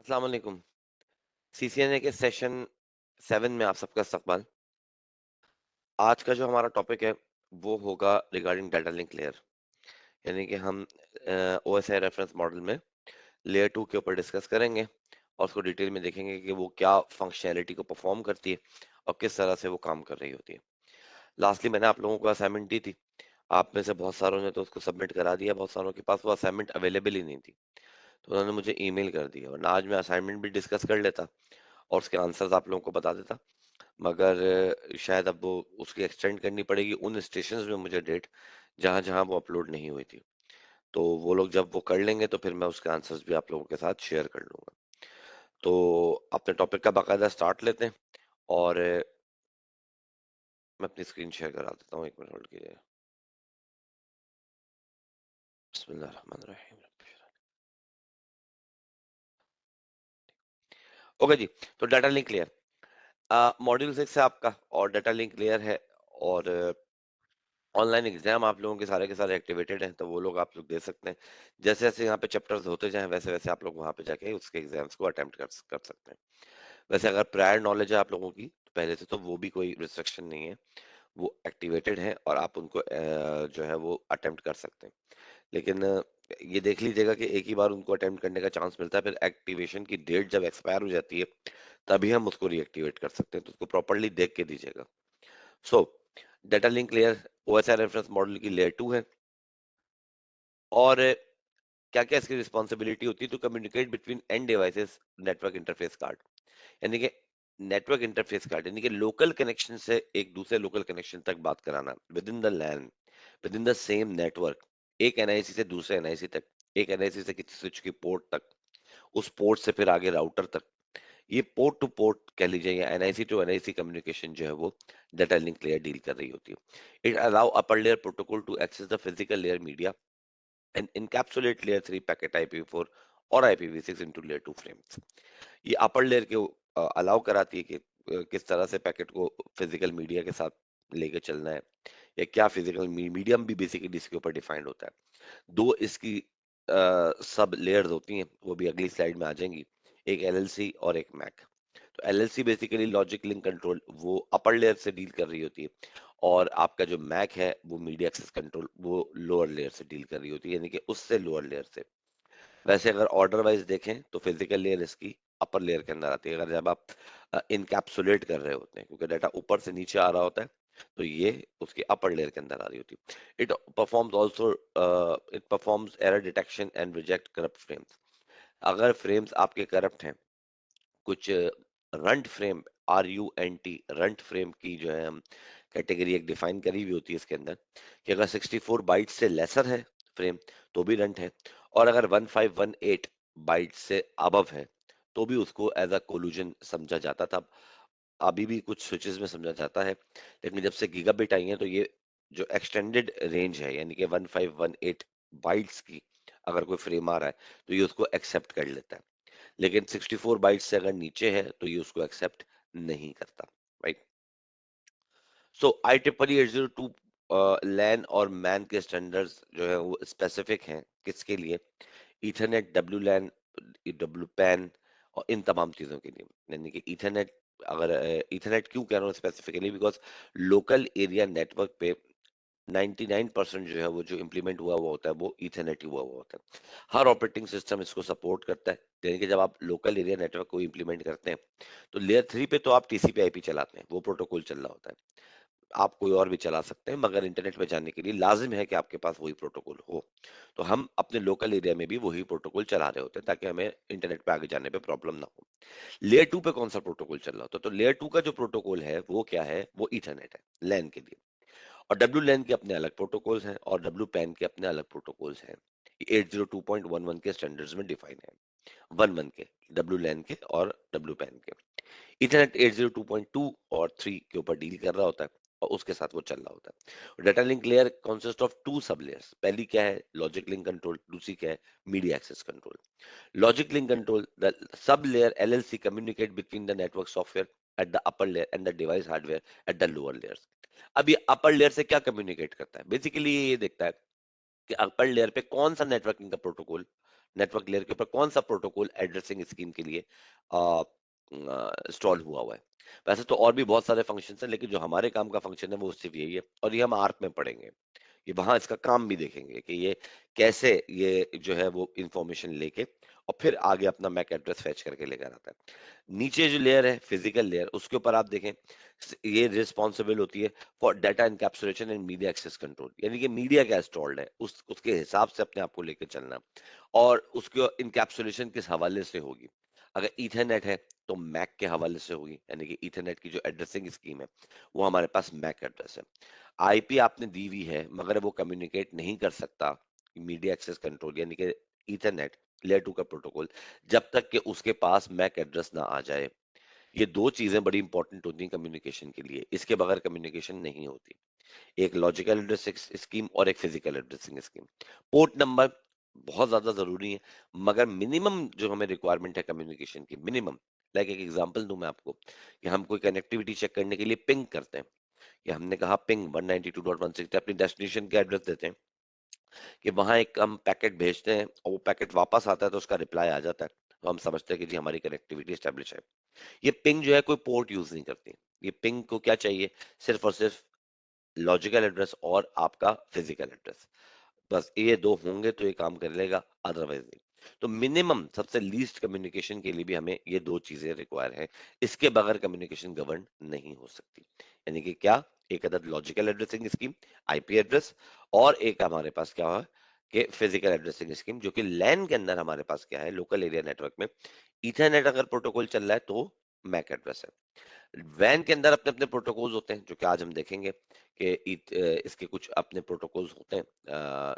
अस्सलाम वालेकुम। सीसीएनए के सेशन 7 में आप सबका इस्तकबाल। आज का जो हमारा टॉपिक है वो होगा रिगार्डिंग डाटा लिंक लेयर, यानी कि हम ओएसआई रेफरेंस मॉडल में लेयर 2 के ऊपर डिस्कस करेंगे और उसको डिटेल में देखेंगे कि वो क्या फंक्शनैलिटी को परफॉर्म करती है और किस तरह से वो काम कर रही होती है। लास्टली मैंने आप लोगों को असाइनमेंट दी थी। आप में से बहुत सारों ने तो उसको सबमिट करा दिया, बहुत सारों के पास वो असाइनमेंट अवेलेबल ही नहीं थी, तो उन्होंने मुझे ईमेल कर दिया, वरना आज मैं असाइनमेंट भी डिस्कस कर लेता और उसके आंसर्स आप लोगों को बता देता। मगर शायद अब वो उसकी एक्सटेंड करनी पड़ेगी उन स्टेशंस में मुझे डेट जहां जहां वो अपलोड नहीं हुई थी। तो वो लोग जब वो कर लेंगे तो फिर मैं उसके आंसर्स भी आप लोगों के साथ शेयर कर लूंगा। तो अपने टॉपिक का बाकायदा स्टार्ट लेते हैं और मैं अपनी स्क्रीन शेयर करा देता हूँ, 1 मिनट होल्ड कीजिए। बिस्मिल्लाहिर्रहमानिर्रहीम। ओके जी। तो डाटा लिंक लेयर मॉड्यूल 6 है आपका और डाटा लिंक लेयर है। और ऑनलाइन एग्जाम आप लोगों के सारे एक्टिवेटेड हैं, तो वो लोग आप लोग दे सकते हैं। जैसे जैसे यहाँ पे चैप्टर्स होते जाएं वैसे वैसे आप लोग वहां पे जाके उसके एग्जाम्स को अटेम्प्ट कर सकते हैं। वैसे अगर प्रायर नॉलेज है आप लोगों की तो पहले से, तो वो भी कोई रिस्ट्रिक्शन नहीं है, वो एक्टिवेटेड है और आप उनको जो है वो अटेम्प्ट कर सकते हैं। लेकिन ये देख लीजिएगा कि एक ही बार उनको अटेम्प्ट करने का चांस मिलता है, फिर एक्टिवेशन की डेट जब एक्सपायर हो जाती है तभी हम उसको रीएक्टिवेट कर सकते हैं, तो उसको प्रॉपरली देख के दीजिएगा। So data link layer OSI reference model की लेयर 2 है। और क्या क्या इसकी रिस्पॉन्सिबिलिटी होती है, to communicate between and devices network interface card, यानी कि नेटवर्क इंटरफेस कार्ड यानी कि लोकल कनेक्शन से एक दूसरे लोकल कनेक्शन तक बात कराना within the LAN, within the same network. एक एनआईसी से दूसरे एनआईसी तक, एक एनआईसी से किसी स्विच की पोर्ट तक, उस पोर्ट से फिर आगे राउटर तक। ये पोर्ट टू पोर्ट कह लीजिए या एनआईसी टू एनआईसी कम्युनिकेशन जो है वो डाटा लिंक लेयर डील कर रही होती है। It allow upper layer protocol to access the physical layer media and encapsulate layer 3 packet IPv4 और IPv6 into layer 2 frames। ये अपर लेयर के अलाउ कराती है कि किस तरह से पैकेट को फिजिकल मीडिया के साथ लेके चलना है, या क्या फिजिकल मीडियम भी बेसिकली इसके ऊपर डिफाइंड होता है। दो इसकी सब लेयर्स होती हैं, वो भी अगली स्लाइड में आ जाएंगी, एक एलएलसी और एक मैक। तो LLC basically logic link control वो अपर लेयर से डील कर रही होती है, और आपका जो मैक है वो मीडिया एक्सेस कंट्रोल वो लोअर लेयर से डील कर रही होती है, यानी कि उससे लोअर लेयर से। वैसे अगर ऑर्डर वाइज देखें तो फिजिकल लेयर इसकी अपर लेयर के अंदर आती है, अगर जब आप इनकैप्सुलेट कर रहे होते हैं, क्योंकि डाटा ऊपर से नीचे आ रहा होता है, तो ये उसकी अपर लेयर के अंदर आ रही होती है। It performs error detection and reject corrupt frames. अगर फ्रेम्स आपके करप्ट हैं, कुछ runt frame, RUNT runt frame की जो है हम कैटेगरी एक डिफाइन करी हुई होती है इसके अंदर, कि अगर 64 बाइट से लेसर है फ्रेम तो भी रंट है, और अगर 1518 बाइट से अबव है तो भी उसको एज अ कोलूजन समझा जाता था। अभी भी कुछ स्विचेस में समझा जाता है, लेकिन जब से गीगाबिट आई है तो ये जो एक्सटेंडेड रेंज है, यानी कि 1518 बाइट्स की अगर कोई फ्रेम आ रहा है तो ये उसको एक्सेप्ट कर लेता है। लेकिन 64 बाइट्स से अगर नीचे है तो ये उसको एक्सेप्ट नहीं करता। राइट। सो IEEE 802 लैन और मैन के स्टैंडर्ड्स जो है वो स्पेसिफिक हैं किसके लिए, Ethernet, WLAN, WPAN और इन तमाम चीजों के लिए। यानी कि इथरनेट, अगर इथरनेट क्यों कह रहा हूँ specifically, because local area network पे 99% जो है वो जो इम्प्लीमेंट हुआ हुआ होता है वो ईथरनेट ही हुआ हुआ होता है। हर ऑपरेटिंग सिस्टम इसको सपोर्ट करता है, यानी कि जब आप लोकल एरिया नेटवर्क को इम्प्लीमेंट करते हैं तो लेयर 3 पे तो आप TCP IP चलाते हैं, वो प्रोटोकॉल चल रहा होता है। आप कोई और भी चला सकते हैं, मगर इंटरनेट पे जाने के लिए लाजिम है कि आपके पास वही प्रोटोकॉल हो। तो हम अपने लोकल एरिया में भी वही प्रोटोकॉल चला रहे होते हैं ताकि हमें इंटरनेट पे आगे जाने पे प्रॉब्लम ना हो। लेयर 2 पे कौन सा प्रोटोकॉल चल रहा होता है, तो लेयर 2 का जो प्रोटोकॉल है वो क्या है, वो ईथरनेट है लैन के लिए। और डब्ल्यू लैन के अपने अलग प्रोटोकॉल्स हैं और डब्ल्यू पैन के अपने अलग प्रोटोकॉल्स हैं। ये 802.11 के स्टैंडर्ड्स में डिफाइन है, 11 के, डब्ल्यू लैन के और डब्ल्यू पैन के। इथरनेट 802.2 और 3 के ऊपर डील कर रहा होता है और उसके साथ वो चल रहा होता है। Data link layer consist of two sub layers, पहली क्या है लॉजिक लिंक कंट्रोल, दूसरी क्या है media access control. Logic link control, the sub layer LLC communicate between the network software at the upper layer and the device hardware at the lower layers. अब ये upper layer से क्या communicate करता है, basically ये देखता है कि अपर लेयर पे कौन सा नेटवर्किंग का प्रोटोकॉल नेटवर्क लेयर के ऊपर कौन सा प्रोटोकॉल एड्रेसिंग स्कीम के लिए इंस्टॉल हुआ हुआ है। वैसे तो और भी बहुत सारे फंक्शन हैं, लेकिन जो हमारे काम का फंक्शन है वो सिर्फ यही है, और ये हम आर्क में पढ़ेंगे। ये वहां इसका काम भी देखेंगे कि ये कैसे ये जो है वो इंफॉर्मेशन लेके और फिर आगे अपना मैक एड्रेस फेच करके लेकर आता है। नीचे जो लेयर है फिजिकल लेयर, उसके ऊपर आप देखें ये रिस्पॉन्सिबल होती है for data encapsulation and media access control, यानी कि मीडिया क्या इंस्टॉल्ड है उसके हिसाब से अपने आप को लेकर चलना, और उसके इनकैप्सुलेशन किस हवाले से होगी। अगर ईथरनेट है तो मैक के हवाले से होगी, यानी कि ईथरनेट की जो एड्रेसिंग स्कीम है वो हमारे पास मैक एड्रेस है। आईपी आपने दी हुई है मगर वो कम्युनिकेट नहीं कर सकता मीडिया एक्सेस कंट्रोल यानी कि ईथरनेट लेयर 2 का प्रोटोकॉल, जब तक कि उसके पास मैक एड्रेस ना आ जाए। ये दो चीजें बड़ी इंपॉर्टेंट होती हैं कम्युनिकेशन के लिए, इसके बगैर कम्युनिकेशन नहीं होती। एक लॉजिकल एड्रेसिंग स्कीम और एक physical addressing scheme. Port number बहुत ज्यादा जरूरी है, मगर मिनिमम जो हमें रिक्वायरमेंट है कम्युनिकेशन की, मिनिमम लाइक एक एग्जांपल दूं मैं आपको कि हम कोई कनेक्टिविटी चेक करने के लिए पिंग करते हैं, कि हमने कहा पिंग 192.168 अपनी डेस्टिनेशन का एड्रेस देते हैं, कि वहां एक हम पैकेट भेजते हैं और वो पैकेट वापस आता है तो उसका रिप्लाई आ जाता है, तो हम समझते हैं कि जी हमारी कनेक्टिविटी स्टेब्लिश है। ये पिंग जो है कोई पोर्ट यूज नहीं करती। ये पिंग को क्या चाहिए, सिर्फ और सिर्फ लॉजिकल एड्रेस और आपका फिजिकल एड्रेस, बस ये दो होंगे तो ये काम कर लेगा, अदरवाइज नहीं। तो मिनिमम सबसे लीस्ट कम्युनिकेशन के लिए भी हमें ये दो चीजें रिक्वायर है, इसके बगैर कम्युनिकेशन गवर्न नहीं हो सकती। यानी कि क्या, एक other logical addressing scheme IP address, और एक हमारे पास क्या है कि फिजिकल एड्रेसिंग स्कीम, जो कि लैन के अंदर हमारे पास क्या है लोकल एरिया नेटवर्क में ईथरनेट अगर प्रोटोकॉल चल रहा है तो मैक एड्रेस है। वैन के अंदर अपने अपने प्रोटोकॉल्स होते हैं जो कि आज हम देखेंगे कि इसके कुछ अपने प्रोटोकॉल्स होते हैं,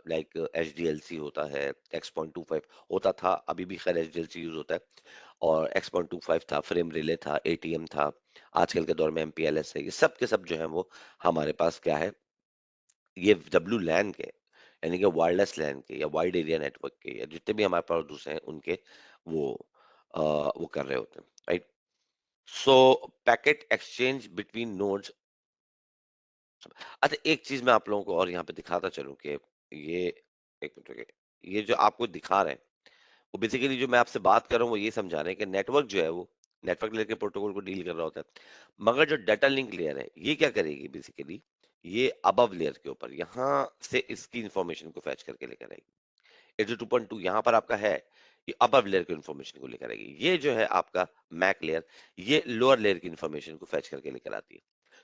लाइक एच होता है, X.25 होता था, अभी भी खैर एच यूज होता है, और X.25 था, फ्रेम रिले था, एटीएम था, आजकल के दौर में MPLS है, ये सब के सब जो है वो हमारे पास क्या है, ये डब्ल्यू लैन के यानी कि वायरलेस लैन के या वाइड एरिया नेटवर्क के या जितने भी हमारे पास दूसरे हैं उनके वो वो कर रहे होते हैं, राइट। सो पैकेट एक्सचेंज बिटवीन नोड्स। अच्छा एक चीज मैं आप लोगों को और यहाँ पे दिखाता चलूं कि ये, एक मिनट रुकिए, ये जो आपको दिखा रहे हैं वो बेसिकली जो मैं आपसे बात कर रहा हूँ वो ये समझा रहे हैं कि नेटवर्क जो है वो नेटवर्क लेयर के प्रोटोकॉल को डील कर रहा होता है, मगर जो डाटा लिंक लेयर है ये क्या करेगी बेसिकली, ये अबव लेयर के ऊपर यहाँ से इसकी इंफॉर्मेशन को फैच करके लेकर आएगी। 82.2 यहाँ पर आपका है, ये अपर लेयर की इन्फॉर्मेशन को लेकर आएगी। ये जो है आपका मैक लेयर, ये लोअर लेयर की इन्फॉर्मेशन को फैच करके लेकर आती है।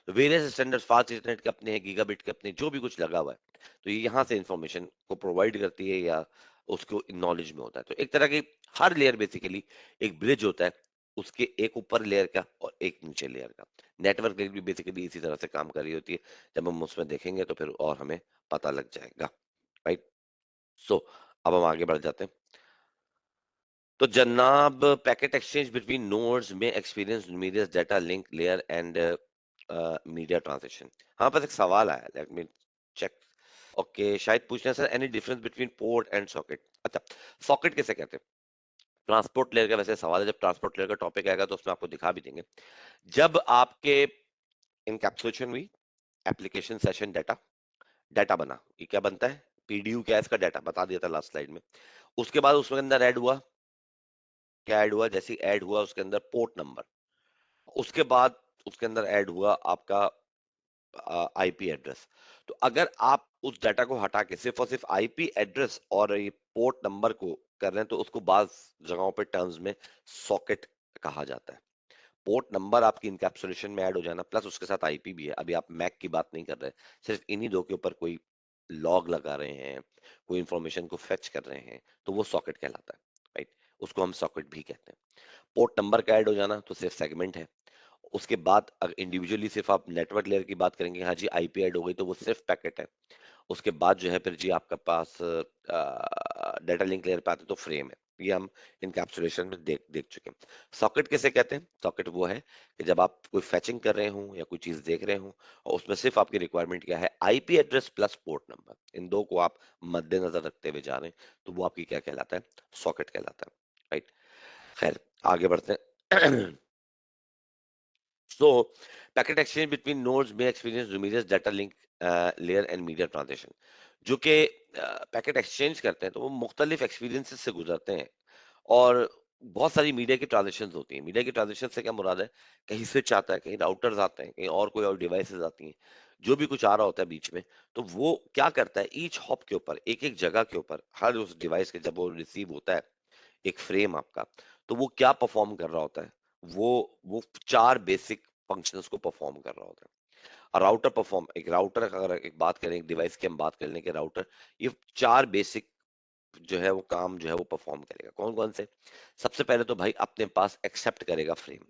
तो वेरियस स्टैंडर्ड फास्ट इंटरनेट के अपने हैं, गीगाबिट के अपने, जो भी कुछ लगा हुआ है, तो ये यहाँ से इन्फॉर्मेशन को प्रोवाइड करती है या उसको नॉलेज में होता है। तो एक तरह की हर लेयर बेसिकली एक ब्रिज होता है, उसके एक ऊपर लेयर का और एक नीचे लेयर का। नेटवर्क लेयर भी बेसिकली इसी तरह से काम कर रही होती है, जब हम उसमें देखेंगे तो फिर और हमें पता लग जाएगा, राइट। सो अब हम आगे बढ़ जाते हैं। तो जनाब पैकेट एक्सचेंज बिटवीन नोड्स में experience media data link layer and media transition. हाँ बस एक सवाल आया, लेट मी चेक। ओके शायद पूछना है, sir any difference between port and socket. अच्छा, सॉकेट किसे कहते हैं, ट्रांसपोर्ट लेयर का वैसे सवाल है, जब ट्रांसपोर्ट लेयर का टॉपिक आएगा तो उसमें आपको दिखा भी देंगे। जब आपके इनकैप्सुलेशन हुई एप्लीकेशन सेशन डाटा, डाटा बना, ये क्या बनता है, पीडीयू क्या है इसका, डाटा बता दिया था लास्ट स्लाइड में। उसके बाद उसके अंदर ऐड हुआ, क्या ऐड हुआ, जैसे ऐड हुआ उसके अंदर पोर्ट नंबर, उसके बाद उसके अंदर ऐड हुआ आपका आईपी एड्रेस। तो अगर आप उस डाटा को हटा के सिर्फ और सिर्फ आईपी एड्रेस और ये पोर्ट नंबर को कर रहे हैं तो उसको बाज जगहों पे टर्म्स में सॉकेट कहा जाता है। पोर्ट नंबर आपकी इनकैप्सुलेशन में ऐड हो जाना प्लस उसके साथ आईपी भी है, अभी आप मैक की बात नहीं कर रहे, सिर्फ इन्हीं दो के ऊपर कोई लॉग लगा रहे हैं, कोई इंफॉर्मेशन को फेच कर रहे हैं, तो वो सॉकेट कहलाता है, राइट। उसको हम सॉकेट भी कहते हैं। पोर्ट नंबर का ऐड हो जाना तो सिर्फ सेगमेंट है। उसके बाद अगर इंडिविजुअली सिर्फ आप नेटवर्क लेयर की बात करेंगे, हाँ जी आईपी ऐड हो गई तो वो सिर्फ पैकेट है। उसके बाद जो है फिर जी आपके पास डाटा लिंक लेयर पे आते तो फ्रेम है, ये हम इनकैप्सुलेशन में देख देख चुके हैं। सॉकेट किसे कहते हैं, सॉकेट वो है कि जब आप कोई फैचिंग कर रहे हो या कोई चीज देख रहे हो और उसमें सिर्फ आपकी रिक्वायरमेंट क्या है, IP address plus port number, इन दो को आप मद्देनजर रखते हुए जा रहे हैं, तो वो आपकी क्या कहलाता है, सॉकेट कहलाता है, राइट। खैर आगे बढ़ते हैं। So, packet exchange between nodes may experience numerous data link layer and media transition. जो कि पैकेट एक्सचेंज करते हैं, तो वो मुख्तलिफ एक्सपीरियंसेस से गुजरते हैं और बहुत सारी मीडिया की ट्रांज़ैक्शंस होती हैं। मीडिया की ट्रांज़ैक्शन से क्या मुराद है, कहीं स्विच आता है, कहीं राउटर्स आते हैं, कहीं और कोई और डिवाइसेज़ आती हैं। जो भी कुछ आ रहा होता है बीच में, तो वो क्या करता है, ईच हॉप के ऊपर, एक-एक जगह के ऊपर, हर उस डिवाइस के जब वो रिसीव होता है, एक फ्रेम आपका, तो वो क्या परफ़ॉर्म कर रहा होता है, वो 4 बेसिक फंक्शंस को परफ़ॉर्म कर रहा होता है। राउटर परफ़ॉर्म एक राउटर का अगर एक बात करें, एक डिवाइस की हम बात कर लें कि राउटर, ये 4 बेसिक जो है वो काम जो है वो परफॉर्म करेगा। कौन कौन से? सबसे पहले तो भाई अपने पास एक्सेप्ट करेगा फ्रेम।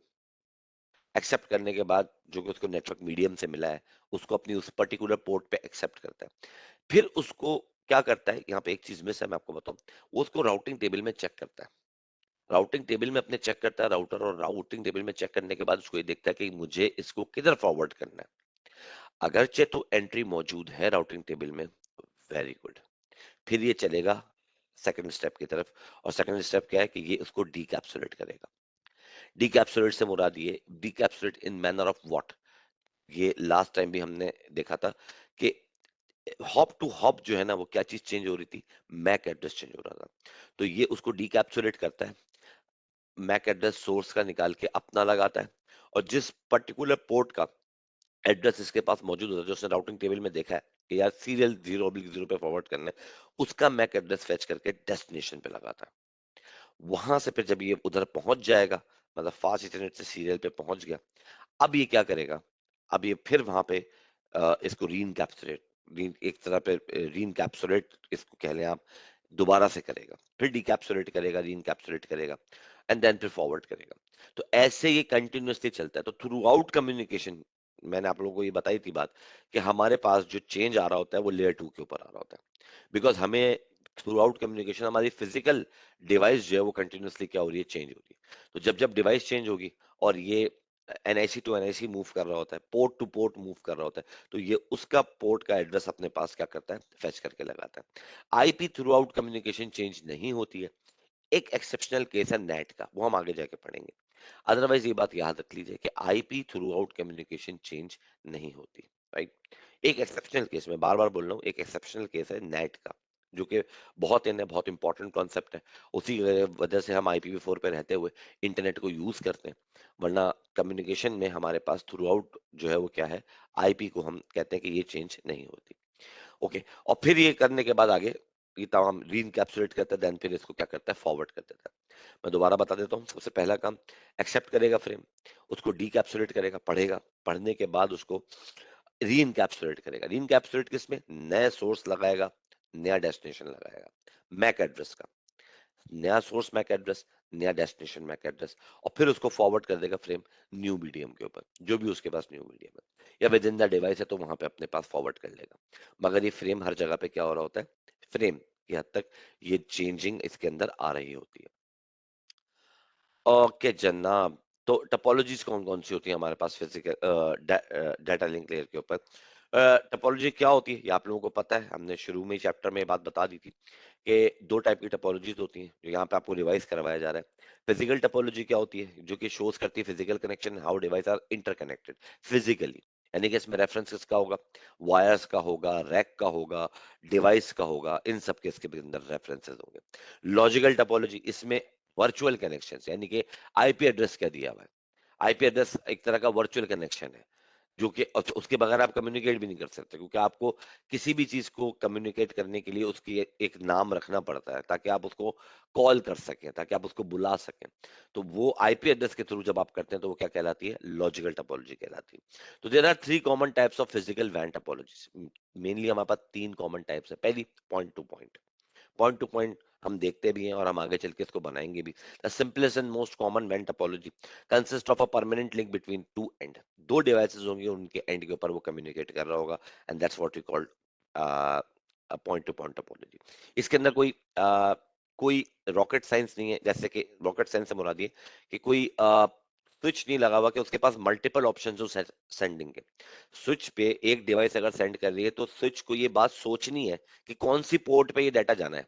एक्सेप्ट करने के बाद जो कि उसको नेटवर्क मीडियम से मिला है, उसको अपनी उस पर्टिकुलर पोर्ट पे एक्सेप्ट करता है। फिर उसको क्या करता है, यहाँ पे एक चीज मिस है, मैं आपको बताऊं, वो उसको राउटिंग टेबल में चेक करता है। राउटिंग टेबल में अपने चेक करता है राउटर, और राउटिंग टेबल में चेक करने के बाद उसको ये देखता है कि मुझे इसको किधर फॉरवर्ड करना है। अगरचे तो एंट्री मौजूद है राउटिंग टेबल में, वेरी गुड, फिर ये चलेगा सेकंड स्टेप की तरफ। और सेकंड स्टेप क्या है कि ये उसको डीकैप्सुलेट करेगा। डीकैप्सुलेट से मुराद ये, डीकैप्सुलेट इन मैनर ऑफ व्हाट, ये लास्ट टाइम भी हमने देखा था कि हॉप टू हॉप जो है ना, वो क्या चीज चेंज हो रही थी, मैक एड्रेस चेंज हो रहा था। तो ये उसको डीकैप्सुलेट करता है, मैक एड्रेस सोर्स का निकाल के अपना लगाता है, और जिस पर्टिकुलर पोर्ट का एड्रेस इसके पास मौजूद होता है, जो उसने राउटिंग टेबल में देखा है कि यार सीरियल 0/0 पे फॉरवर्ड करना है, उसका मैक एड्रेस फेच करके डेस्टिनेशन पे लगाता है। वहां से फिर जब ये उधर पहुंच जाएगा, मतलब फास्ट इंटरनेट से सीरियल पे पहुंच गया, अब ये क्या करेगा, अब ये फिर वहां पे इसको रीइनकैप्सुलेट, एक तरह पे रीइनकैप्सुलेट इसको कह लें आप, दोबारा से करेगा, फिर डिकैप्सुलेट करेगा, रीइनकैप्सुलेट करेगा, एंड देन फिर फॉरवर्ड करेगा। तो ऐसे ये कंटिन्यूअसली चलता है। तो थ्रू आउट कम्युनिकेशन, मैंने आप लोगों को ये बताई थी बात, कि हमारे पास जो चेंज आ रहा होता है वो लेयर 2 के ऊपर आ रहा होता है, बिकॉज हमें थ्रू आउट कम्युनिकेशन, हमारी फिजिकल डिवाइस जो है वो कंटिन्यूअसली क्या हो रही है, चेंज हो रही है। तो जब जब डिवाइस चेंज होगी और ये एनआईसी टू एनआईसी मूव कर रहा होता है, पोर्ट टू पोर्ट मूव कर रहा होता है, तो ये उसका पोर्ट का एड्रेस अपने पास क्या करता है, फेच करके लगाता है। IP through out communication change नहीं होती है। एक एक्सेप्शनल केस है नेट का, वो हम आगे जाके पढ़ेंगे। अदरवाइज ये बात याद रख लीजिए कि IP through out communication change नहीं होती, राइट। एक एक्सेप्शनल केस, में बार बार बोल रहा हूँ, एक एक्सेप्शनल केस है नेट का, जो कि बहुत इन बहुत इंपॉर्टेंट कॉन्सेप्ट है। उसी वजह से हम IPv4 पे रहते हुए इंटरनेट को यूज करते हैं, वरना कम्युनिकेशन में हमारे पास थ्रू आउट जो है वो क्या है, आईपी को हम कहते हैं कि ये चेंज नहीं होती। ओके, और फिर ये करने के बाद आगे ये तमाम रीइनकैप्सुलेट करता है, देन फिर इसको क्या करता है, फॉरवर्ड कर देता है। मैं दोबारा बता देता हूँ। सबसे पहला काम, एक्सेप्ट करेगा फ्रेम, उसको डीकैप्सुलेट करेगा, पढ़ेगा, पढ़ने के बाद उसको रीइनकैप्सुलेट करेगा। रीइनकैप्सुलेट किसमें, नया सोर्स लगाएगा, नया डेस्टिनेशन लगाएगा, मैक एड्रेस का, नया सोर्स मैक एड्रेस, नया डेस्टिनेशन मैक एड्रेस, और फिर उसको फॉरवर्ड कर देगा फ्रेम न्यू मीडियम के ऊपर, जो भी उसके पास न्यू मीडियम है, या विद इन द डिवाइस है तो वहां पे अपने पास फॉरवर्ड कर लेगा। मगर ये फ्रेम हर जगह पे क्या हो रहा होता है, फ्रेम की हद तक ये चेंजिंग इसके अंदर आ रही होती है। ओके जनाब, तो टपोलॉजीज कौन कौन सी होती है हमारे पास फिजिकल डाटा लिंक लेयर के ऊपर। टपोलॉजी क्या होती है ये आप लोगों को पता है, हमने शुरू में चैप्टर में बात बता दी थी कि दो टाइप की टपोलॉजीज होती हैं, जो यहाँ पे आपको रिवाइज करवाया जा रहा है। फिजिकल टपोलॉजी क्या होती है, जो कि शोज करती है physical connection, how device are interconnected physically, यानी कि इसमें रेफरेंस किसका होगा, वायर्स का होगा, रैक का होगा, डिवाइस का होगा, इन सब के इसके अंदर रेफरेंसेस होंगे। लॉजिकल टपोलॉजी, इसमें वर्चुअल कनेक्शन, यानी कि आईपी एड्रेस क्या दिया हुआ है, आईपी एड्रेस एक तरह का वर्चुअल कनेक्शन है, जो कि उसके बगैर आप कम्युनिकेट भी नहीं कर सकते, क्योंकि आपको किसी भी चीज को कम्युनिकेट करने के लिए उसकी एक नाम रखना पड़ता है, ताकि आप उसको कॉल कर सकें, ताकि आप उसको बुला सकें। तो वो आईपी एड्रेस के थ्रू जब आप करते हैं तो वो क्या कहलाती है, लॉजिकल टपोलॉजी कहलाती है। तो there are 3 common types of physical वैन टपोलॉजीज। मेनली हमारे पास 3 कॉमन टाइप्स है। पहली, point to point, point to point हम देखते भी हैं और हम आगे चल के इसको बनाएंगे भी। The simplest and most common when topology consist of a permanent link between two and, दो डिवाइसेस होंगे, उनके एंड के ऊपर वो कम्युनिकेट कर रहा होगा, and that's what we called point to point topology. इसके अंदर कोई रॉकेट साइंस नहीं है, जैसे कि रॉकेट साइंस से मुराद ये कि कोई स्विच नहीं लगा हुआ कि उसके पास मल्टीपल ऑप्शन हो सेंडिंग के। स्विच पे एक डिवाइस अगर सेंड कर रही है तो स्विच को ये बात सोचनी है कि कौन सी पोर्ट पे ये डाटा जाना है,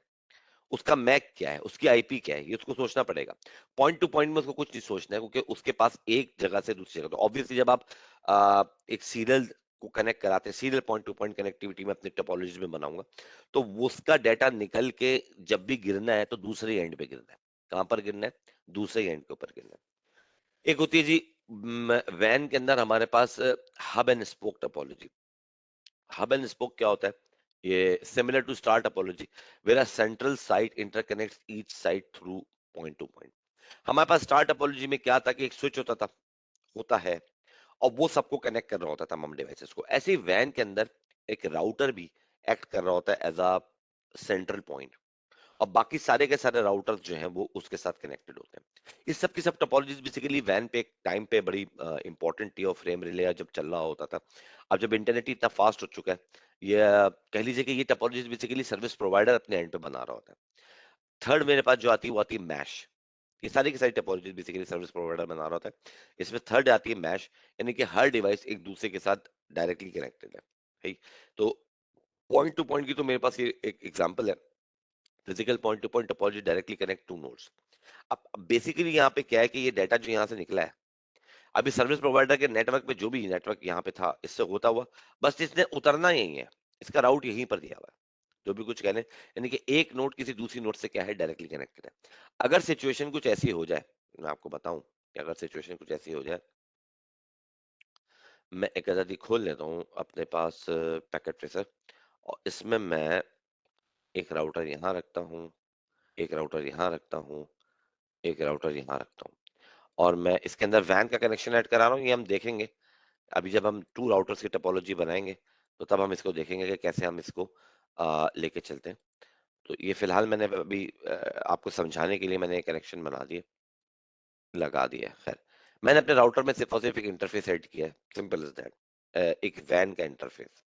उसका मैक क्या है, उसकी आईपी क्या है, ये उसको सोचना पड़ेगा। पॉइंट टू पॉइंट में उसको कुछ नहीं सोचना है, क्योंकि उसके पास एक जगह से दूसरी जगह, तो ऑब्वियसली जब आप एक सीरियल को कनेक्ट कराते हैं, serial point to point connectivity में अपने टोपोलॉजीज में बनाऊंगा, तो वो उसका डाटा निकल के जब भी गिरना है तो दूसरे एंड पे गिरना है। कहां पर गिरना है? दूसरे एंड के ऊपर गिरना है। एक होती है जी वैन के अंदर हमारे पास hub and spoke topology. Hub and spoke क्या होता है? ये similar to star topology, where a central site interconnects each site through point to point. हमारे पास स्टार टोपोलॉजी में क्या था कि एक स्विच होता था, होता है, और वो सबको कनेक्ट कर रहा होता था तमाम डिवाइसेस को। ऐसे ही वैन के अंदर एक राउटर भी एक्ट कर रहा होता है एज अ सेंट्रल पॉइंट, और बाकी सारे के सारे राउटर्स जो हैं वो उसके साथ कनेक्टेड होते हैं। इस सब की सब टोपोलॉजीज बेसिकली वैन पे एक टाइम पे बड़ी इंपॉर्टेंट थी, और फ्रेम रिले जब चल रहा होता था। अब जब इंटरनेट इतना फास्ट हो चुका है, ये कह लीजिए कि ये टोपोलॉजीज बेसिकली सर्विस प्रोवाइडर अपने एंड पे बना रहा होता है। थर्ड मेरे पास जो आती है वो आती है मैश। ये सारी की सारी टोपोलॉजीज बेसिकली सर्विस प्रोवाइडर बना रहा होता है। इसमें थर्ड आती है मैश, यानी कि हर डिवाइस एक दूसरे के साथ डायरेक्टली कनेक्टेड है। तो पॉइंट टू पॉइंट की तो मेरे पास ये एक एग्जांपल है, physical point to point topology directly connect two nodes. अब बेसिकली यहाँ पे क्या है कि ये डाटा जो यहाँ से निकला है, अभी सर्विस प्रोवाइडर के नेटवर्क पे जो भी नेटवर्क यहाँ पे था इससे होता हुआ, बस इसने उतरना यही है, इसका राउट यहीं पर दिया हुआ है। जो भी कुछ कहने, यानी कि एक नोड किसी दूसरी नोड से क्या है, डायरेक्टली कनेक्टेड है। अगर सिचुएशन कुछ ऐसी हो जाए, मैं आपको बताऊं कि अगर सिचुएशन कुछ ऐसी हो जाए, मैं एक आजादी खोल लेता हूँ अपने पास पैकेट ट्रेसर, और इसमें मैं एक राउटर यहाँ रखता हूँ, एक राउटर यहाँ रखता हूँ, एक राउटर यहाँ रखता हूँ, और मैं इसके अंदर वैन का कनेक्शन ऐड करा रहा हूँ। ये हम देखेंगे अभी जब हम टू राउटर्स की टोपोलॉजी बनाएंगे, तो तब हम इसको देखेंगे कि कैसे हम इसको लेके चलते हैं। तो ये फिलहाल मैंने अभी आपको समझाने के लिए मैंने कनेक्शन बना दिए, लगा दिया है। खैर, मैंने अपने राउटर में सिर्फ और सिर्फ एक इंटरफेस ऐड किया है, सिंपल इज दैट, एक वैन का इंटरफेस।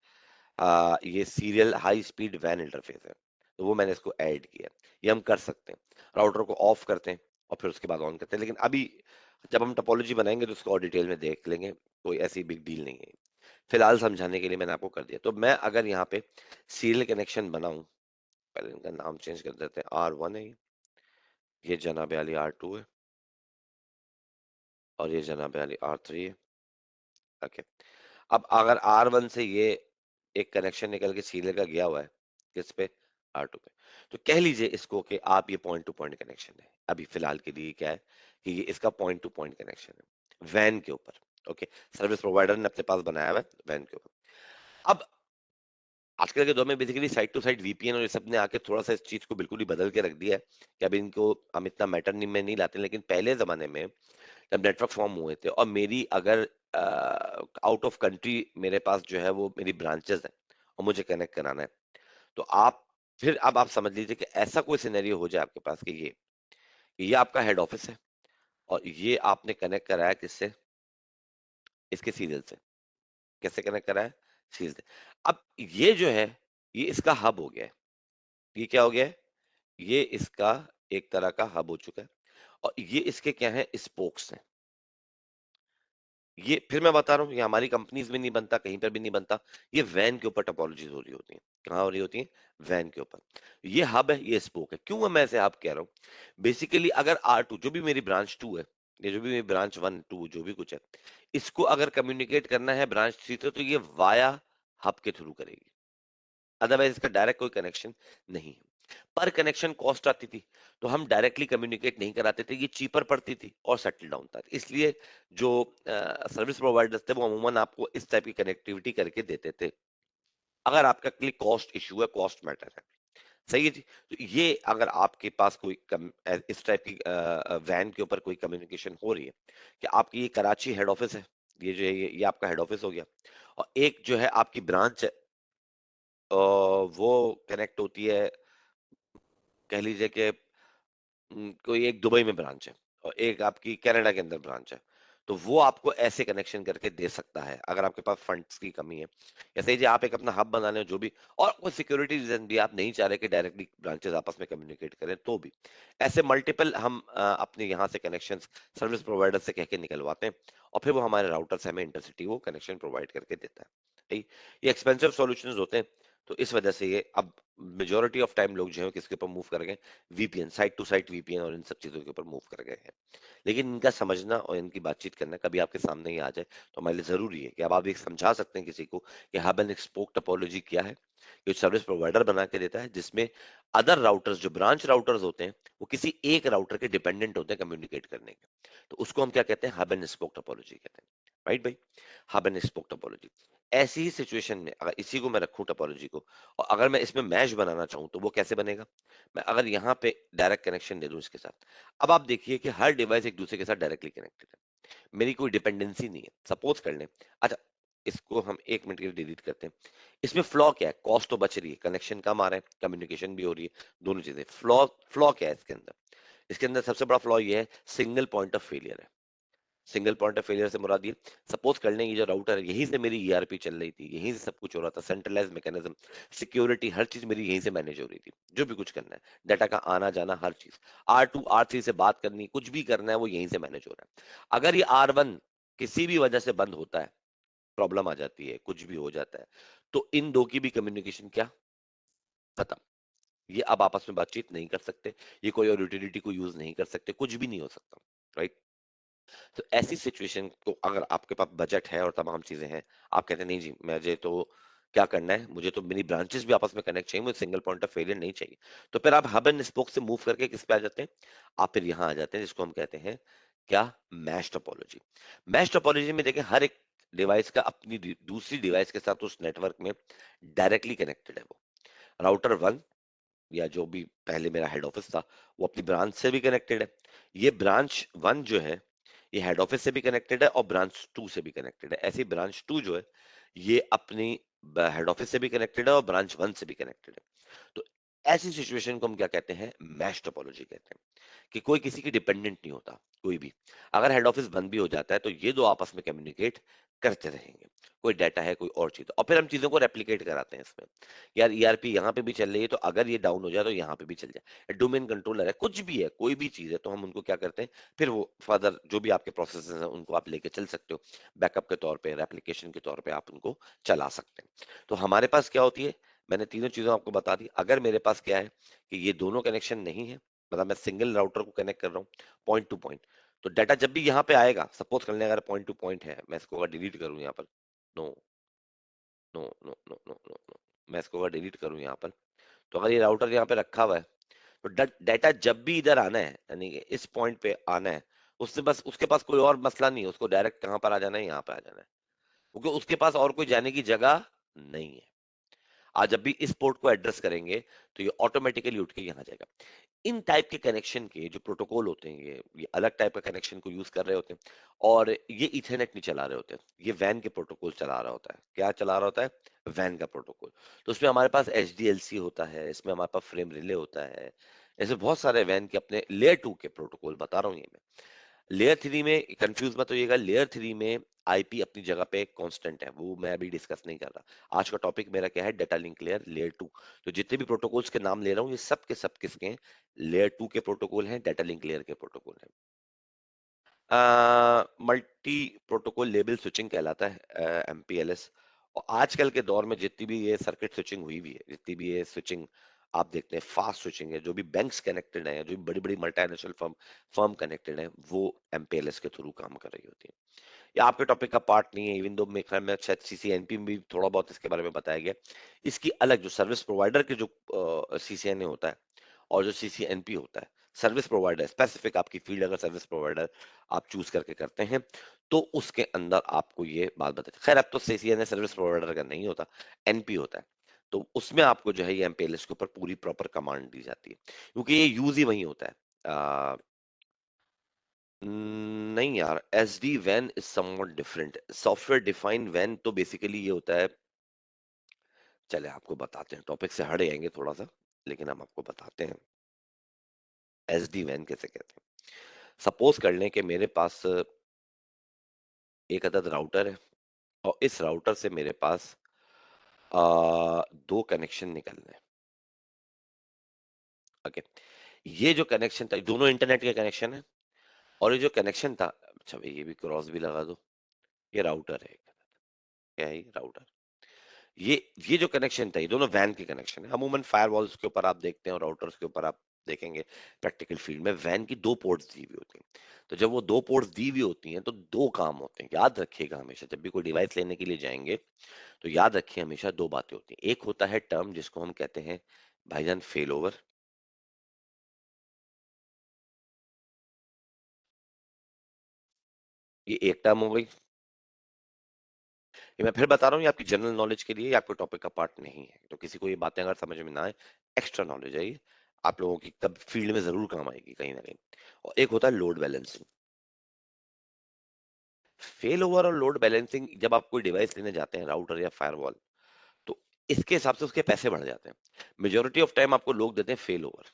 ये सीरियल हाई स्पीड वैन इंटरफेस है, तो वो मैंने इसको ऐड किया। ये हम कर सकते हैं, राउटर को ऑफ करते हैं और फिर उसके बाद ऑन करते हैं, लेकिन अभी जब हम टोपोलॉजी बनाएंगे तो उसको और डिटेल में देख लेंगे, कोई ऐसी बिग डील नहीं है। फिलहाल समझाने के लिए मैंने आपको कर दिया। तो मैं अगर यहाँ पे सीरियल कनेक्शन बनाऊं, पहले इनका नाम चेंज कर देते हैं, R1 है ये जनाब आली R2 है, और ये जनाब आली R3 है। ओके, अब अगर R1 से ये एक कनेक्शन निकल के सीरियल का गया हुआ है, किस पे? R2 पे। तो कह लीजिए इसको कि आप ये पॉइंट टू पॉइंट कनेक्शन है, अभी फिलहाल के लिए क्या है कि ये इसका पॉइंट टू पॉइंट कनेक्शन है वैन के ऊपर। ओके, सर्विस प्रोवाइडर ने अपने पास बनाया हुआ है वैन के ऊपर। अब आजकल के दौर में basically site to site VPN और ये सब ने आके थोड़ा सा इस चीज को बिल्कुल ही बदल के रख दिया है, कि अभी इनको हम इतना मैटर नहीं में नहीं लाते, लेकिन पहले जमाने में जब नेटवर्क फॉर्म हुए थे, और मेरी अगर आउट ऑफ कंट्री मेरे पास जो है वो मेरी ब्रांचेस है और मुझे कनेक्ट कराना है, तो आप फिर अब आप समझ लीजिए कि ऐसा कोई सिनेरियो हो जाए आपके पास कि ये आपका हेड ऑफिस है, और ये आपने कनेक्ट कराया किससे? इसके सीरियल से। कैसे कनेक्ट कराया? सीरियल से। अब ये जो है, ये इसका हब हो गया है। ये क्या हो गया है? ये इसका एक तरह का हब हो चुका है, और ये इसके क्या है? स्पोक्स हैं। ये फिर मैं बता रहा हूँ, ये हमारी कंपनीज में नहीं बनता, कहीं पर भी नहीं बनता। ये वैन के ऊपर टोपोलॉजीज हो रही होती हैं। कहाँ हो रही होती हैं? वैन के ऊपर। ये हब है, ये स्पोक है। क्यों मैं ऐसे हब कह रहा हूँ? बेसिकली अगर R2 जो भी मेरी ब्रांच 2 है, ये जो भी मेरी ब्रांच 1 2 जो भी कुछ है, इसको अगर कम्युनिकेट करना है ब्रांच 3 से, तो ये वाया हब के थ्रू करेगी, अदरवाइज इसका डायरेक्ट कोई कनेक्शन नहीं है। पर कनेक्शन कॉस्ट आती थी, तो हम डायरेक्टली कम्युनिकेट नहीं कराते थे, ये चीपर पड़ती थी और सेटल डाउन था। इसलिए जो सर्विस प्रोवाइडर्स थे वो अमूमन आपको इस टाइप की कनेक्टिविटी करके देते थे, अगर आपका के लिए कॉस्ट इशू है, कॉस्ट मैटर है। सही है जी। तो ये अगर आपके पास कोई इस टाइप की वैन के ऊपर कोई कम्युनिकेशन हो रही है, कि आपकी ये कराची हेड ऑफिस है, ये जो है ये आपका हेड ऑफिस हो गया, और एक जो है आपकी ब्रांच है, वो कनेक्ट होती है, कह लीजिए कि कोई एक दुबई में ब्रांच है और एक आपकी कनाडा के अंदर ब्रांच है, तो वो आपको ऐसे कनेक्शन करके दे सकता है अगर आपके पास फंड्स की कमी है, या सही जी आप एक अपना हब बना रहे हो जो भी, और कोई सिक्योरिटी रीजन भी आप नहीं चाह रहे कि डायरेक्टली ब्रांचेस आपस में कम्युनिकेट करें, तो भी ऐसे मल्टीपल हम अपने यहाँ से कनेक्शन सर्विस प्रोवाइडर से कह के निकलवाते हैं, और फिर वो हमारे राउटर से हमें इंटरसिटी वो कनेक्शन प्रोवाइड करके देता है। ठीक? ये एक्सपेंसिव सॉल्यूशंस होते हैं, तो इस वजह से ये अब मेजोरिटी ऑफ टाइम लोग जो है किसके ऊपर मूव कर गए, VPN, site to site VPN और इन सब चीजों के ऊपर मूव कर गए हैं। लेकिन इनका समझना और इनकी बातचीत करना कभी आपके सामने ही आ जाए तो हमारे लिए जरूरी है कि अब आप एक समझा सकते हैं किसी को कि हब एंड स्पोक टोपोलॉजी क्या है, ये सर्विस प्रोवाइडर बना के देता है जिसमें अदर राउटर्स जो ब्रांच राउटर्स होते हैं वो किसी एक राउटर के डिपेंडेंट होते हैं कम्युनिकेट करने के। तो उसको हम क्या कहते हैं, हब एंड स्पोक टोपोलॉजी कहते हैं, राइट भाई, हब एंड स्पोक टोपोलॉजी। ऐसी ही सिचुएशन में अगर इसी को मैं रखूं टोपोलॉजी को, और अगर मैं इसमें मैश बनाना चाहूं तो वो कैसे बनेगा, मैं अगर यहाँ पे डायरेक्ट कनेक्शन दे दूं इसके साथ, अब आप देखिए कि हर डिवाइस एक दूसरे के साथ डायरेक्टली कनेक्टेड है, मेरी कोई डिपेंडेंसी नहीं है। सपोज कर लें, अच्छा इसको हम 1 मिनट के लिए डिलीट करते हैं। इसमें फ्लॉ क्या है, कॉस्ट तो बच रही है, कनेक्शन कम आ रहा है, कम्युनिकेशन भी हो रही है, दोनों चीजें। फ्लॉ फ्लॉ क्या है इसके अंदर, इसके अंदर सबसे बड़ा फ्लॉ ये है, सिंगल पॉइंट ऑफ फेलियर है। सिंगल पॉइंट ऑफ फेलियर से मुराद ये, सपोज कर लें ये जो राउटर है यहीं से मेरी ईआरपी चल रही थी, यहीं से सब कुछ हो रहा था, सेंट्रलाइज मैकेनिज्म, सिक्योरिटी, हर चीज मेरी यहीं से मैनेज हो रही थी, जो भी कुछ करना है, डाटा का आना जाना हर चीज, R2 R3 से बात करनी, कुछ भी करना है वो यहीं से मैनेज हो रहा है। अगर ये R1 किसी भी वजह से बंद होता है, प्रॉब्लम आ जाती है, कुछ भी हो जाता है, तो इन दो की भी कम्युनिकेशन क्या, खत्म। ये अब आपस में बातचीत नहीं कर सकते, ये कोई और यूटिलिटी को यूज नहीं कर सकते, कुछ भी नहीं हो सकता, राइट। तो ऐसी सिचुएशन को अगर आपके पास बजट है और तमाम चीजें हैं, आप कहते हैं नहीं जी मुझे तो क्या करना है, मुझे तो मेरी ब्रांचेस भी आपस में कनेक्ट चाहिए, मुझे सिंगल पॉइंट ऑफ फेलियर नहीं चाहिए, तो फिर आप हब एंड स्पोक से मूव करके किस पे आ जाते हैं, आप फिर यहाँ आ जाते हैं जिसको हम कहते हैं क्या, मैश टोपोलॉजी। मैश टोपोलॉजी में देखें हर एक डिवाइस का अपनी दूसरी डिवाइस के साथ उस नेटवर्क में डायरेक्टली कनेक्टेड है। वो राउटर 1 या जो भी पहले मेरा हेड ऑफिस था वो अपनी ब्रांच से भी कनेक्टेड है, ये ब्रांच 1 जो है ये हेड ऑफिस से भी कनेक्टेड है और ब्रांच 2 से भी कनेक्टेड है, ऐसी ब्रांच 2 जो है ये अपनी हेड ऑफिस से भी कनेक्टेड है और ब्रांच 1 से भी कनेक्टेड है। तो ऐसी सिचुएशन को हम क्या कहते हैं, मैश टोपोलॉजी कहते हैं, कि कोई किसी की डिपेंडेंट नहीं होता, कोई भी। अगर हेड ऑफिस बंद भी हो जाता है तो ये दो आपस में कम्युनिकेट करते रहेंगे, कोई डाटा है कोई और चीज, और फिर हम चीजों को रेप्लिकेट कराते हैं इसमें। यार ईआरपी यहाँ पे भी चल रही है तो अगर ये डाउन हो जाए तो यहाँ पे भी चल जाए, डोमेन कंट्रोलर है, कुछ भी है, कोई भी चीज है, तो हम उनको क्या करते हैं, फिर वो फर्दर जो भी आपके प्रोसेस हैं उनको आप लेके चल सकते हो, बैकअप के तौर पे, रेप्लिकेशन के तौर पे आप उनको चला सकते हैं। तो हमारे पास क्या होती है, मैंने तीनों चीजों आपको बता दी। अगर मेरे पास क्या है कि ये दोनों कनेक्शन नहीं है, मतलब मैं सिंगल राउटर को कनेक्ट कर रहा हूँ पॉइंट टू पॉइंट, तो डाटा जब भी यहाँ पे आएगा, सपोज कर लें अगर पॉइंट टू पॉइंट है, मैं इसको अगर डिलीट करूँ यहाँ पर, no no no no no no no, मैं इसको अगर डिलीट करूँ यहाँ पर, तो अगर ये राउटर यहाँ पे रखा हुआ है तो डाटा जब भी इधर आना है, यानी कि इस पॉइंट पे आना है, उससे बस उसके पास कोई और मसला नहीं है, उसको डायरेक्ट कहाँ पर आ जाना है, यहाँ पे आ जाना है, क्योंकि उसके पास और कोई जाने की जगह नहीं है। आज जब भी इस पोर्ट को एड्रेस करेंगे तो ये ऑटोमेटिकली उठ के यहाँ जाएगा। इन टाइप के कनेक्शन के जो प्रोटोकॉल होते हैं, ये अलग टाइप का कनेक्शन को यूज कर रहे होते हैं, और ये इथरनेट नहीं चला रहे होते, ये वैन के प्रोटोकॉल चला रहा होता है। क्या चला रहा होता है, वैन का प्रोटोकॉल। तो उसमें हमारे पास एचडीएलसी होता है, इसमें हमारे पास फ्रेम रिले होता है, ऐसे बहुत सारे वैन के अपने लेयर 2 के प्रोटोकॉल बता रहा हूँ ये मैं। लेयर 3 में कंफ्यूज मत होइएगा, लेयर 3 में आईपी अपनी जगह पे कांस्टेंट है, वो मैं अभी डिस्कस नहीं कर रहा। आज का टॉपिक मेरा क्या है, डेटा लिंक लेयर 2। तो जितने भी प्रोटोकॉल्स के नाम ले रहा हूँ ये सब किसके हैं, लेयर 2 के प्रोटोकॉल हैं, डेटा लिंक लेयर के प्रोटोकॉल हैं। मल्टी प्रोटोकॉल लेबल स्विचिंग कहलाता है, एमपीएलएस। और आजकल के दौर में जितनी भी ये सर्किट स्विचिंग हुई भी है, जितनी भी ये स्विचिंग आप देखते हैं, फास्ट स्विचिंग है, जो भी बैंक्स कनेक्टेड है, जो भी बड़ी बड़ी मल्टीनेशनल फर्म फर्म कनेक्टेड है, वो एमपीएलएस के थ्रू काम कर रही होती है। ये आपके टॉपिक का पार्ट नहीं है, इवन दो मेरे ख्याल में शायद सीसीएनपी में भी थोड़ा बहुत इसके बारे में बताया गया। इसकी अलग जो सर्विस प्रोवाइडर के जो सीसीएनए होता है और जो सीसीएनपी होता है, सर्विस प्रोवाइडर स्पेसिफिक आपकी फील्ड अगर सर्विस प्रोवाइडर आप चूज करके करते हैं तो उसके अंदर आपको ये बात बताते, खैर अब तो सीसीएनए सर्विस प्रोवाइडर का नहीं होता, एनपी होता है। तो उसमें आपको जो है ये एमपीएलएस के ऊपर पूरी प्रॉपर कमांड दी जाती है, क्योंकि ये यूज ही वही होता है। नहीं यार, एस डी वैन is somewhat different, software defined वैन तो बेसिकली ये होता है, चले आपको बताते हैं, टॉपिक से हट जाएंगे थोड़ा सा, लेकिन हम आपको बताते हैं एस डी वैन कैसे कहते हैं। सपोज कर लें कि मेरे पास एक अदद राउटर है और इस राउटर से मेरे पास दो कनेक्शन निकलने हैं। ओके, ये जो कनेक्शन था दोनों इंटरनेट के कनेक्शन है, और ये जो कनेक्शन था, अच्छा भाई ये भी क्रॉस भी लगा दो, ये राउटर है, क्या है ये राउटर। ये ये जो कनेक्शन था, ये दोनों वैन के कनेक्शन है। अमूमन फायरवॉल्स के ऊपर आप देखते हैं और राउटर्स के ऊपर आप देखेंगे प्रैक्टिकल फील्ड में वैन की 2 पोर्ट्स दी हुई होती हैं। तो जब वो 2 पोर्ट्स दी हुई होती हैं तो 2 काम होते हैं, याद रखिएगा हमेशा जब भी कोई डिवाइस लेने के लिए जाएंगे तो याद रखिए हमेशा 2 बातें होती हैं। एक होता है टर्म जिसको हम कहते हैं भाईजान फेल ओवर। ये एक टर्म हो गई। ये मैं फिर बता रहा हूँ, ये आपकी जनरल नॉलेज के लिए, ये आपके टॉपिक का पार्ट नहीं है, तो किसी को ये बातें अगर समझ में ना आए, एक्स्ट्रा नॉलेज है ये, आप लोगों की तब फील्ड में जरूर काम आएगी कहीं ना कहीं। और एक होता है लोड बैलेंसिंग। फेल ओवर और लोड बैलेंसिंग जब आप कोई डिवाइस लेने जाते हैं, राउटर या फायरवॉल, तो इसके हिसाब से उसके पैसे बढ़ जाते हैं। मेजोरिटी ऑफ टाइम आपको लोग देते हैं फेल ओवर।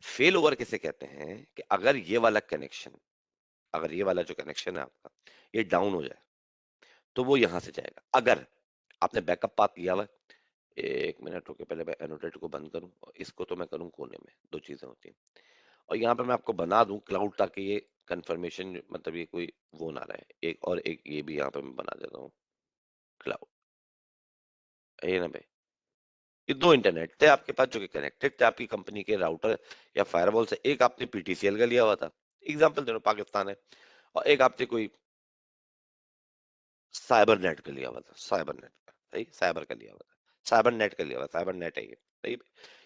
फेल ओवर किसे कहते हैं कि अगर ये वाला कनेक्शन, अगर ये वाला जो कनेक्शन है आपका, ये डाउन हो जाए तो वो यहां से जाएगा। अगर आपने बैकअप पाथ लिया हुआ है, 1 मिनट रुके, पहले मैं एनोटेट को बंद करूं और इसको तो मैं करूं कोने में, 2 चीजें होती हैं। और यहाँ पे मैं आपको बना दूं क्लाउड, ताकि ये कंफर्मेशन, मतलब ये कोई वो ना रहे, एक और एक ये भी यहाँ पे मैं बना देता हूँ क्लाउड। ये ना भाई, ये 2 इंटरनेट थे आपके पास जो कि कनेक्टेड थे आपकी कंपनी के राउटर या फायरवॉल से। एक आपने पीटीसीएल का लिया हुआ था, एग्जाम्पल दे रहा हूं, पाकिस्तान है। और एक आपने कोई साइबर नेट का लिया हुआ था, साइबर नेट का, सही, साइबर का लिया हुआ था, साइबर नेट का लिया हुआ, साइबर नेट है ये, सही।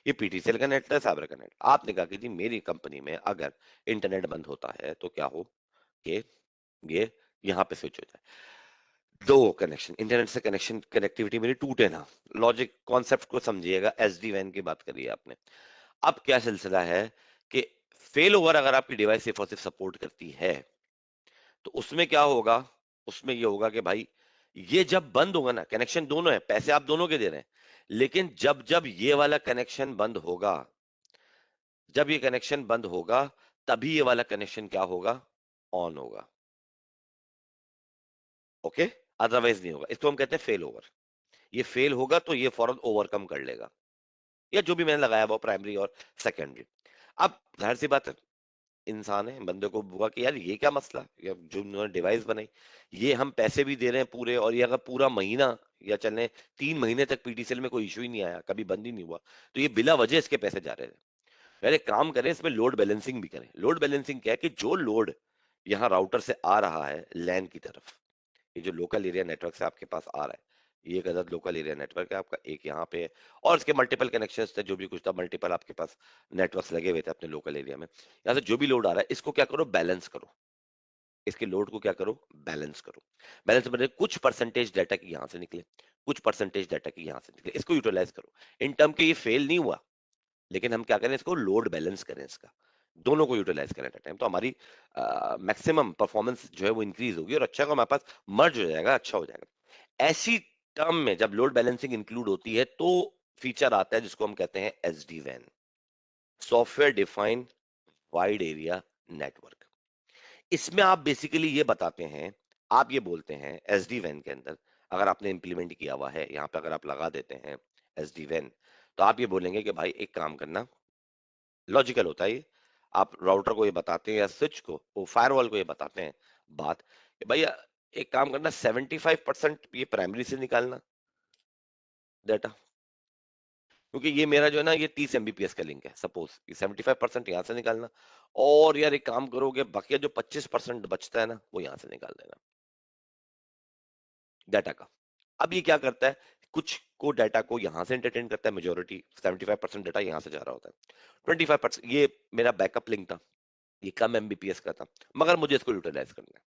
ये पीटीसीएल का नेट था, साइबर का नेट। आपने कहा कि जी मेरी कंपनी में अगर इंटरनेट बंद होता है तो क्या हो कि ये यहाँ पे स्विच हो जाए। 2 कनेक्शन, इंटरनेट से कनेक्शन, कनेक्टिविटी मेरी टूटे ना। लॉजिक कॉन्सेप्ट को समझिएगा, एसडी वैन की बात करिए आपने। अब क्या सिलसिला है कि फेल ओवर अगर आपकी डिवाइस सिर्फ और सिर्फ सपोर्ट करती है तो उसमें क्या होगा, उसमें ये होगा कि भाई ये जब बंद होगा ना, कनेक्शन दोनों है, पैसे आप दोनों के दे रहे हैं, लेकिन जब जब ये वाला कनेक्शन बंद होगा, जब ये कनेक्शन बंद होगा तभी ये वाला कनेक्शन क्या होगा, ऑन होगा। ओके, अदरवाइज नहीं होगा। इसको हम कहते हैं फेल ओवर। ये फेल होगा तो ये फौरन ओवरकम कर लेगा, या जो भी मैंने लगाया वो प्राइमरी और सेकेंडरी। अब जाहिर सी बात है, इंसान है, बंदे को हुआ कि यार ये क्या मसला, या जो उन्होंने डिवाइस बनाई, ये हम पैसे भी दे रहे हैं पूरे, और ये अगर पूरा महीना या चलने 3 महीने तक पीटीसीएल में कोई इशू ही नहीं आया, कभी बंद ही नहीं हुआ, तो ये बिला वजह इसके पैसे जा रहे थे। यार एक काम करें, इसमें लोड बैलेंसिंग भी करें। लोड बैलेंसिंग क्या है कि जो लोड यहाँ राउटर से आ रहा है लैन की तरफ, ये जो लोकल एरिया नेटवर्क से आपके पास आ रहा है, ये एक अदद लोकल एरिया नेटवर्क है आपका, एक यहाँ पे है, और इसके मल्टीपल कनेक्शंस थे, जो भी कुछ था, मल्टीपल आपके पास नेटवर्क्स लगे हुए थे अपने लोकल एरिया में। यहाँ से जो भी लोड आ रहा है इसको क्या करो, बैलेंस करो। इसके लोड को क्या करो, बैलेंस करो। बैलेंस मतलब कुछ परसेंटेज डाटा की यहाँ से निकले, कुछ परसेंटेज डाटा की यहाँ से निकले, इसको यूटिलाइज करो। इन टर्म के ये फेल नहीं हुआ, लेकिन हम क्या करें, इसको लोड बैलेंस करें, इसका दोनों को यूटिलाइज करें एट टाइम, तो हमारी मैक्सिमम परफॉर्मेंस जो है वो इंक्रीज होगी और अच्छा का हमारे पास मर्ज हो जाएगा, अच्छा हो जाएगा। ऐसी टर्म में जब लोड बैलेंसिंग इंक्लूड होती है तो फीचर आता है जिसको हम कहते हैं एसडी वैन, software defined wide area network. इसमें आप बेसिकली ये बताते हैं, आप ये बोलते हैं एसडी वैन के अंदर, अगर आपने इंप्लीमेंट किया हुआ है यहाँ पे, अगर आप लगा देते हैं एसडी वैन, तो आप ये बोलेंगे कि भाई एक काम करना, लॉजिकल होता है ये, आप राउटर को ये बताते हैं या स्विच को, वो फायरवॉल को ये बताते हैं बात कि भैया एक काम करना, 75% ये प्राइमरी से निकालना डाटा, क्योंकि ये मेरा जो है ना ये 30 Mbps का लिंक है, सपोज ये 75% यहाँ से निकालना, और यार एक काम करोगे बाकी जो 25% बचता है ना वो यहाँ से निकाल देना डाटा का। अब ये क्या करता है, कुछ को डाटा को यहाँ से एंटरटेन करता है, मेजोरिटी 75% डाटा यहाँ से जा रहा होता है, 25% ये मेरा बैकअप लिंक था, ये कम एमबीपीएस का था, मगर मुझे इसको यूटिलाइज करना है।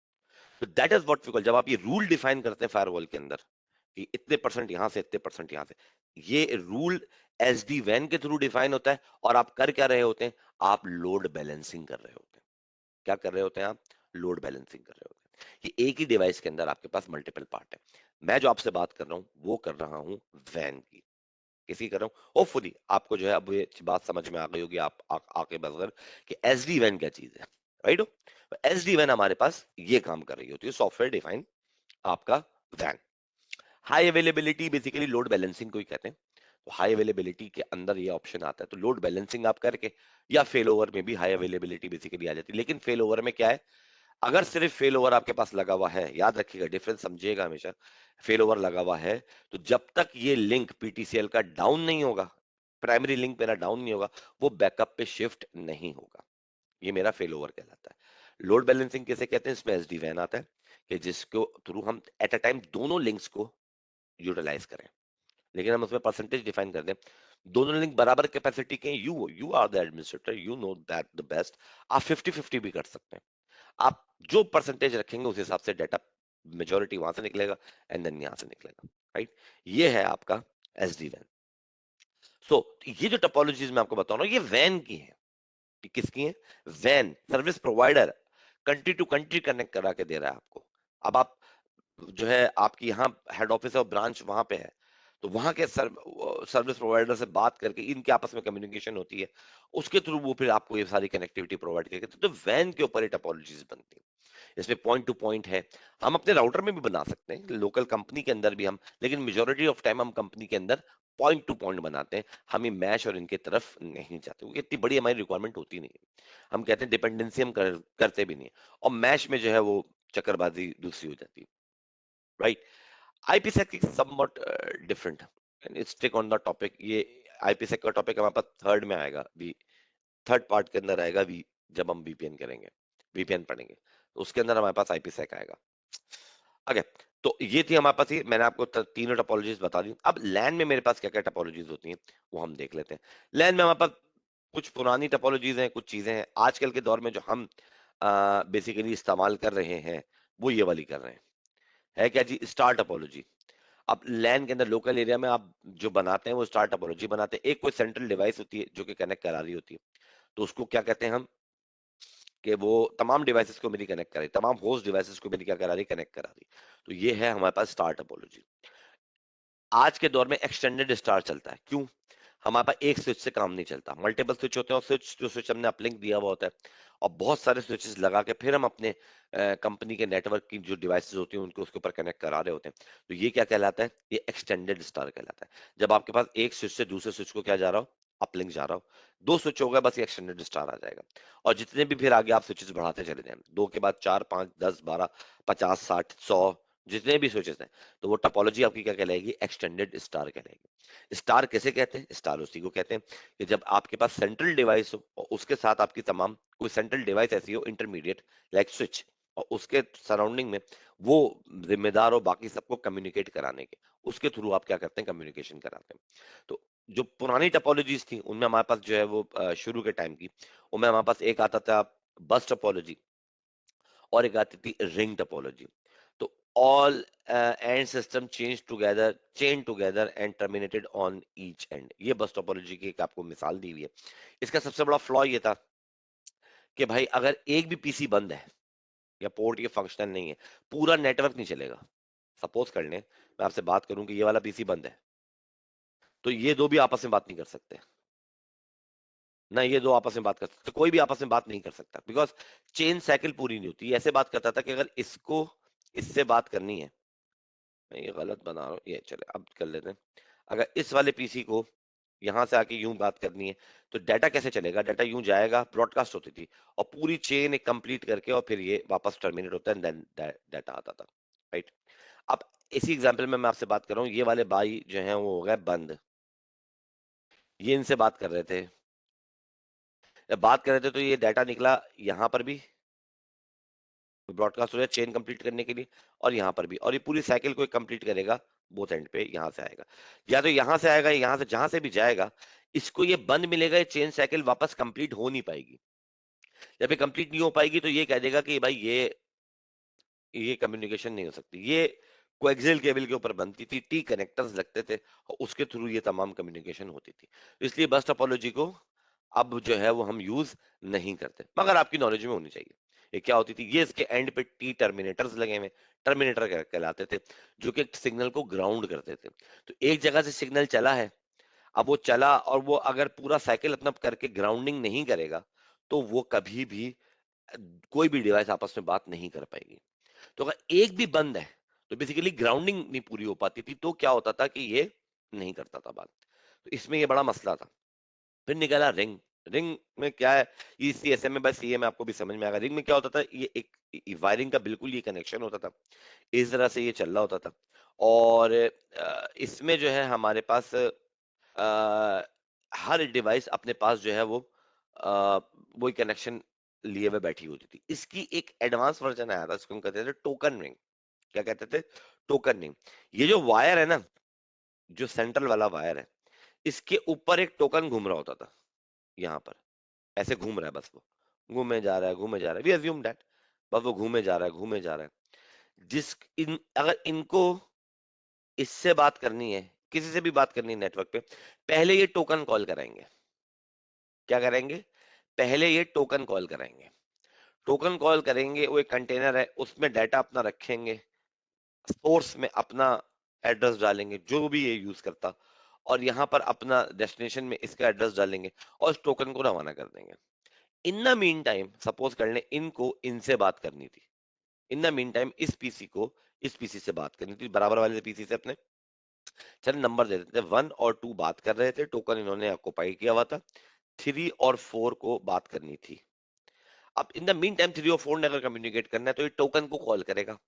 तो that is what we call, जब आप ये रूल डिफाइन करते हैं फायरवॉल के अंदर कि इतने परसेंट यहां से, इतने परसेंट यहां से, ये रूल एसडी वैन के थ्रू डिफाइन होता है, और आप कर क्या रहे होते हैं, आप लोड बैलेंसिंग कर रहे होते हैं। क्या कर रहे होते हैं आप, लोड बैलेंसिंग कर रहे होते हैं। ये एक ही डिवाइस के अंदर आपके पास मल्टीपल पार्ट है। मैं जो आपसे बात कर रहा हूं वो कर रहा हूं वैन की, किसी कर रहा हूं, होपफुली आपको जो है अब ये बात समझ में आ गई होगी, आप आके बस कि एसडी वैन क्या चीज है, राइट। एसडी वैन हमारे पास ये काम कर रही होती है, सॉफ्टवेयर डिफाइंड आपका वैन। High availability basically load balancing को ही कहते हैं। तो हाई अवेलेबिलिटी के अंदर ये ऑप्शन आता है, तो लोड बैलेंसिंग आप करके, या फेल ओवर में भी हाई अवेलेबिलिटी बेसिकली आ जाती है। लेकिन फेल ओवर में क्या है, अगर सिर्फ फेल ओवर आपके पास लगा हुआ है, याद रखिएगा, डिफरेंस समझिएगा हमेशा, फेल ओवर लगा हुआ है तो जब तक ये लिंक पीटीसीएल का डाउन नहीं होगा, प्राइमरी लिंक मेरा डाउन नहीं होगा, वो बैकअप पे शिफ्ट नहीं होगा। ये मेरा फेल ओवर कहलाता है। लोड बैलेंसिंग किसे कहते हैं? इसमें एसडी वैन आता है कि जिसको थ्रू हम एट अ टाइम दोनों लिंक्स को यूटिलाइज करें, लेकिन हम उसमें परसेंटेज डिफाइन कर दें। दोनों लिंक बराबर कैपेसिटी के, you are the administrator, you know that the best. आप 50-50 भी कर सकते हैं। आप जो परसेंटेज रखेंगे उस हिसाब से डाटा मेजोरिटी वहां से निकलेगा एंड देन यहां से निकलेगा, राइट? ये है आपका एसडी वैन। सो ये जो टोपोलॉजीज मैं आपको बता रहा हूँ ये वैन की है। ये किसकी है? वैन service provider country to country connect करा के दे रहा है आपको। अब आप जो है आपकी यहाँ हेड ऑफिस और ब्रांच वहां पे है, तो वहां के सर्विस प्रोवाइडर से बात करके इनके आपस में कम्युनिकेशन होती है, उसके थ्रू वो फिर आपको ये सारी कनेक्टिविटी प्रोवाइड करके, तो वैन के ऊपर ये टोपोलॉजीज बनती है। इसमें पॉइंट टू पॉइंट है, हम अपने राउटर में भी बना सकते हैं, लोकल कंपनी के अंदर भी हम, लेकिन मेजोरिटी ऑफ टाइम हम कंपनी के अंदर पॉइंट टू पॉइंट बनाते हैं। हम ये मैश और इनके तरफ नहीं जाते क्योंकि इतनी बड़ी हमारी रिक्वायरमेंट होती नहीं है। हम कहते हैं डिपेंडेंसी हम करते भी नहीं है, और मैश में जो है वो चक्करबाजी दूसरी हो जाती है, right? IPsec is somewhat different and it's stick on the topic। ये IPsec का टॉपिक हमारे पास थर्ड में आएगा, भी थर्ड पार्ट के अंदर आएगा भी, जब हम VPN करेंगे, VPN पढ़ेंगे, तो उसके अंदर हमारे पास IPsec आएगा। ओके, तो ये थी हमारे पास, ये मैंने आपको तीनों टोपोलॉजीज बता दी। अब लैन में मेरे पास क्या क्या टोपोलॉजीज होती हैं वो हम देख लेते हैं। लैन में हमारे पास कुछ पुरानी टोपोलॉजीज हैं, कुछ चीजें हैं आजकल के दौर में जो हम बेसिकली इस्तेमाल कर रहे हैं, वो ये वाली कर रहे हैं। है क्या जी? Star topology. अब लैन के अंदर लोकल एरिया में आप जो बनाते हैं वो स्टार टोपोलॉजी बनाते हैं। एक कोई सेंट्रल डिवाइस होती है जो कि कनेक्ट करा रही होती है, तो उसको क्या कहते हैं हम, कि वो तमाम डिवाइसेस को मेरी कनेक्ट करा रही, तमाम होस्ट डिवाइसेस को मेरी क्या करा रही, कनेक्ट करा रही। तो ये है हमारे पास स्टार टोपोलॉजी। आज के दौर में एक्सटेंडेड स्टार चलता है, क्यों? हमारे पास एक स्विच से काम नहीं चलता, मल्टीपल स्विच होते हैं, और स्विच जो स्विच हमने अपलिंक दिया हुआ होता है, और बहुत सारे स्विचेस लगा के फिर हम अपने कंपनी के नेटवर्क की जो डिवाइसेस होती हैं उनको उसके ऊपर कनेक्ट करा रहे होते हैं। तो ये क्या कहलाता है? ये एक्सटेंडेड स्टार कहलाता है। जब आपके पास एक स्विच से दूसरे स्विच को क्या जा रहा हो, अपलिंक जा रहा हो, दो स्विच हो गए बस, ये एक्सटेंडेड स्टार आ जाएगा। और जितने भी फिर आगे आप स्विचेस बढ़ाते चले जाएं, दो के बाद 4, 5, 10, 12, 50, 60, 100, जितने भी स्विचेस हैं, तो वो टोपोलॉजी आपकी क्या कहलाएगी? एक्सटेंडेड स्टार कहलाएगी। स्टार किसे कहते हैं? स्टार उसी को कहते हैं कि जब आपके पास सेंट्रल डिवाइस हो और उसके साथ आपकी तमाम कोई सेंट्रल डिवाइस ऐसी हो इंटरमीडिएट, लाइक स्विच, और उसके सराउंडिंग में वो जिम्मेदार हो बाकी सबको कम्युनिकेट कराने के, उसके थ्रू आप क्या करते हैं? कम्युनिकेशन कराते हैं। तो जो पुरानी टोपोलॉजीज थी उनमें हमारे पास जो है वो शुरू के टाइम की, उनमें हमारे पास एक आता था बस टोपोलॉजी, और एक आती थी रिंग टोपोलॉजी। तो all and system chain together and terminated on each and, ये बस टोपोलॉजी की एक आपको मिसाल दी हुई है। इसका सबसे बड़ा फ्लॉ ये था कि भाई अगर एक भी पीसी बंद है या पोर्ट ये फंक्शनल नहीं है, पूरा नेटवर्क नहीं चलेगा। सपोज कर लें मैं आपसे बात करूं कि ये वाला पीसी बंद है, तो ये दो भी आपस में बात नहीं कर सकते ना, ये दो आपस में बात कर सकते, कोई भी आपस में बात नहीं कर सकता, बिकॉज चेन साइकिल पूरी नहीं होती। ये ऐसे बात करता था कि अगर इसको इससे बात करनी है, मैं ये गलत बना रहा हूँ, ये चले अब कर लेते हैं। अगर इस वाले पीसी को यहाँ से आके यूं बात करनी है, तो डाटा कैसे चलेगा? डाटा यूं जाएगा, ब्रॉडकास्ट होती थी, और पूरी चेन एक कंप्लीट करके और फिर ये वापस टर्मिनेट होता है, देन डाटा आता था, राइट? अब इसी एग्जांपल में मैं आपसे बात कर रहा हूँ, ये वाले भाई जो हैं वो हो गए बंद, ये इनसे बात कर रहे थे, जब बात कर रहे थे तो ये डाटा निकला यहाँ पर भी, ब्रॉडकास्ट हो जाए चेन कंप्लीट करने के लिए, और यहाँ पर भी, और ये पूरी साइकिल को कंप्लीट करेगा बोथ एंड पे, यहाँ से आएगा, या तो यहाँ से आएगा, यहाँ से जहां से भी जाएगा, इसको ये बंद मिलेगा, ये चेन साइकिल वापस कंप्लीट हो नहीं पाएगी। जब ये कंप्लीट नहीं हो पाएगी तो ये कह देगा कि भाई ये कम्युनिकेशन नहीं हो सकती। ये कोएक्सियल केबल के ऊपर बनती थी, टी कनेक्टर्स लगते थे, और उसके थ्रू ये तमाम कम्युनिकेशन होती थी। इसलिए बस टोपोलॉजी को अब जो है वो हम यूज नहीं करते, मगर आपकी नॉलेज में होनी चाहिए। ये क्या होती थी? ये इसके एंड पे टी टर्मिनेटर्स लगे हुए, टर्मिनेटर कहलाते थे, जो कि सिग्नल को ग्राउंड करते थे। तो एक जगह से सिग्नल चला है, अब वो चला और वो अगर पूरा साइकिल अपना करके ग्राउंडिंग नहीं करेगा, तो वो कभी भी अ, कोई भी डिवाइस आपस में बात नहीं कर पाएगी। तो अगर एक भी बंद है तो बेसिकली ग्राउंडिंग नहीं पूरी हो पाती थी, तो क्या होता था कि ये नहीं करता था बात। तो इसमें ये बड़ा मसला था। फिर निकला रिंग। रिंग में क्या है, ये सीएसएम में, बस सीए में आपको भी समझ में आएगा। रिंग में क्या होता था, ये एक वायरिंग का बिल्कुल ये कनेक्शन होता था, इस तरह से ये चल रहा होता था। और इसमें जो है हमारे पास हर डिवाइस अपने पास जो है वो वही कनेक्शन लिए हुए बैठी होती थी। इसकी एक एडवांस वर्जन आया था, इसको हम कहते थे टोकन रिंग। क्या कहते थे? Token ring. ये जो वायर है ना, जो सेंट्रल वाला वायर है, इसके ऊपर एक टोकन घूम रहा होता था, यहाँ पर ऐसे घूम रहा है, बस वो घूमे जा रहा है, घूमे जा रहा है, वी अज्यूम दैट, बस वो घूमे जा रहा है, घूमे जा रहा है। अगर इनको इससे बात करनी है, किसी से भी बात करनी है नेटवर्क पे, पहले ये टोकन कॉल कराएंगे। क्या कराएंगे? पहले ये टोकन कॉल कराएंगे। टोकन कॉल करेंगे, वो एक कंटेनर है, उसमें डाटा अपना रखेंगे, सोर्स में अपना एड्रेस डालेंगे जो भी ये यूज करता, और यहाँ पर अपना डेस्टिनेशन में इसका एड्रेस डालेंगे और उस टोकन को रवाना कर देंगे। In the mean time suppose कर लें इनको इनसे बात करनी थी, इन द मीन टाइम इस पीसी को इस पीसी से बात करनी थी, बराबर वाले पीसी से अपने। चल नंबर दे देते, 1 और 2 बात कर रहे थे, टोकन इन्होंने ऑक्युपाई किया हुआ था, 3 और 4 को बात करनी थी। अब इन द मीन टाइम 3 और 4 ने अगर कम्युनिकेट करना है तो ये टोकन को कॉल करेगा।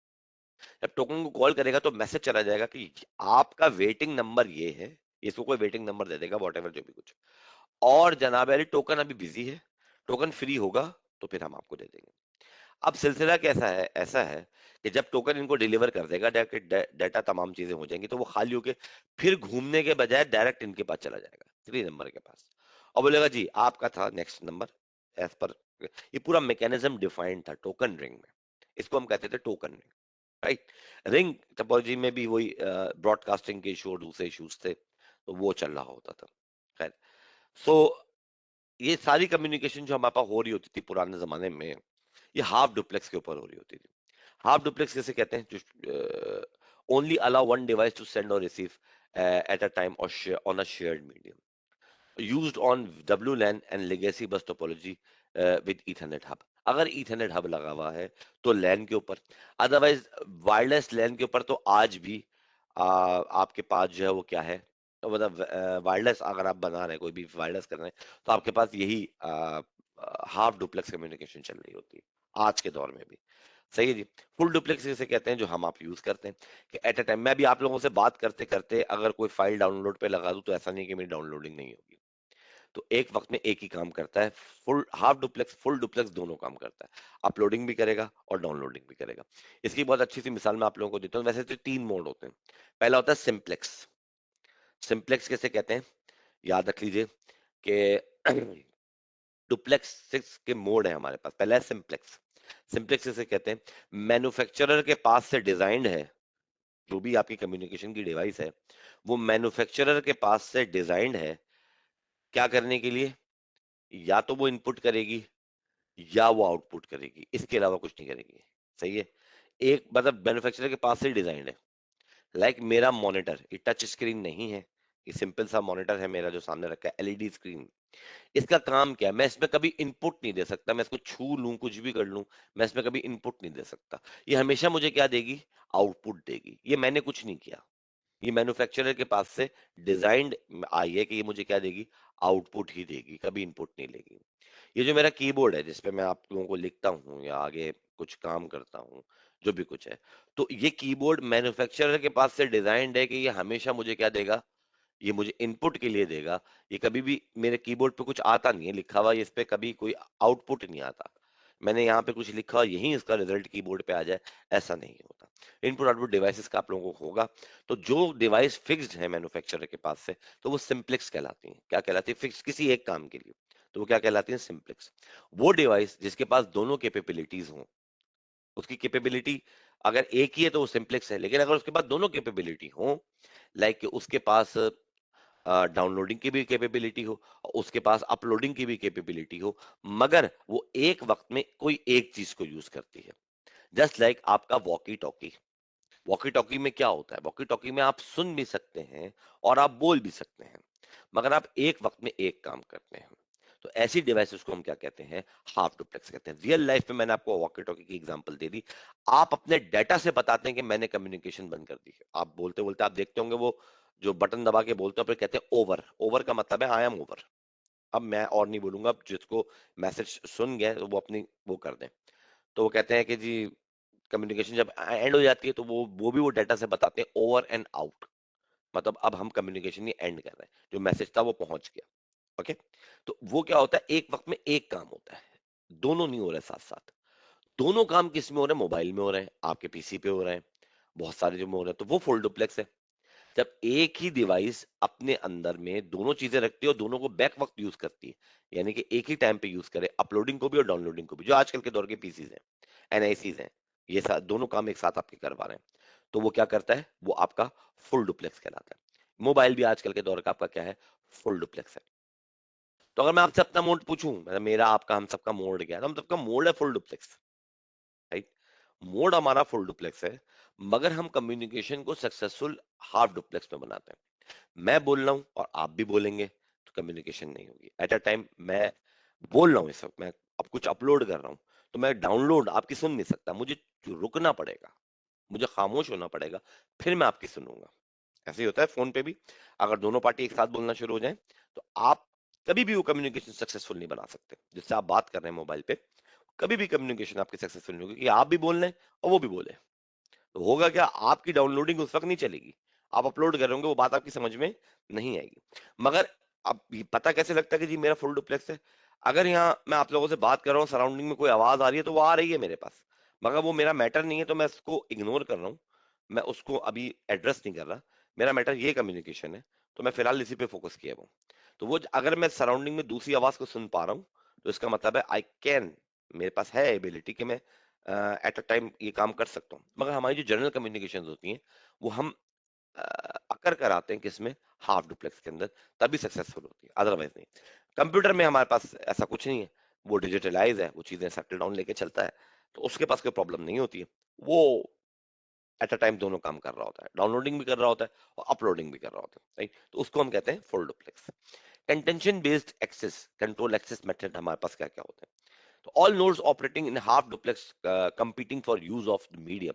जब टोकन को कॉल करेगा तो मैसेज चला जाएगा कि आपका वेटिंग नंबर ये है, इसको कोई वेटिंग नंबर दे देगा, वॉट एवर जो भी कुछ, और जनाब अली टोकन अभी बिजी है, टोकन फ्री होगा तो फिर हम आपको दे देंगे। अब सिलसिला कैसा है, ऐसा है कि जब टोकन इनको डिलीवर कर देगा, डाटा तमाम चीजें हो जाएंगी, तो वो खाली होके फिर घूमने के बजाय डायरेक्ट इनके पास चला जाएगा, 3 नंबर के पास, और बोलेगा जी आपका था नेक्स्ट नंबर, एज पर। ये पूरा मैकेनिज्म डिफाइंड था टोकन रिंग में, इसको हम कहते थे token ring, right. Ring topology में भी वही ब्रॉडकास्टिंग के इशू और दूसरे इश्यूज थे, तो वो चल रहा होता था। खैर, सो ये सारी कम्युनिकेशन जो हमारे पास हो रही होती थी पुराने जमाने में, ये हाफ डुप्लेक्स के ऊपर हो रही होती थी। हाफ डुप्लेक्स कैसे कहते हैं? जो only allow one device to send और रिसीव एट अ टाइम और on a shared medium, used on WLAN and legacy bus topology with Ethernet hub। अगर Ethernet hub लगा हुआ है तो LAN के ऊपर, अदरवाइज वायरलेस LAN के ऊपर तो आज भी आपके पास जो है वो क्या है, तो मतलब वायरलेस अगर आप बना रहे हैं, कोई भी वायरलेस कर रहे हैं, तो आपके पास यही हाफ डुप्लेक्स कम्युनिकेशन चल रही होती है आज के दौर में भी। सही है जी। फुल डुप्लेक्स जिसे कहते हैं, जो हम आप यूज करते हैं कि एट अ टाइम मैं भी आप लोगों से बात करते करते अगर कोई फाइल डाउनलोड पे लगा दूं, तो ऐसा नहीं कि मेरी डाउनलोडिंग नहीं होगी, तो एक वक्त में एक ही काम करता है। Full half duplex full duplex दोनों काम करता है, अपलोडिंग भी करेगा और डाउनलोडिंग भी करेगा। इसकी बहुत अच्छी सी मिसाल मैं आप लोगों को देता हूँ। वैसे तो 3 मोड होते हैं। पहला होता है सिंप्लेक्स। सिंप्लेक्स कैसे कहते हैं, याद रख लीजिए कि डुप्लेक्स 6 के मोड है हमारे पास। पहला है सिंप्लेक्स। सिंप्लेक्स कैसे कहते हैं? मैन्युफैक्चरर के पास से डिजाइंड है, जो भी आपकी कम्युनिकेशन की डिवाइस है, वो मैन्युफैक्चरर के पास से डिजाइंड है क्या करने के लिए? या तो वो इनपुट करेगी या वो आउटपुट करेगी, इसके अलावा कुछ नहीं करेगी। सही है। एक मतलब मैन्युफैक्चरर के पास से डिजाइन है, लाइक मेरा मॉनिटर, ये टच स्क्रीन नहीं है, ये सिंपल सा मॉनिटर है मेरा जो सामने रखा है, एलईडी स्क्रीन। इसका काम क्या है? मैं इसमें कभी इनपुट नहीं दे सकता, मैं इसको छू लूं, कुछ भी कर लूं, मैं इसमें कभी इनपुट नहीं दे सकता। ये हमेशा मुझे क्या देगी? आउटपुट देगी। ये मैंने कुछ नहीं किया, ये मैन्युफैक्चरर के पास से डिजाइंड आई है कि ये मुझे क्या देगी? आउटपुट ही देगी, कभी इनपुट नहीं लेगी। ये जो मेरा कीबोर्ड है जिसपे मैं आप लोगों को लिखता हूँ या आगे कुछ काम करता हूँ, जो भी कुछ है, तो ये कीबोर्ड मैन्युफैक्चरर के पास से डिजाइंड है कि ये हमेशा मुझे क्या देगा? ये मुझे इनपुट के लिए देगा। ये कभी भी मेरे कीबोर्ड पे कुछ आता नहीं है लिखा हुआ, इस पे कभी कोई आउटपुट नहीं आता। मैंने यहाँ पे कुछ लिखा हुआ, यही इसका रिजल्ट कीबोर्ड पे आ जाए, ऐसा नहीं होता। इनपुट आउटपुट डिवाइसेस का आप लोगों को होगा। तो जो डिवाइस फिक्स्ड है मैन्युफैक्चरर के पास से, तो वो सिंप्लेक्स कहलाती है। क्या कहलाती है? फिक्स किसी एक काम के लिए, तो वो क्या कहलाती है? सिंप्लेक्स। वो डिवाइस जिसके पास दोनों कैपेबिलिटीज हों, उसकी कैपेबिलिटी अगर एक ही है तो वो सिंप्लेक्स है, लेकिन अगर उसके पास दोनों कैपेबिलिटी हो, लाइक उसके पास डाउनलोडिंग की भी कैपेबिलिटी हो और उसके पास अपलोडिंग की भी कैपेबिलिटी हो, मगर वो एक वक्त में कोई एक चीज को यूज करती है, जस्ट लाइक आपका वॉकी टॉकी। वॉकी टॉकी में क्या होता है? वॉकी टॉकी में आप सुन भी सकते हैं और आप बोल भी सकते हैं, मगर आप एक वक्त में एक काम करते हैं। तो ऐसी डिवाइसेस को हम क्या कहते हैं? हाफ डुप्लेक्स कहते हैं। रियल लाइफ में मैंने आपको वॉकी टॉकी की एग्जांपल दे दी। आप अपने डेटा से बताते हैं कि मैंने कम्युनिकेशन बंद कर दी है। आप बोलते बोलते आप देखते होंगे वो जो बटन दबा के बोलते हैं, फिर कहते हैं ओवर। ओवर का मतलब है आई एम ओवर, अब मैं और नहीं बोलूंगा, अब जिसको मैसेज सुन गए तो वो अपनी वो कर दें। तो वो कहते हैं कि जी कम्युनिकेशन जब एंड हो जाती है तो वो भी वो डाटा से बताते हैं ओवर एंड आउट, मतलब अब हम कम्युनिकेशन ही एंड कर रहे हैं, जो मैसेज था वो पहुंच गया। ओके, तो वो क्या होता है, एक वक्त में एक काम होता है, दोनों नहीं हो रहे साथ साथ। दोनों काम किस में हो रहे हैं, मोबाइल में हो रहे हैं, आपके पीसी पे हो रहे हैं, बहुत सारे जो में हो रहे हैं, तो वो फुल डुप्लेक्स है। जब एक ही डिवाइस अपने अंदर में दोनों चीजें रखती है और दोनों को बैक वक्त यूज करती है, यानी कि एक ही टाइम पे यूज करे, अपलोडिंग को भी और डाउनलोडिंग को भी, जो आजकल के दौर के पीसीज हैं, एनआईसीज हैं, ये दोनों काम एक साथ आपके करवा रहे हैं, तो वो क्या करता है, वो आपका फुल डुप्लेक्स कहलाता है। मोबाइल भी आजकल के दौर का आपका क्या है, फुल डुप्लेक्स है। तो अगर मैं आपसे अपना मोड पूछूं, मतलब मेरा आपका हम सबका मोड क्या है, तो हम सबका मोड है फुल डुप्लेक्स, राइट। मोड हमारा फुल डुप्लेक्स है, मगर हम कम्युनिकेशन को सक्सेसफुल हाफ डुप्लेक्स में बनाते हैं। मैं बोल रहा हूं और आप भी बोलेंगे तो कम्युनिकेशन नहीं होगी। एट अ टाइम मैं बोल रहा हूँ, इस वक्त मैं अब कुछ अपलोड कर रहा हूँ, तो मैं डाउनलोड आपकी सुन नहीं सकता, मुझे रुकना पड़ेगा, मुझे खामोश होना पड़ेगा, फिर मैं आपकी सुनूंगा। ऐसे ही होता है फोन पे भी, अगर दोनों पार्टी एक साथ बोलना शुरू हो जाए तो आप कभी भी वो कम्युनिकेशन सक्सेसफुल नहीं बना सकते। जिससे आप बात कर रहे हैं मोबाइल पे, कभी भी कम्युनिकेशन आपकी सक्सेसफुल नहीं होगी, क्योंकि आप भी बोल रहे हैं और वो भी बोले। तो होगा क्या, आपकी डाउनलोडिंग उस वक्त नहीं चलेगी, आप अपलोड कर रहे होंगे, वो बात आपकी समझ में नहीं आएगी। मगर अब ये पता कैसे लगता है कि जी मेरा फुल डुप्लेक्स है, अगर यहाँ मैं आप लोगों से बात कर रहा हूँ, सराउंडिंग में कोई आवाज आ रही है तो वो आ रही है मेरे पास, मगर वो मेरा मैटर नहीं है, तो मैं उसको इग्नोर कर रहा हूँ, मैं उसको अभी एड्रेस नहीं कर रहा, मेरा मैटर ये कम्युनिकेशन है, तो मैं फिलहाल इसी पे फोकस किया हूँ। तो वो अगर मैं सराउंडिंग में दूसरी आवाज को सुन पा रहा हूँ, तो इसका मतलब है आई कैन, मेरे पास है एबिलिटी कि मैं एट अ टाइम ये काम कर सकता हूँ। मगर हमारी जो जनरल कम्युनिकेशन होती हैं, वो हम अकर कराते हैं किसमें, हाफ डुप्लेक्स के अंदर, तभी सक्सेसफुल होती है, अदरवाइज नहीं। कंप्यूटर में हमारे पास ऐसा कुछ नहीं है, वो डिजिटलाइज है, वो चीजें सेटल डाउन लेके चलता है, तो उसके पास कोई प्रॉब्लम नहीं होती है। वो एट अ टाइम दोनों काम कर रहा होता है, डाउनलोडिंग भी कर रहा होता है और अपलोडिंग भी कर रहा होता है, राइट। तो उसको हम कहते हैं full duplex. Contention based access, control access method हमारे पास क्या क्या होते हैं। तो all nodes operating in half duplex competing for use of the medium.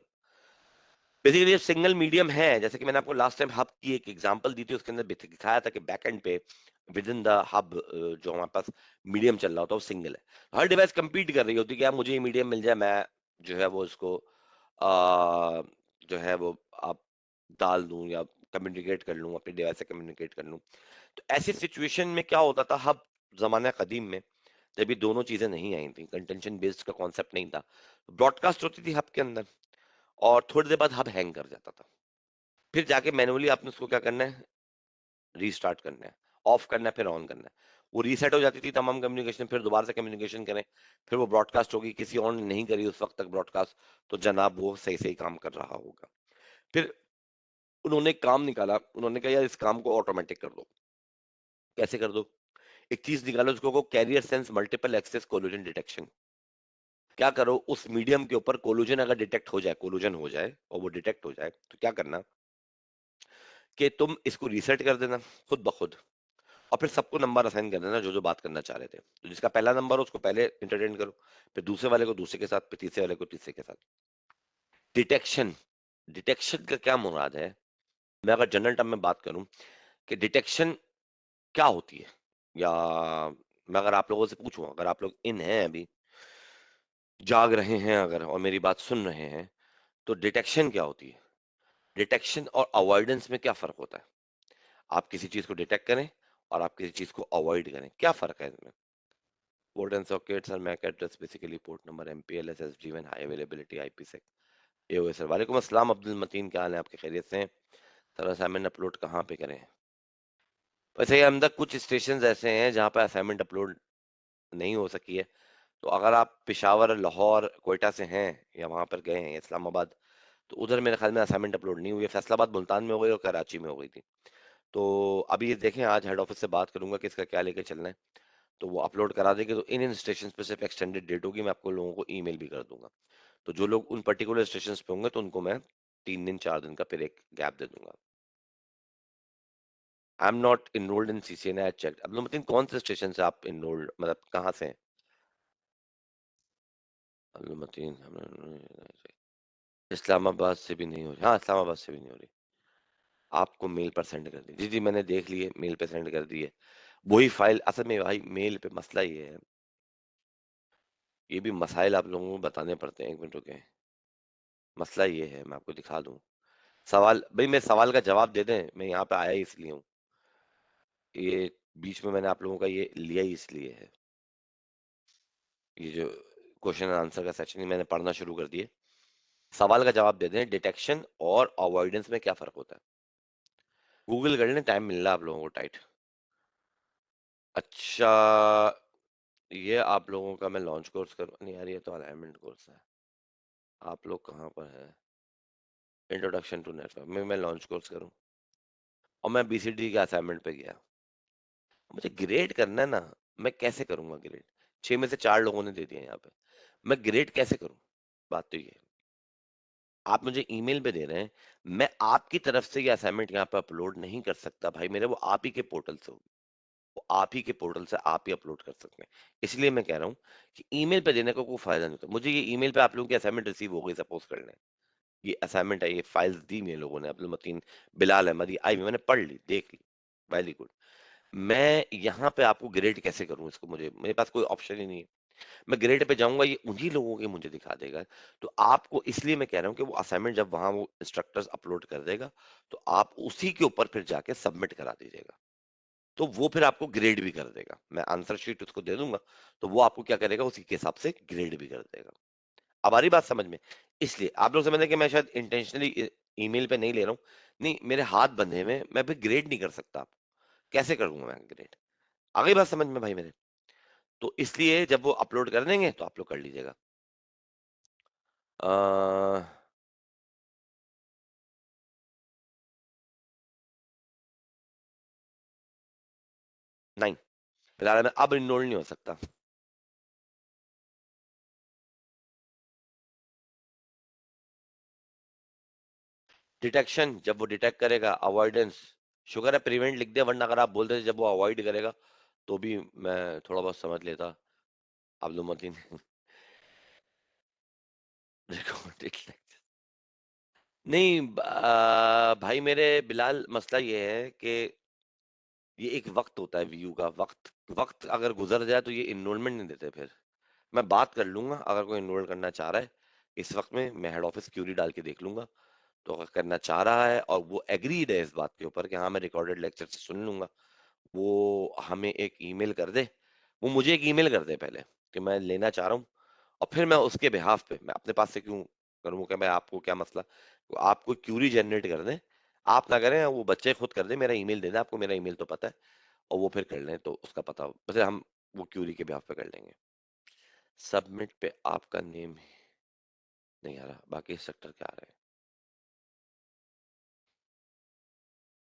Basically ये सिंगल मीडियम है, जैसे कि मैंने आपको लास्ट टाइम हब की एक एग्जांपल दी थी, उसके अंदर दिखाया था कि बैक एंड पे विद इन द हब जो हमारे पास मीडियम चल रहा होता है वो सिंगल है। हर डिवाइस compete कर रही होती है कि यार मुझे ये मीडियम मिल जाए, मैं जो है वो इसको जो है वो आप डाल दूं या कम्युनिकेट कर लूं, अपने डिवाइस से कम्युनिकेट कर लूं। तो ऐसी सिचुएशन में क्या होता था, हब जमाना कदीम में, जब ये दोनों चीजें नहीं आई थी, कंटेंशन बेस्ड का कॉन्सेप्ट नहीं था, ब्रॉडकास्ट होती थी हब के अंदर, और थोड़ी देर बाद हब हैंग कर जाता था, फिर जाके मैनुअली आपने उसको क्या करना है, रीस्टार्ट करना है, ऑफ करना है, फिर ऑन करना है। वो रीसेट हो जाती थी तमाम कम्युनिकेशन, फिर दोबारा से कम्युनिकेशन करें, फिर वो ब्रॉडकास्ट होगी, किसी और ने नहीं करी उस वक्त तक ब्रॉडकास्ट, तो जनाब वो सही सही काम कर रहा होगा। फिर उन्होंने एक काम निकाला, उन्होंने कहा यार इस काम को ऑटोमेटिक कर दो। कैसे कर दो, एक चीज निकालो उसको को carrier sense multiple access collision detection. क्या करो, उस मीडियम के ऊपर कोलिजन अगर डिटेक्ट हो जाए, कोलिजन हो जाए और वो डिटेक्ट हो जाए, तो क्या करना कि तुम इसको रीसेट कर देना खुद ब खुद, और फिर सबको नंबर असाइन कर देना जो जो बात करना चाह रहे थे। तो जिसका पहला नंबर हो उसको पहले इंटरटेन करो, फिर दूसरे वाले को दूसरे के साथ, फिर तीसरे वाले को तीसरे के साथ। डिटेक्शन, डिटेक्शन का क्या मुराद है, मैं अगर जनरल टर्म में बात करूं कि डिटेक्शन क्या होती है, या मैं अगर आप लोगों से पूछूं, अगर आप लोग इन हैं अभी, जाग रहे हैं अगर और मेरी बात सुन रहे हैं, तो डिटेक्शन क्या होती है, डिटेक्शन और अवॉइडेंस में क्या फर्क होता है। आप किसी चीज को डिटेक्ट करें और आप किसी चीज को अवॉइड करें, क्या फर्क है इसमें। पोर्ट एंड सॉकेट्स और MAC address, basically port number, MPL, SSD वन, हाई अवेलेबिलिटी, आईपी ये हुए सर। वालेकुम अस्सलाम अब्दुल मतीन, क्या हाल है आपके, खैरियत से हैं? सर असाइनमेंट अपलोड कहाँ पे करें। वैसे ये अंदर कुछ स्टेशन ऐसे हैं जहाँ पे असाइनमेंट अपलोड नहीं हो सकी है, तो अगर आप पेशावर, लाहौर, कोयटा से हैं या वहां पर गए हैं, इस्लामाबाद, तो उधर मेरे ख्याल में असाइनमेंट अपलोड नहीं हुई है। फैसलाबाद मुल्तान में हो गई और कराची में हो गई थी। तो अभी ये देखें, आज हेड ऑफिस से बात करूंगा कि इसका क्या लेके चलना है, तो वो अपलोड करा देंगे। तो इन इन स्टेशन पे सिर्फ एक्सटेंडेड डेट होगी, मैं आपको लोगों को ईमेल भी कर दूंगा। तो जो लोग उन पर्टिकुलर स्टेशन पे होंगे तो उनको मैं 3 दिन 4 दिन का फिर एक गैप दे दूंगा। I am not enrolled in CCN, I check. अब मतलब कौन से स्टेशन से आप इनरोल्ड, मतलब कहाँ से हैं। अब्दुल इस्लामाबाद से भी नहीं हो रही, हाँ इस्लामाबाद से भी नहीं हो रही। आपको मेल पर सेंड कर दी, जी जी मैंने देख ली है, मेल पे सेंड कर दी है। वही फाइल असल में भाई मेल पे मसला ये है, ये भी मसाइल आप लोगों को बताने पड़ते हैं, एक मिनट रुके। मसला ये है, मैं आपको दिखा दूं। सवाल भाई, मैं सवाल का जवाब दे दें, मैं यहाँ पे आया ही इसलिए हूँ। ये बीच में मैंने आप लोगों का ये लिया ही इसलिए है, ये जो क्वेश्चन एंड आंसर का सेक्शन मैंने पढ़ना शुरू कर दिए। सवाल का जवाब दे दें, डिटेक्शन और अवॉइडेंस में क्या फर्क होता है। गूगल कर लें, टाइम मिल रहा है आप लोगों को टाइट। अच्छा, ये आप लोगों का मैं लॉन्च कोर्स करूँ? नहीं यार, ये तो अलाइनमेंट कोर्स है। आप लोग कहाँ पर है? इंट्रोडक्शन टू नेटवर्क में मैं लॉन्च कोर्स करूँ, और मैं बीसीडी के असाइनमेंट पे गया। मुझे ग्रेड करना है ना, मैं कैसे करूंगा ग्रेड? 6 में से 4 लोगों ने दे दिया यहाँ पे, मैं ग्रेड कैसे करूं? बात तो ये है। आप मुझे ईमेल पे दे रहे हैं, मैं आपकी तरफ से ये असाइनमेंट यहाँ पे अपलोड नहीं कर सकता भाई मेरे, वो आप ही के पोर्टल से होगी। वो आप ही के पोर्टल से आप ही अपलोड कर सकते हैं। इसलिए मैं कह रहा हूँ कि ईमेल पे देने का कोई फायदा नहीं होता। मुझे ये ईमेल पे आप लोगों की असाइनमेंट रिसीव हो गई सपोज कर लें, ये असाइनमेंट है, ये फाइल्स दी मेरे लोगों ने, अब्दुल मतीन, बिलाल अहमद, ये आई हुई, मैंने पढ़ ली, देख ली, वेरी गुड। मैं यहाँ पे आपको ग्रेड कैसे करूँ इसको? मुझे, मेरे पास कोई ऑप्शन ही नहीं है। मैं ग्रेड पे जाऊंगा, ये उन्हीं लोगों के मुझे दिखा देगा। तो आपको इसलिए मैं कह रहा हूँ कि वो असाइनमेंट जब वहां वो इंस्ट्रक्टर्स अपलोड कर देगा, तो आप उसी के ऊपर फिर जाके सबमिट करा दीजिएगा, तो वो फिर आपको ग्रेड भी कर देगा। मैं आंसर शीट उसको दे दूंगा, तो वो आपको क्या करेगा, उसी के हिसाब से ग्रेड भी कर देगा। अब आ रही बात समझ में? इसलिए आप लोग समझते हैं कि मैं शायद इंटेंशनली ईमेल पे नहीं ले रहा हूँ। नहीं, मेरे हाथ बंधे हुए हैं, मैं भी ग्रेड नहीं कर सकता। आपको कैसे करूंगा मैं ग्रेड? आ गई बात समझ में भाई मेरे? तो इसलिए जब वो अपलोड कर देंगे तो आप लोग कर लीजिएगा। अ, नहीं, फिलहाल मैं अब इनरोल नहीं हो सकता। डिटेक्शन जब वो डिटेक्ट करेगा, अवॉइडेंस शुगर है प्रिवेंट लिख दिया, वरना अगर आप बोलते थे जब वो अवॉइड करेगा तो भी मैं थोड़ा बहुत समझ लेता। अब्दुल मतीन रिकॉर्डेड नहीं, भाई मेरे बिलाल, मसला ये है कि ये एक वक्त होता है व्यू का, वक्त वक्त अगर गुजर जाए तो ये इनरोलमेंट नहीं देते फिर। मैं बात कर लूंगा, अगर कोई इनरोल करना चाह रहा है इस वक्त में, मैं हेड ऑफिस क्यूरी डाल के देख लूंगा। तो अगर करना चाह रहा है और वो एग्रीड है इस बात के ऊपर कि हाँ मैं रिकॉर्डेड लेक्चर से सुन लूंगा, वो हमें एक ईमेल कर दे। वो मुझे एक ईमेल कर दे पहले कि मैं लेना चाह रहा हूँ, और फिर मैं उसके बिहाफ पे, मैं अपने पास से क्यों करूँ कि मैं, आपको क्या मसला, तो आप कोई क्यूरी जनरेट कर दें, आप ना करें, वो बच्चे खुद कर दे, मेरा ईमेल दे दें, आपको मेरा ईमेल तो पता है, और वो फिर कर लें तो उसका पता हो, वैसे हम वो क्यूरी के बिहाफ पे कर लेंगे। सबमिट पे आपका नेम नहीं आ रहा, बाकी स्ट्रक्चर क्या आ रहा है?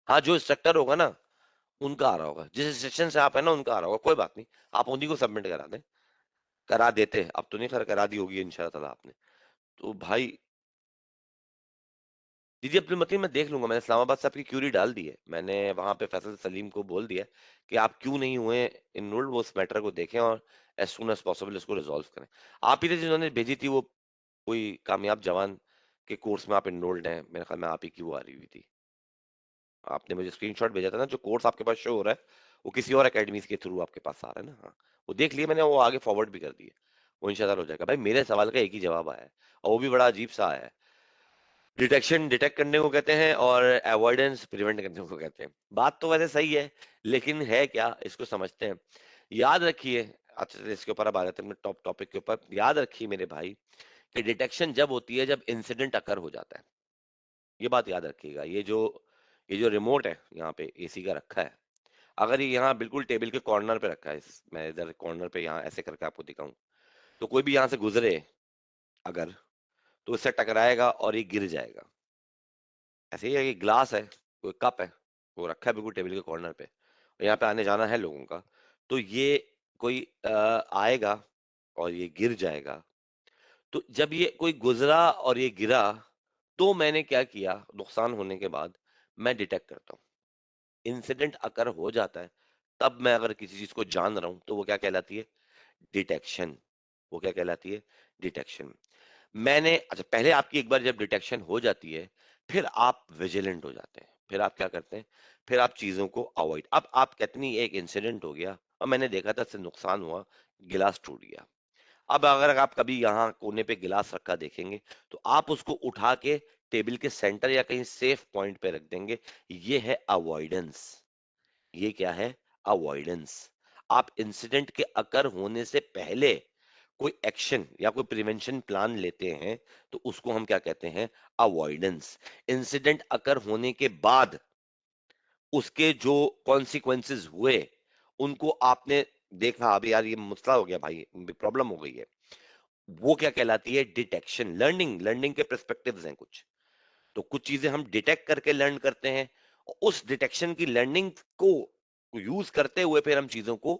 हाँ, जो स्ट्रक्चर होगा ना उनका आ रहा होगा, जिस सेक्शन से आप है ना उनका आ रहा होगा, कोई बात नहीं, आप उन्हीं को सबमिट करा दें। करा देते, अब तो नहीं, खैर करा दी होगी इंशाल्लाह ताला आपने। तो भाई, दीदी अब्दुल मतीन मैं देख लूंगा, मैंने इस्लामाबाद से आपकी क्यूरी डाल दी है, मैंने वहां पे फैसल सलीम को बोल दिया है कि आप क्यों नहीं हुए इनरोल्ड, वो उस मैटर को देखें और एज सुन एज पॉसिबल इसको रिजॉल्व करें। आप ही थे जिन्होंने भेजी थी वो, कोई कामयाब जवान के कोर्स में आप इनरोल्ड हैं, मेरे ख्याल में आप ही की वो आ रही हुई थी। आपने मुझे स्क्रीनशॉट भेजा था ना, जो कोर्स आपके पास शो हो रहा है वो किसी और एकेडमीज के थ्रू आपके पास आ रहा है ना। हाँ, वो देख लिए मैंने, वो आगे फॉरवर्ड भी कर दिए, वो इंशाल्लाह हो जाएगा। भाई मेरे सवाल का एक ही जवाब आया है, और वो भी बड़ा अजीब सा आया है। डिटेक्शन डिटेक्ट करने को कहते हैं, और अवॉइडेंस प्रिवेंट करने को कहते हैं। बात तो वैसे सही है, लेकिन है क्या, इसको समझते हैं। याद रखिए, अच्छा इसके ऊपर अब आ जाते हैं टॉप टॉपिक के ऊपर। याद रखिए मेरे भाई कि डिटेक्शन जब होती है जब इंसिडेंट अकर हो जाता है, ये बात याद रखिएगा। ये जो रिमोट है यहाँ पे एसी का रखा है, अगर ये यहाँ बिल्कुल टेबल के कॉर्नर पे रखा है, मैं इधर कॉर्नर पे यहाँ ऐसे करके आपको दिखाऊं, तो कोई भी यहाँ से गुजरे अगर, तो इससे टकराएगा और ये गिर जाएगा। ऐसे ही है कि ग्लास है, कोई कप है, वो रखा है बिल्कुल टेबल के कॉर्नर पे, और यहाँ पे आने जाना है लोगों का, तो ये कोई आएगा और ये गिर जाएगा। तो जब ये कोई गुजरा और ये गिरा, तो मैंने क्या किया, नुकसान होने के बाद मैं डिटेक्ट करता हूँ। इंसिडेंट अगर हो जाता है, तब मैं अगर किसी चीज को जान रहा हूं, तो वो क्या कहलाती है? डिटेक्शन। वो क्या कहलाती है? डिटेक्शन। मैंने, अच्छा, पहले आपकी एक बार जब डिटेक्शन हो जाती है, फिर आप विजिलेंट हो जाते हैं। फिर आप क्या करते हैं, फिर आप चीजों को अवॉइड, अब आप कहते नहीं एक इंसिडेंट हो गया और मैंने देखा था इससे नुकसान हुआ, गिलास टूट गया। अब अगर आप कभी यहाँ कोने पे गिलास रखा देखेंगे तो आप उसको उठा के टेबल के सेंटर या कहीं सेफ पॉइंट पे रख देंगे। ये है अवॉइडेंस। ये क्या है? अवॉइडेंस। आप इंसिडेंट के अकर होने से पहले कोई एक्शन या कोई प्रिवेंशन प्लान लेते हैं तो उसको हम क्या कहते हैं? अवॉइडेंस। इंसिडेंट अकर होने के बाद उसके जो कॉन्सिक्वेंसेस हुए उनको आपने देखा, अभी यार ये मसला हो गया भाई, प्रॉब्लम हो गई है, वो क्या कहलाती है? डिटेक्शन। लर्निंग, लर्निंग के पर्सपेक्टिव्स हैं कुछ, तो कुछ चीजें हम डिटेक्ट करके लर्न करते हैं और उस डिटेक्शन की लर्निंग को यूज करते हुए फिर हम चीजों को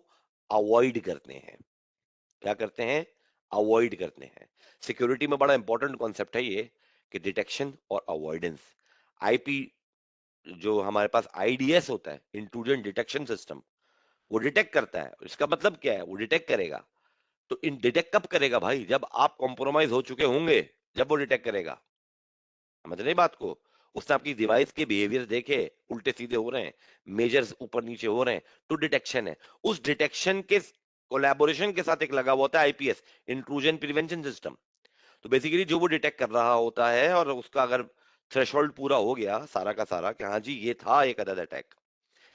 अवॉइड करते हैं। क्या करते हैं? अवॉइड करते हैं। सिक्योरिटी में बड़ा इंपॉर्टेंट कॉन्सेप्ट है ये कि डिटेक्शन और अवॉइडेंस। आईपी जो हमारे पास आईडीएस होता है, इंट्रूजन डिटेक्शन सिस्टम, वो डिटेक्ट करता है। इसका मतलब क्या है? वो डिटेक्ट करेगा। तो इन डिटेक्ट कब करेगा भाई? जब आप कॉम्प्रोमाइज हो चुके होंगे, जब वो डिटेक्ट करेगा। समझ रहे हैं बात को? उसने आपकी डिवाइस के बिहेवियर देखे, उल्टे सीधे हो रहे हैं, मेजर्स ऊपर नीचे हो रहे हैं, तो डिटेक्शन है। उस डिटेक्शन के कोलैबोरेशन के साथ एक लगा हुआ होता है आईपीएस, इंट्रूजन प्रिवेंशन सिस्टम। तो बेसिकली जो वो डिटेक्ट कर रहा होता है और उसका अगर थ्रेशोल्ड पूरा हो गया सारा का सारा कि हाँ जी ये था एक अदद अटैक,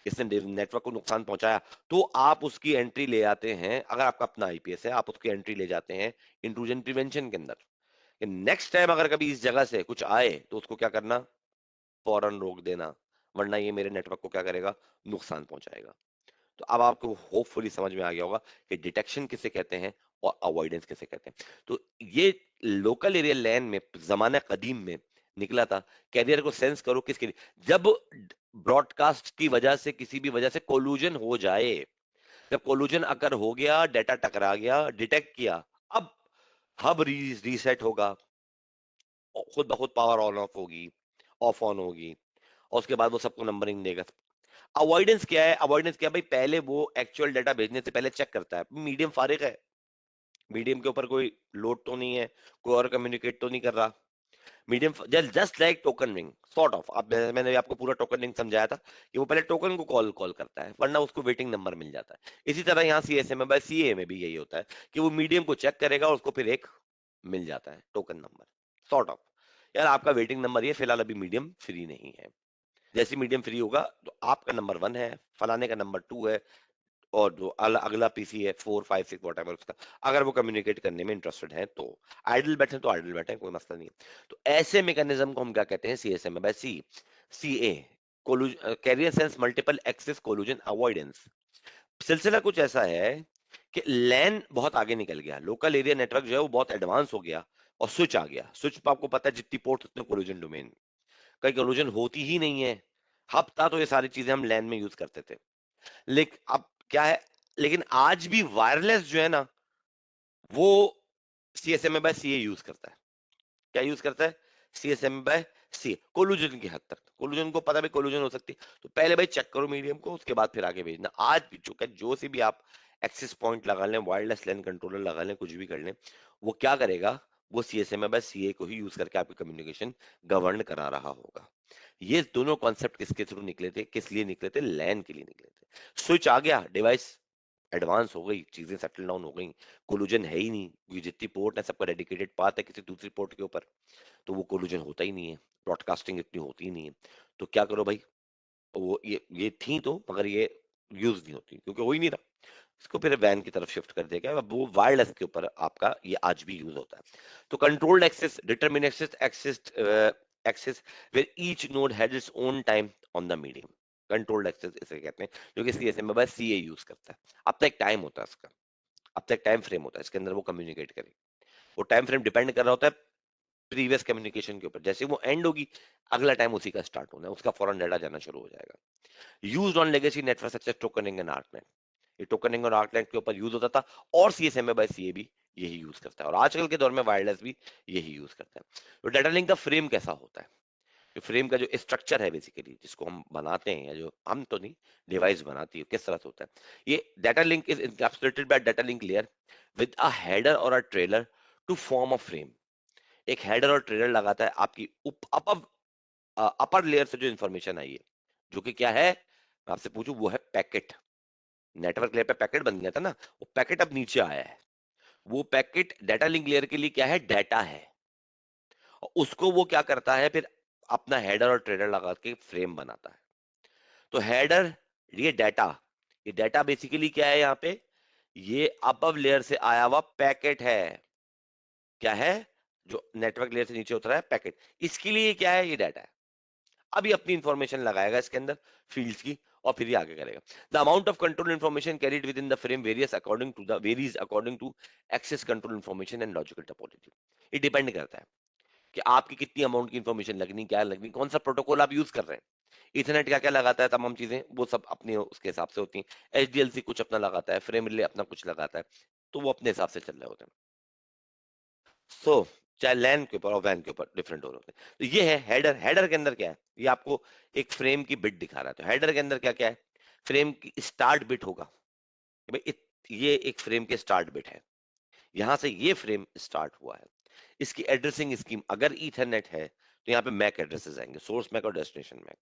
इसने नेटवर्क को नुकसान पहुंचाया, तो आप उसकी एंट्री ले आते हैं। अगर आपका अपना आईपीएस है, आप उसकी एंट्री ले जाते हैं इंट्रूजन प्रिवेंशन के अंदर कि नेक्स्ट टाइम अगर कभी इस जगह से कुछ आए तो उसको क्या करना? फौरन रोक देना, वरना ये मेरे नेटवर्क को क्या करेगा? नुकसान पहुंचाएगा। तो अब आपको होपफुली समझ में आ गया होगा कि डिटेक्शन किसे कहते हैं और अवॉइडेंस किसे कहते हैं। तो ये लोकल एरिया लैन में जमाना कदीम में निकला था। कैरियर को सेंस करो किसके लिए? जब ब्रॉडकास्ट की वजह से किसी भी वजह से कोलूजन हो जाए, जब कोलूजन अकर हो गया, डेटा टकरा गया, डिटेक्ट किया, अब हब रीसेट होगा, खुद ब खुद पावर ऑन ऑफ होगी, ऑफ ऑन होगी, और उसके बाद वो सबको नंबरिंग देगा। अवॉइडेंस क्या है? अवॉइडेंस क्या है भाई? पहले वो एक्चुअल डाटा भेजने से पहले चेक करता है मीडियम फारिग है, मीडियम के ऊपर कोई लोड तो नहीं है, कोई और कम्युनिकेट तो नहीं कर रहा। Medium just like token ring sort of, अब मैंने भी आपको पूरा टोकन रिंग समझाया था कि वो पहले टोकन को कॉल कॉल करता है, वरना उसको वेटिंग नंबर मिल जाता है। इसी तरह यहाँ सीएसए में, सीए में भी यही होता है कि वो मीडियम को चेक करेगा और उसको फिर एक मिल जाता है टोकन नंबर, सॉर्ट ऑफ। यार आपका वेटिंग नंबर ये फिलहाल अभी मीडियम फ्री नहीं है, जैसे मीडियम फ्री होगा तो आपका नंबर 1 है, फलाने का नंबर 2 है, और जो अगला पीसी है 4 5 6 वॉट उसका, अगर वो कम्युनिकेट करने में इंटरेस्टेड है तो। आइडल बैठे तो आइडल बैठे, कोई मसला नहीं है। तो ऐसे मैकेनिज्म को हम क्या कहते हैं? सीएसएम में C, CA, carrier sense multiple access collision avoidance. सिलसिला कुछ ऐसा है कि लैन बहुत आगे निकल गया, लोकल एरिया नेटवर्क जो है वो बहुत एडवांस हो गया और स्विच आ गया। स्विच पर आपको पता है जितनी पोर्ट उतने कोलूजन डोमेन, कहीं कोलूजन होती ही नहीं है। हब था तो ये सारी चीजें हम लैन में यूज करते थे। लेकिन अब क्या है? लेकिन आज भी वायरलेस जो है ना, वो सीएसएमए बाय सीए यूज करता है। क्या यूज करता है? सीएसएमए बाय सीए, कोलूजन की हद तक। कोलूजन को पता भी कोलूजन हो सकती है, तो पहले भाई चेक करो मीडियम को, उसके बाद फिर आगे भेजना। आज भी जो से भी आप एक्सेस पॉइंट लगा लें, वायरलेस लैन कंट्रोलर लगा लें, कुछ भी कर लें, वो क्या करेगा? वो सीएसएमए बाय सीए को ही यूज करके आपकी कम्युनिकेशन गवर्न करा रहा होगा। ये दोनों कॉन्सेप्ट किसके थ्रू निकले थे, किस लिए निकले थे? लैन के लिए निकले थे। स्विच आ गया, डिवाइस एडवांस हो गई, चीजें सेटल डाउन हो गई, कोलूजन है ही नहीं, ये जितनी पोर्ट है सबका डेडिकेटेड पाथ है किसी दूसरी पोर्ट के ऊपर, तो वो कोलूजन होता ही नहीं है, ब्रॉडकास्टिंग इतनी होती ही नहीं है। तो क्या करो भाई? वो ये थी तो, मगर ये यूज नहीं होती क्योंकि हो ही नहीं रहा, इसको फिर वैन की तरफ शिफ्ट कर देगा। अब वो वायरलेस के ऊपर आपका ये आज भी यूज होता है। तो controlled access, determine access, access where each node has its own time on the medium, controlled access इसे कहते हैं, जो कि सीएसएम में बस सीए यूज करता है। अब तक टाइम होता है इसका, अब तक टाइम फ्रेम होता है इसके अंदर, वो कम्युनिकेट करे। वो टाइम फ्रेम डिपेंड कर रहा होता है प्रीवियस कम्युनिकेशन के ऊपर, जैसे वो एंड होगी अगला टाइम उसी का स्टार्ट होना है, उसका फौरन डाटा जाना शुरू हो जाएगा। Used on legacy network such as token ring and ethernet, ये टोकनिंग और आर्टनेट के ऊपर यूज होता था, और सीएसएमए बाय सीए भी यही यूज करता है, और आजकल के दौर में वायरलेस भी यही यूज करता है। तो डाटा लिंक का फ्रेम कैसा होता है? जो फ्रेम का जो स्ट्रक्चर है बेसिकली, जिसको हम बनाते हैं, या जो हम तो नहीं, डिवाइस बनाती है, किस तरह से होता है? ये data link is encapsulated by data link layer with a header और a trailer to form a frame. एक हेडर और ट्रेलर लगाता है आपकी अपर लेयर से जो इंफॉर्मेशन आई है, जो कि क्या है, मैं आपसे पूछूं, वो है पैकेट। नेटवर्क लेयर पे पैकेट बन गया था ना, वो पैकेट अब नीचे आया है। वो पैकेट डाटा लिंक लेयर के लिए क्या है, डाटा है। और उसको वो क्या करता है फिर, अपना हेडर और ट्रेडर लगा के फ्रेम बनाता है। तो हेडर, ये डाटा बेसिकली क्या है यहाँ पे, ये अबव लेयर से आया हुआ पैकेट है। क्या है, जो नेटवर्क लेयर से नीचे उतरा है पैकेट, इसके लिए क्या है, ये डाटा है। अब ये अपनी इंफॉर्मेशन लगाएगा इसके अंदर, फील्ड्स की, और फिर ये आगे करेगा। The amount of control information carried within the frame varies according to access control information and logical topology. ये डिपेंड करता है कि आपकी कितनी अमाउंट की इंफॉर्मेशन लगनी, क्या लगनी, कौन सा प्रोटोकॉल आप यूज कर रहे हैं। इथरनेट क्या क्या लगाता है, तमाम चीजें वो सब अपने उसके हिसाब से होती हैं। एचडीएलसी कुछ अपना लगाता है, फ्रेम रिले अपना कुछ लगाता है, तो वो अपने हिसाब से चल रहे होते हैं। सो चाहे लैन के ऊपर और वैन के ऊपर डिफरेंट हो रहे होते हैं। तो ये है हेडर। हेडर के अंदर क्या है, ये आपको एक फ्रेम की बिट दिखा रहा है। तो हेडर के अंदर क्या क्या है, फ्रेम की स्टार्ट बिट होगा कि भाई ये एक फ्रेम के स्टार्ट बिट है, यहां से ये फ्रेम स्टार्ट हुआ है। इसकी एड्रेसिंग स्कीम अगर ईथरनेट है तो यहाँ पे मैक एड्रेसेस आएंगे, सोर्स मैक और डेस्टिनेशन मैक।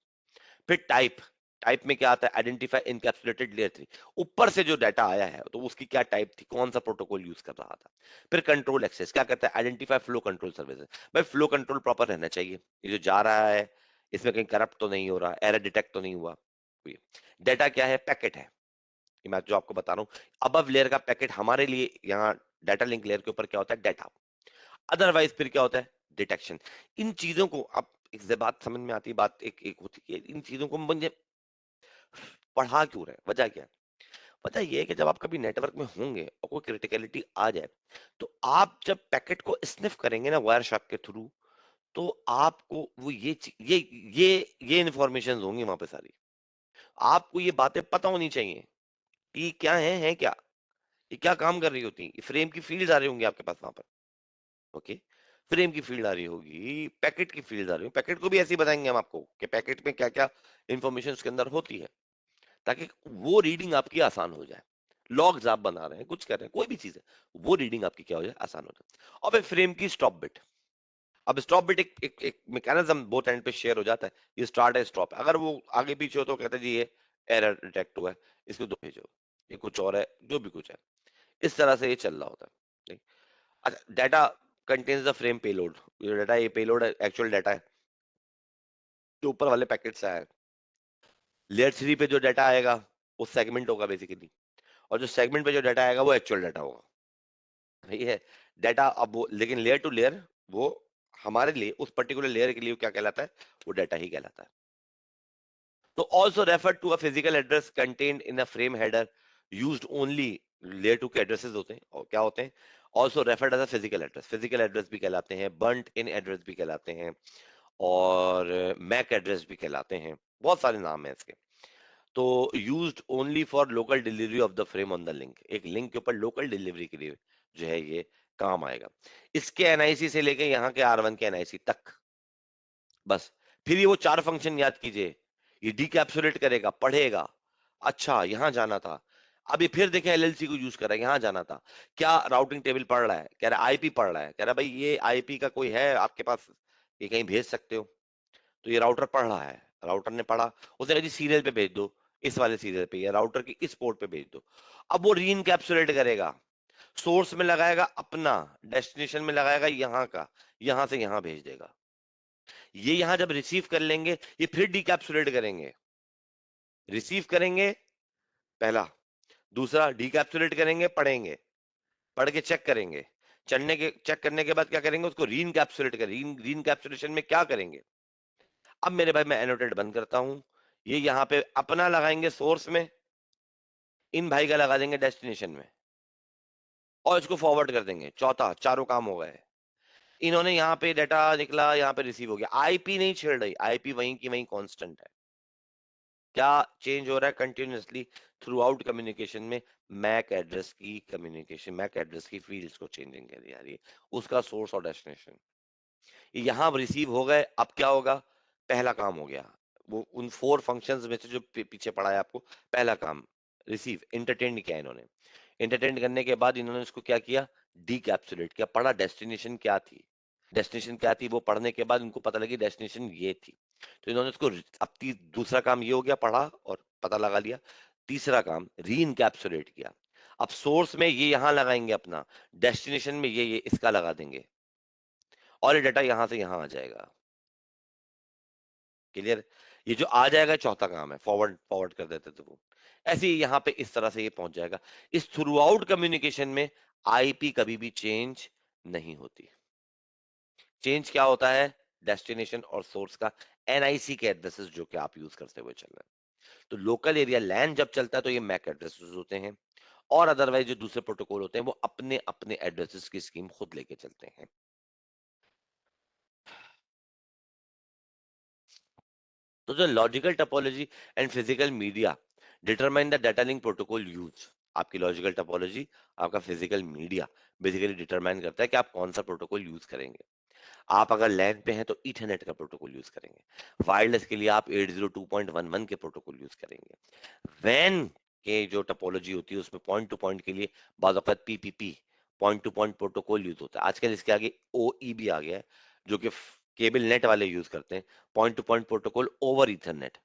फिर टाइप, टाइप में क्या आता है, आइडेंटिफाई इनकैप्सुलेटेड लेयर 3, ऊपर से जो डाटा आया है तो उसकी क्या टाइप थी, कौन सा प्रोटोकॉल यूज कर रहा था। फिर कंट्रोल एक्सेस क्या करता है, आइडेंटिफाई फ्लो कंट्रोल सर्विसेज। भाई फ्लो कंट्रोल प्रॉपर रहना चाहिए, ये जो जा रहा है इसमें कहीं करप्ट तो नहीं हो रहा, एरर डिटेक्ट तो नहीं हुआ। डाटा क्या है, पैकेट है। ये मैं जो आपको बता रहा हूँ, अबव लेयर का पैकेट हमारे लिए यहाँ डाटा लिंक लेयर के ऊपर क्या होता है, डाटा। अदरवाइज फिर क्या होता है, डिटेक्शन। इन चीजों को अब एक से बात समझ में आती है, बात एक एक होती है, इन चीजों को मुझे पढ़ा क्यों रहे, वजह क्या है। वजह ये है कि जब आप कभी नेटवर्क में होंगे और कोई क्रिटिकलिटी आ जाए, तो आप जब पैकेट को स्निफ करेंगे ना वायर शार्क के थ्रू, तो आपको वो ये ये इन्फॉर्मेशन होंगी वहां पे सारी। आपको ये बातें पता होनी चाहिए कि क्या है क्या, ये क्या काम कर रही होती है, फ्रेम की फील्ड आ रही होंगी आपके पास वहां पर। ओके, फ्रेम की फील्ड आ रही होगी, पैकेट की फील्ड आ रही होगी, पैकेट को भी ऐसे ही बताएंगे हम आपको कि पैकेट में क्या क्या इंफॉर्मेशन उसके अंदर होती है, ताकि वो रीडिंग आपकी आसान हो जाए। लॉग्स आप बना रहे हैं, कुछ कर रहे हैं, कोई भी चीज है, वो रीडिंग आपकी क्या हो जाए, आसान हो जाए। अब एक फ्रेम की स्टॉप बिट, अब स्टॉप बिट एक मैकेनिज्म बोथ एंड पे शेयर हो जाता है। ये स्टार्ट है स्टॉप, अगर वो आगे पीछे हो तो कहते हैं जी ये एरर डिटेक्ट हुआ है, इसको दो भेजो, ये कुछ और है, जो भी कुछ है, इस तरह से ये चल रहा होता है। ठीक? अच्छा, data contains the frame payload. ये डाटा, ये पेलोड है, एक्चुअल डाटा है जो ऊपर वाले पैकेट से आया है। लेयर 3 पे जो डाटा आएगा वो सेगमेंट होगा बेसिकली, और जो सेगमेंट पे जो डाटा आएगा वो एक्चुअल डाटा होगा। सही है, डाटा अब वो, लेकिन लेयर टू लेयर वो हमारे लिए उस पर्टिकुलर लेयर के लिए क्या कहलाता है, वो डाटा ही कहलाता है। तो also refer to a physical address contained in a frame header used only. Layer two के एड्रेसेस होते हैं, और क्या होते हैं, also referred as a physical address. Physical address भी कहलाते हैं, बर्ंट इन एड्रेस भी कहलाते हैं, और मैक एड्रेस भी कहलाते हैं, बहुत सारे नाम हैं इसके। तो used only for local delivery of the frame on the link, एक लिंक के ऊपर लोकल डिलीवरी के लिए जो है ये काम आएगा। इसके एनआईसी से लेके यहाँ के R1 के एनआईसी तक, बस। फिर ये वो चार फंक्शन याद कीजिए, ये डीकैप्सुलेट करेगा, पढ़ेगा, अच्छा यहाँ जाना था। अभी फिर देखें एलएलसी को यूज कर रहा है, यहाँ जाना था, क्या राउटिंग टेबल पढ़ रहा है, कह रहा है आईपी पढ़ रहा है, कह रहा है भाई ये आईपी का कोई है आपके पास, ये कहीं भेज सकते हो। तो ये राउटर पढ़ रहा है, राउटर ने पढ़ा, उसने कहा जी सीरियल पे भेज दो, इस वाले सीरियल पे या राउटर की इस पोर्ट पे भेज दो। अब वो रीइनकैप्सुलेट करेगा, सोर्स में लगाएगा अपना, डेस्टिनेशन में लगाएगा यहाँ का, यहाँ से यहाँ भेज देगा। ये यहाँ जब रिसीव कर लेंगे, ये फिर डिकैप्सुलेट करेंगे, रिसीव करेंगे पहला, दूसरा डिकैप्सुलेट करेंगे, पढ़ेंगे, पढ़ के चेक करेंगे, चढ़ने के चेक करने के बाद क्या करेंगे, उसको रीइनकैप्सुलेट करेंगे। रीइनकैप्सुलेशन में क्या करेंगे, अब मेरे भाई मैं एनोटेट बंद करता हूं, ये यहाँ पे अपना लगाएंगे सोर्स में, इन भाई का लगा देंगे डेस्टिनेशन में, और इसको फॉरवर्ड कर देंगे। चौथा, चारों काम हो गए। इन्होंने यहाँ पे डाटा निकला, यहाँ पे रिसीव हो गया, आईपी नहीं छेड़ रही, आईपी वहीं की वहीं कांस्टेंट है। क्या चेंज हो रहा है कंटिन्यूअसली थ्रू आउट कम्युनिकेशन में, मैक एड्रेस की कम्युनिकेशन, मैक एड्रेस की फील्ड्स को चेंजिंग कर रही है, उसका सोर्स और डेस्टिनेशन। यहां रिसीव हो गए, अब क्या होगा, पहला काम हो गया। वो उन 4 फंक्शंस में से जो पीछे पढ़ा है आपको, पहला काम रिसीव, इंटरटेन किया इन्होंने। इंटरटेन करने के बाद इन्होंने इसको क्या किया, डीकैप्सुलेट किया, पढ़ा डेस्टिनेशन क्या थी। डेस्टिनेशन क्या थी वो पढ़ने के बाद इनको पता लगी डेस्टिनेशन ये थी। तो इन्होंने उसको अब दूसरा काम ये हो गया, पढ़ा और पता लगा लिया। तीसरा काम री इनकैप्सुलेट किया। अब सोर्स में ये यहां लगाएंगे अपना, डेस्टिनेशन में ये इसका लगा देंगे, और ये डाटा यहां से यहां आ जाएगा। क्लियर? ये जो आ जाएगा चौथा काम है, फॉरवर्ड फॉरवर्ड कर देते थे वो। ऐसे ही यहाँ पे इस तरह से ये पहुंच जाएगा। इस थ्रू आउट कम्युनिकेशन में आईपी कभी भी चेंज नहीं होती। चेंज क्या होता है? डेस्टिनेशन और सोर्स का एनआईसी के एड्रेसेस जो कि आप यूज करते हुए चल रहे हैं। तो लोकल एरिया लैन जब चलता है तो ये मैक एड्रेसेस होते हैं, और अदरवाइज जो दूसरे प्रोटोकॉल होते हैं वो अपने अपने एड्रेसेस की स्कीम खुद लेके चलते हैं। तो जो logical topology and physical media determine the data link protocol use. आपकी लॉजिकल टोपोलॉजी, आपका फिजिकल मीडिया बेसिकली डिटरमाइन करता है कि आप कौन सा प्रोटोकॉल यूज करेंगे। आप अगर लैन पे हैं तो ईथरनेट का प्रोटोकॉल यूज करेंगे। वायरलेस के लिए आप 802.11 के प्रोटोकॉल यूज करेंगे। वैन के जो टोपोलॉजी होती है उसमें पॉइंट टू पॉइंट के लिए बाद वक्त PPP, point to point protocol use होता है। आजकल इसके आगे ओई भी आ गया है, जो कि केबल नेट वाले यूज करते हैं, point to point protocol over Ethernet.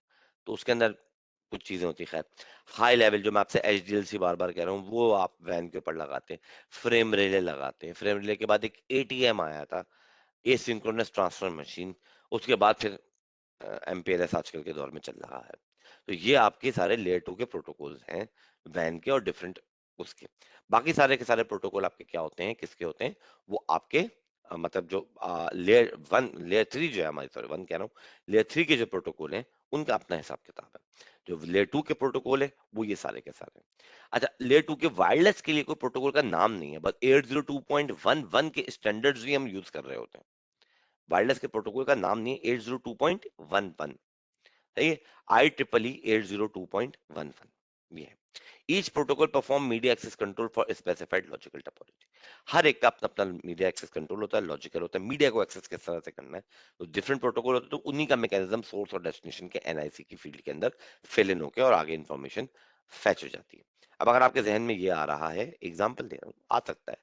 तो उसके अंदर कुछ चीजें होती है। खैर, हाई लेवल जो मैं आपसे एचडीएलसी बार बार कह रहा हूँ वो आप वैन के ऊपर लगाते हैं। फ्रेम रिले लगाते हैं। फ्रेम रिले के बाद एक एटीएम आया था, एसिंक्रोनस ट्रांसफर मशीन। उसके बाद फिर एमपीएलएस आजकल के दौर में चल रहा है। तो ये आपके सारे लेयर टू के प्रोटोकॉल्स हैं, वैन के और डिफरेंट उसके। बाकी सारे के सारे प्रोटोकॉल आपके क्या होते हैं, किसके होते हैं? वो आपके मतलब जो लेयर वन लेयर थ्री जो है हमारी, सॉरी वन कह रहा हूँ, लेयर थ्री के जो प्रोटोकॉल हैं उनका अपना हिसाब किताब है। जो लेयर टू के प्रोटोकॉल है वो ये सारे के सारे हैं। अच्छा, लेयर टू के वायरलेस के लिए कोई प्रोटोकॉल का नाम नहीं है, बस 802.11 के स्टैंडर्ड्स ही हम यूज कर रहे होते हैं। वायरलेस के प्रोटोकॉल का नाम नहीं है 802.11, सही है? आई ट्रिपल ई 802.11 ये है। Each protocol perform media access control for specified logical topology. हर एक का अपना अपना मीडिया एक्सेस कंट्रोल होता है, लॉजिकल होता है। मीडिया को एक्सेस किस तरह से करना है, तो डिफरेंट प्रोटोकॉल होते हैं, तो उन्हीं का मैकेनिज्म सोर्स और डेस्टिनेशन के एनआईसी की फील्ड के अंदर फिल इन होकर और आगे इंफॉर्मेशन फैच हो जाती है। अब अगर आपके जहन में ये आ रहा है, एग्जाम्पल दे रहा हूँ, आ सकता है,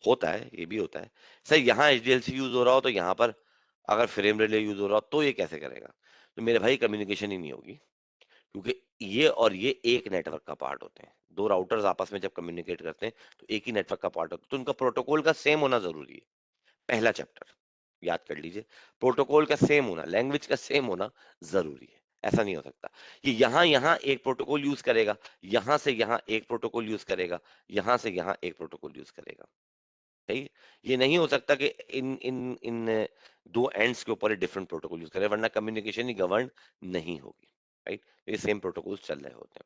होता है, ये भी होता है, सर यहाँ एचडीएलसी यूज हो रहा हो तो यहाँ पर अगर फ्रेम रिले यूज हो रहा हो तो ये कैसे करेगा? तो मेरे भाई कम्युनिकेशन ही नहीं होगी, क्योंकि ये और ये एक नेटवर्क का पार्ट होते हैं। दो राउटर्स आपस में जब कम्युनिकेट करते हैं तो एक ही नेटवर्क का पार्ट होता है, तो उनका प्रोटोकॉल का सेम होना जरूरी है। पहला चैप्टर याद कर लीजिए, प्रोटोकॉल का सेम होना, लैंग्वेज का सेम होना जरूरी है। ऐसा नहीं हो सकता कि यहाँ यहाँ एक प्रोटोकॉल यूज करेगा, यहां से यहाँ एक प्रोटोकॉल यूज करेगा, यहां से यहाँ एक प्रोटोकॉल यूज करेगा। सही है? ये नहीं हो सकता कि इन इन इन दो एंड्स के ऊपर डिफरेंट प्रोटोकॉल यूज करें, वरना कम्युनिकेशन ही गवर्न नहीं होगी। राइट? ये सेम प्रोटोकॉल्स चल रहे होते हैं।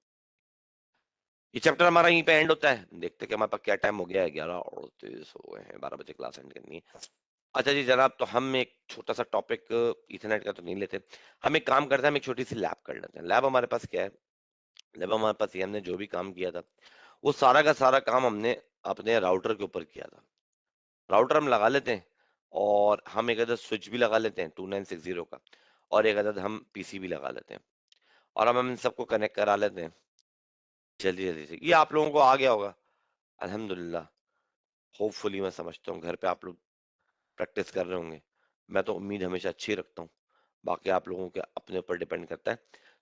ये चैप्टर हमारा यहीं पे एंड होता है। देखते हैं कि हमारे पास क्या टाइम हो गया है, 11:38 हो गए हैं, 12 बजे क्लास एंड करनी है। अच्छा जी जनाब, तो हम एक छोटा सा टॉपिक इथरनेट का तो नहीं लेते, हम एक काम करते हैं, हम एक छोटी सी लैब कर लेते हैं। लैब हमारे पास क्या है? लैब हमारे पास ये, हमने जो भी काम किया था वो सारा का सारा काम हमने अपने राउटर के ऊपर किया था। राउटर हम लगा लेते हैं, और हम एक अदद स्विच भी लगा लेते हैं 2960 का, और एक अदद हम पीसी भी लगा लेते हैं, और हम इन सबको कनेक्ट करा लेते हैं जल्दी जल्दी से। ये आप लोगों को आ गया होगा अल्हम्दुलिल्लाह। होपफुली मैं समझता हूँ घर पे आप लोग प्रैक्टिस कर रहे होंगे। मैं तो उम्मीद हमेशा अच्छी रखता हूँ, बाकी आप लोगों के अपने ऊपर डिपेंड करता है।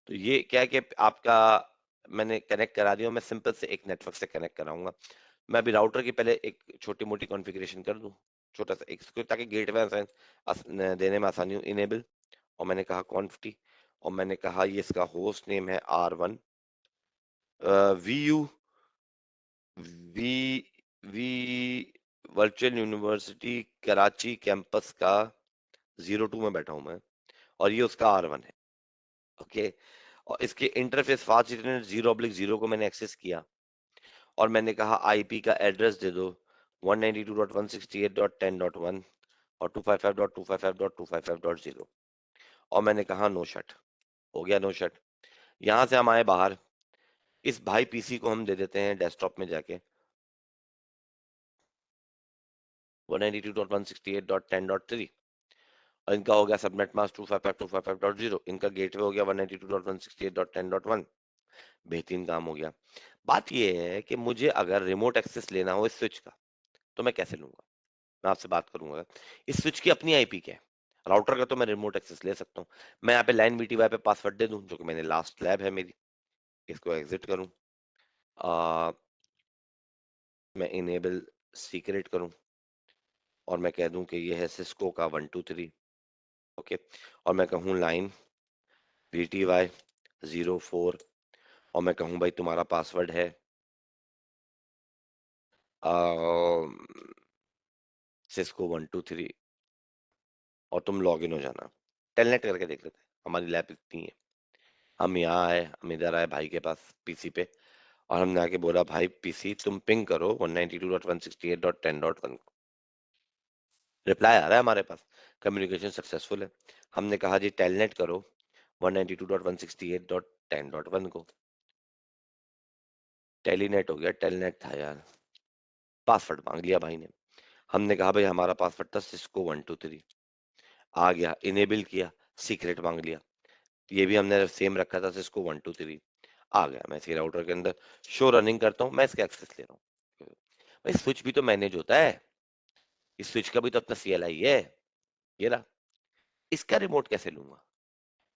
तो ये क्या है कि आपका मैंने कनेक्ट करा दिया, मैं सिंपल से एक नेटवर्क से कनेक्ट कराऊंगा। मैं अभी राउटर की पहले एक छोटी मोटी कॉन्फ़िगरेशन कर दूं, छोटा सा एक, ताकि गेटवे देने में आसानी हो। इनेबल, और मैंने कहा कॉन्फ्टी, और मैंने कहा ये इसका होस्ट नेम है R1, V U V V virtual university Karachi campus का 02 में बैठा हूं मैं, और ये उसका R1 है। ओके, और इसके इंटरफेस फास्ट इंटरनेट 0/0 को मैंने एक्सेस किया, और मैंने कहा आईपी का एड्रेस दे दो 192.168.10.1 और 255.255.255.0, और मैंने कहा नो शट। हो गया नो शट। यहां से हम आए बाहर, इस भाई पीसी को हम दे देते हैं डेस्कटॉप में जाके 192.168.10.3, और इनका हो गया सबनेट मास्क 255.255.0, इनका गेटवे हो गया 192.168.10.1। बेहतरीन काम हो गया। बात यह है कि मुझे अगर रिमोट एक्सेस लेना हो इस स्विच का, तो मैं कैसे लूंगा? मैं आपसे बात करूंगा। इस स्विच की अपनी आईपी क्या है? राउटर का तो मैं रिमोट एक्सेस ले सकता हूँ। मैं यहाँ पे लाइन वीटीवाई पे पासवर्ड दे दूं, जो कि मैंने लास्ट लैब है मेरी, इसको एग्जिट करूं, मैं इनेबल सीक्रेट करूं और मैं कह दूं कि ये है सिस्को का 123, ओके, और मैं कहूं लाइन VTY 04 और मैं कहूं भाई तुम्हारा पासवर्ड है सिस्को 123 और तुम लॉग इन हो जाना। टेलनेट करके देख लेते हैं, हमारी लैब इतनी है। हम यहाँ आए, हम इधर आए भाई के पास पीसी पे, और हमने आके बोला भाई पीसी तुम पिंग करो 192.168.10.1 को। रिप्लाई आ रहा है हमारे पास, कम्युनिकेशन सक्सेसफुल है। हमने कहा जी टेलनेट करो 192.168.10.1 को। टेलीनेट हो गया, टेलनेट था यार। पासवर्ड मांग लिया भाई ने। हमने कहा भाई हमारा पासवर्ड था सिस्को 123, आ गया, इनेबल किया, सीक्रेट मांग लिया, ये भी हमने सेम रखा था सिस्को 123, आ गया। मैं इसी राउटर के अंदर शो रनिंग करता हूँ, मैं इसका एक्सेस ले रहा हूँ। भाई स्विच भी तो मैनेज होता है, इस स्विच का भी तो अपना CLI है, ये रहा। इसका रिमोट कैसे लूंगा?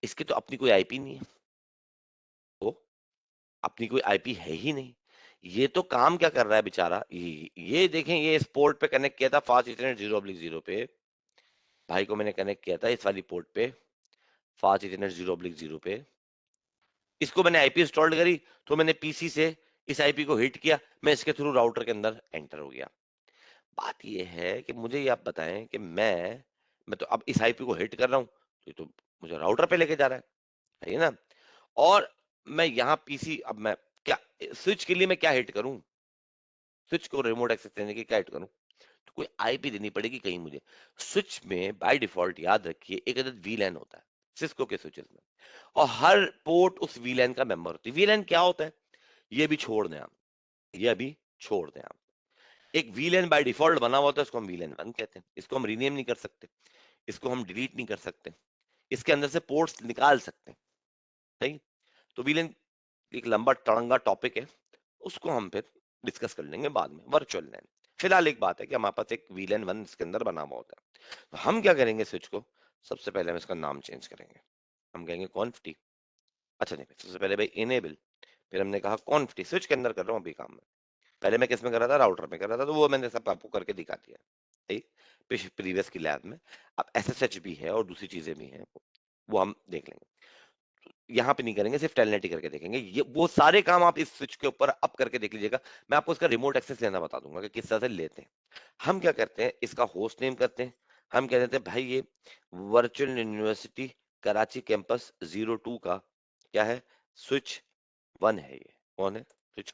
इसकी तो अपनी कोई आईपी नहीं है, तो अपनी कोई आईपी है ही नहीं। ये तो काम क्या कर रहा है बेचारा, ये देखें, ये इस पोर्ट पे कनेक्ट किया था फास्ट इथरनेट 0/0 पे, भाई को मैंने कनेक्ट किया था इस वाली पोर्ट पे फास्ट इथरनेट 0/0 पे। इसको मैंने आईपी इंस्टॉल करी, तो मैंने पीसी से इस आईपी को हिट किया, मैं इसके थ्रू राउटर के अंदर एंटर हो गया। बात ये है कि मुझे ये आप बताएं कि मैं तो अब इस आईपी को हिट कर रहा हूं, तो ये तो मुझे राउटर पे लेके जा रहा है ये ना। और मैं यहाँ पीसी, अब मैं क्या स्विच के लिए मैं क्या हिट करूं, स्विच को रिमोट एक्सेस देने की क्या हिट करूं, तो कोई आईपी देनी पड़ेगी कहीं मुझे। स्विच में बाय डिफॉल्ट याद रखिए एक अदद वीलैन होता है सिस्को के स्विचेस में, और हर पोर्ट उस वीलैन का मेंबर होती है। वीलैन क्या होता है ये भी छोड़ दें आप, ये अभी छोड़ दें आप। एक वीलैन बाय डिफॉल्ट बना हुआ होता है, इसको हम वीलैन 1 कहते हैं, इसको हम रीनेम नहीं कर सकते, इसको हम डिलीट नहीं कर सकते, इसके अंदर से पोर्ट्स निकाल सकते हैं, सही। तो वीलैन एक लंबा टड़ंगा टॉपिक है, उसको हम फिर डिस्कस कर लेंगे बाद में, वर्चुअल लैन। फिलहाल एक बात है कि हमारे पास एक वीलैन 1 इसके अंदर बना हुआ होता है। तो हम क्या करेंगे, स्विच को सबसे पहले हम इसका नाम चेंज करेंगे, हम कहेंगे कॉन्फ्टी, अच्छा नहीं, सबसे पहले भाई इनेबल, फिर हमने कहा कॉन्फ्टी, स्विच के अंदर कर रहा हूँ अभी काम में, पहले मैं किस में कर रहा था, राउटर में कर रहा था, तो वो मैंने सब आपको करके दिखा दिया, ठीक, प्रीवियस की लैब में। अब SSH भी है और दूसरी चीजें भी हैं, वो हम देख लेंगे, यहाँ पे नहीं करेंगे, सिर्फ टेलनेट ही करके देखेंगे। ये वो सारे काम आप इस स्विच के ऊपर अप करके देख लीजिएगा, मैं आपको इसका रिमोट एक्सेस लेना बता दूंगा कि किस तरह से लेते हैं। हम क्या करते हैं, इसका होस्ट नेम करते हैं, हम कह देते हैं भाई ये वर्चुअल यूनिवर्सिटी कराची कैंपस 02 का क्या है, स्विच 1 है, ये कौन है, स्विच,